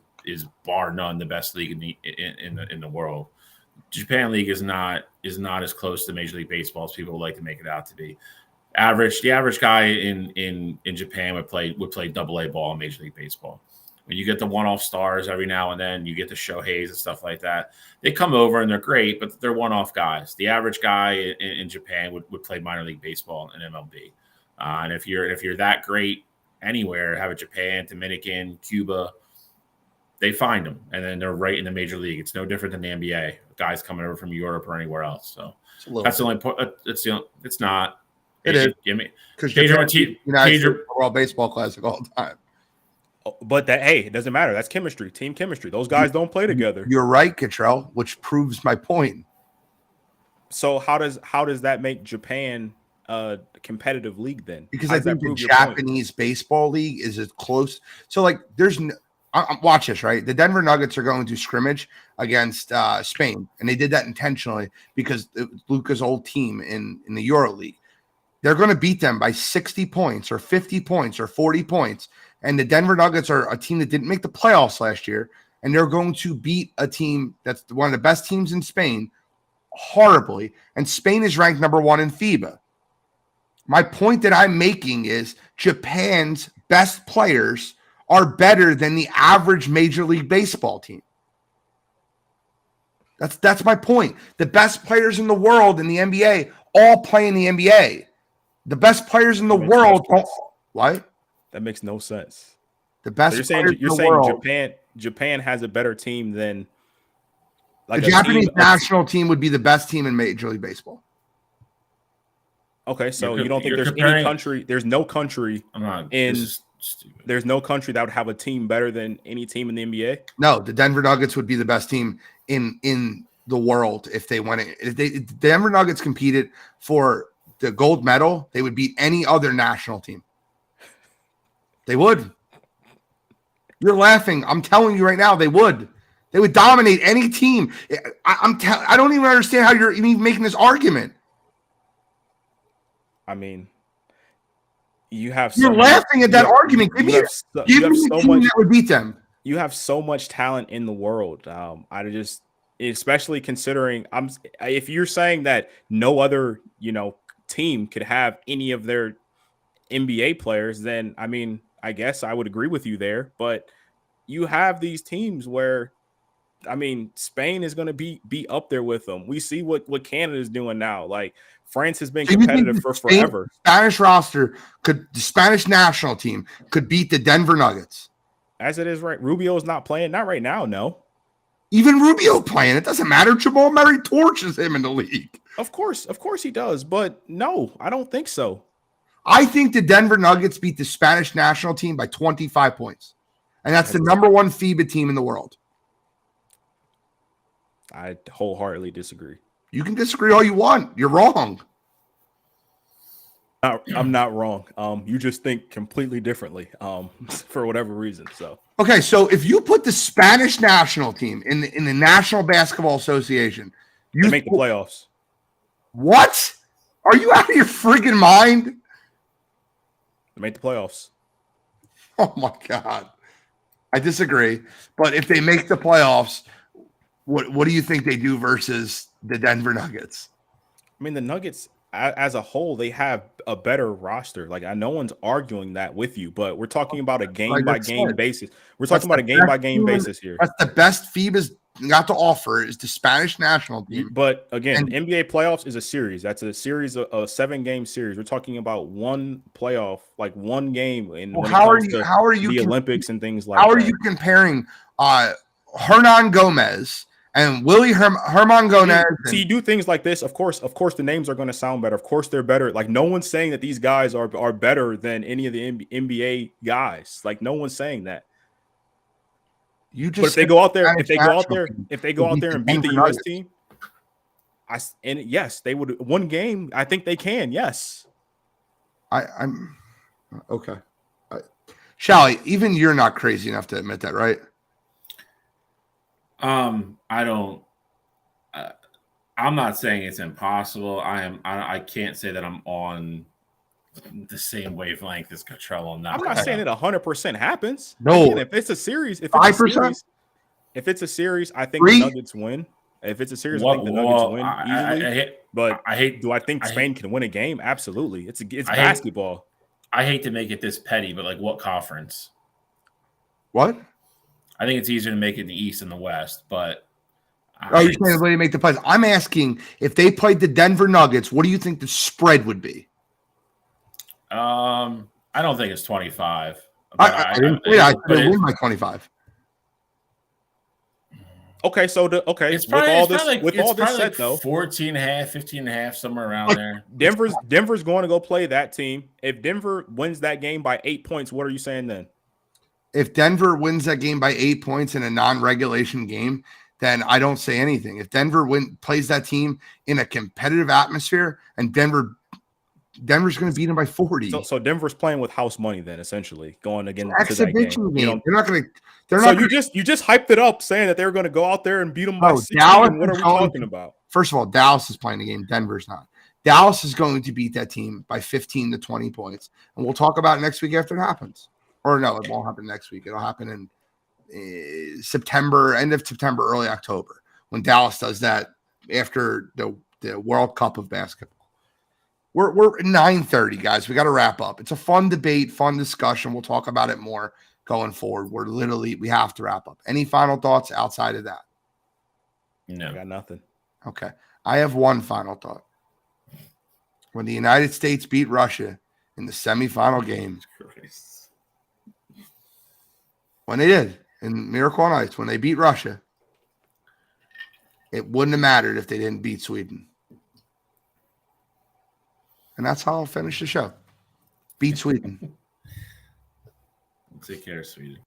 bar none the best league in the world. Japan League is not as close to Major League Baseball as people would like to make it out to be. The average guy in Japan would play AA ball in Major League Baseball. When you get the one-off stars every now and then, you get the Shoheis and stuff like that. They come over and they're great, but they're one-off guys. The average guy in Japan would play minor league baseball in MLB. And if you're that great anywhere, have a Japan, Dominican, Cuba, they find them, and then they're right in the major league. It's no different than the NBA. Guys coming over from Europe or anywhere else. So that's the only point. It's not. It is. Because United World Baseball Classic all the time. But it doesn't matter. That's chemistry, team chemistry. Those guys don't play together. You're right, Cottrell, which proves my point. So how does that make Japan a competitive league then? Because I think the Japanese baseball league is as close. So like, watch this, right? The Denver Nuggets are going to scrimmage against Spain, and they did that intentionally because it was Luka's old team in the Euro League. They're going to beat them by 60 points or 50 points or 40 points. And the Denver Nuggets are a team that didn't make the playoffs last year, and they're going to beat a team that's one of the best teams in Spain horribly, and Spain is ranked number 1 in FIBA. My point that I'm making is Japan's best players are better than the average Major League Baseball team. That's my point. The best players in the world in the NBA all play in the NBA. The best players in the world. What? That makes no sense. The best. So you're saying Japan has a better team than the Japanese national team would be the best team in Major League Baseball. Okay, so you don't think there's any country? There's no country there's no country that would have a team better than any team in the NBA? No, the Denver Nuggets would be the best team in the world if they went. If the Denver Nuggets competed for the gold medal, they would beat any other national team. They would. You're laughing. I'm telling you right now, they would. They would dominate any team. I don't even understand how you're even making this argument. I mean, you're laughing at that argument. Give me a team that would beat them. You have so much talent in the world. Especially considering if you're saying that no other, team could have any of their NBA players, then I mean, I guess I would agree with you there. But you have these teams where, I mean, Spain is going to be up there with them. We see what Canada is doing now. Like France has been competitive for forever. The Spanish national team could beat the Denver Nuggets. As it is, right? Rubio is not playing. Not right now, no. Even Rubio playing. It doesn't matter. Jamal Murray torches him in the league. Of course he does. But no, I don't think so. I think the Denver Nuggets beat the Spanish national team by 25 points. And that's the number one FIBA team in the world. I wholeheartedly disagree. You can disagree all you want. You're wrong. I'm not wrong. You just think completely differently for whatever reason. So okay, so if you put the Spanish national team in the National Basketball Association, you they make the playoffs. What? Are you out of your freaking mind? They make the playoffs. Oh my God. I disagree. But if they make the playoffs, what do you think they do versus the Denver Nuggets? I mean, the Nuggets as a whole, they have a better roster. Like, no one's arguing that with you, but we're talking about a game-by-game basis. We're talking about a game-by-game basis here. That's the best FIBA's got to offer is the Spanish national team. But again, NBA playoffs is a series. That's a series, a 7-game series. We're talking about one playoff, like one game. And how are you the Olympics and things like that? How are you comparing Hernan Gomez and Willie Herman Gomez? See, you do things like this. Of course, the names are going to sound better. Of course, they're better. Like, no one's saying that these guys are better than any of the NBA guys. Like, no one's saying that. But if they go out there, and beat the US team, yes, they would. One game, I think they can. Yes, I'm okay. Shally, even you're not crazy enough to admit that, right? I don't. I'm not saying it's impossible. I can't say that I'm on the same wavelength as Cottrell on that. I'm not saying it 100% happens. No, again, if it's a series, if it's 5%, if it's a series, I think the Nuggets win. If it's a series, I think the Nuggets win easily. Do I think Spain can win a game? Absolutely. It's basketball. I hate to make it this petty, but like, what conference? What? I think it's easier to make it in the East and the West, but you're saying the way to make the plays. I'm asking if they played the Denver Nuggets, what do you think the spread would be? I don't think it's 25. I win by 25. Okay, so it's probably, with all this said, though, 14.5, 15.5, somewhere around there. Denver's going to go play that team. If Denver wins that game by 8 points, what are you saying then? If Denver wins that game by 8 points in a non-regulation game, then I don't say anything. If Denver plays that team in a competitive atmosphere and Denver's going to beat them by 40. So Denver's playing with house money then, essentially, going against exhibition game. They're not going to. You just hyped it up, saying that they were going to go out there and beat them by 16. What are we talking about? First of all, Dallas is playing the game. Denver's not. Dallas is going to beat that team by 15 to 20 points, and we'll talk about it next week after it happens. Or no, it won't happen next week. It'll happen in September, end of September, early October, when Dallas does that after the World Cup of basketball. We're at 9:30, guys. We got to wrap up. It's a fun debate, fun discussion. We'll talk about it more going forward. We have to wrap up. Any final thoughts outside of that? No, I got nothing. Okay. I have one final thought. When the United States beat Russia in the semifinal game, when they did in Miracle on Ice, when they beat Russia, it wouldn't have mattered if they didn't beat Sweden. And that's how I'll finish the show. Beat Sweden. Take care, Sweden.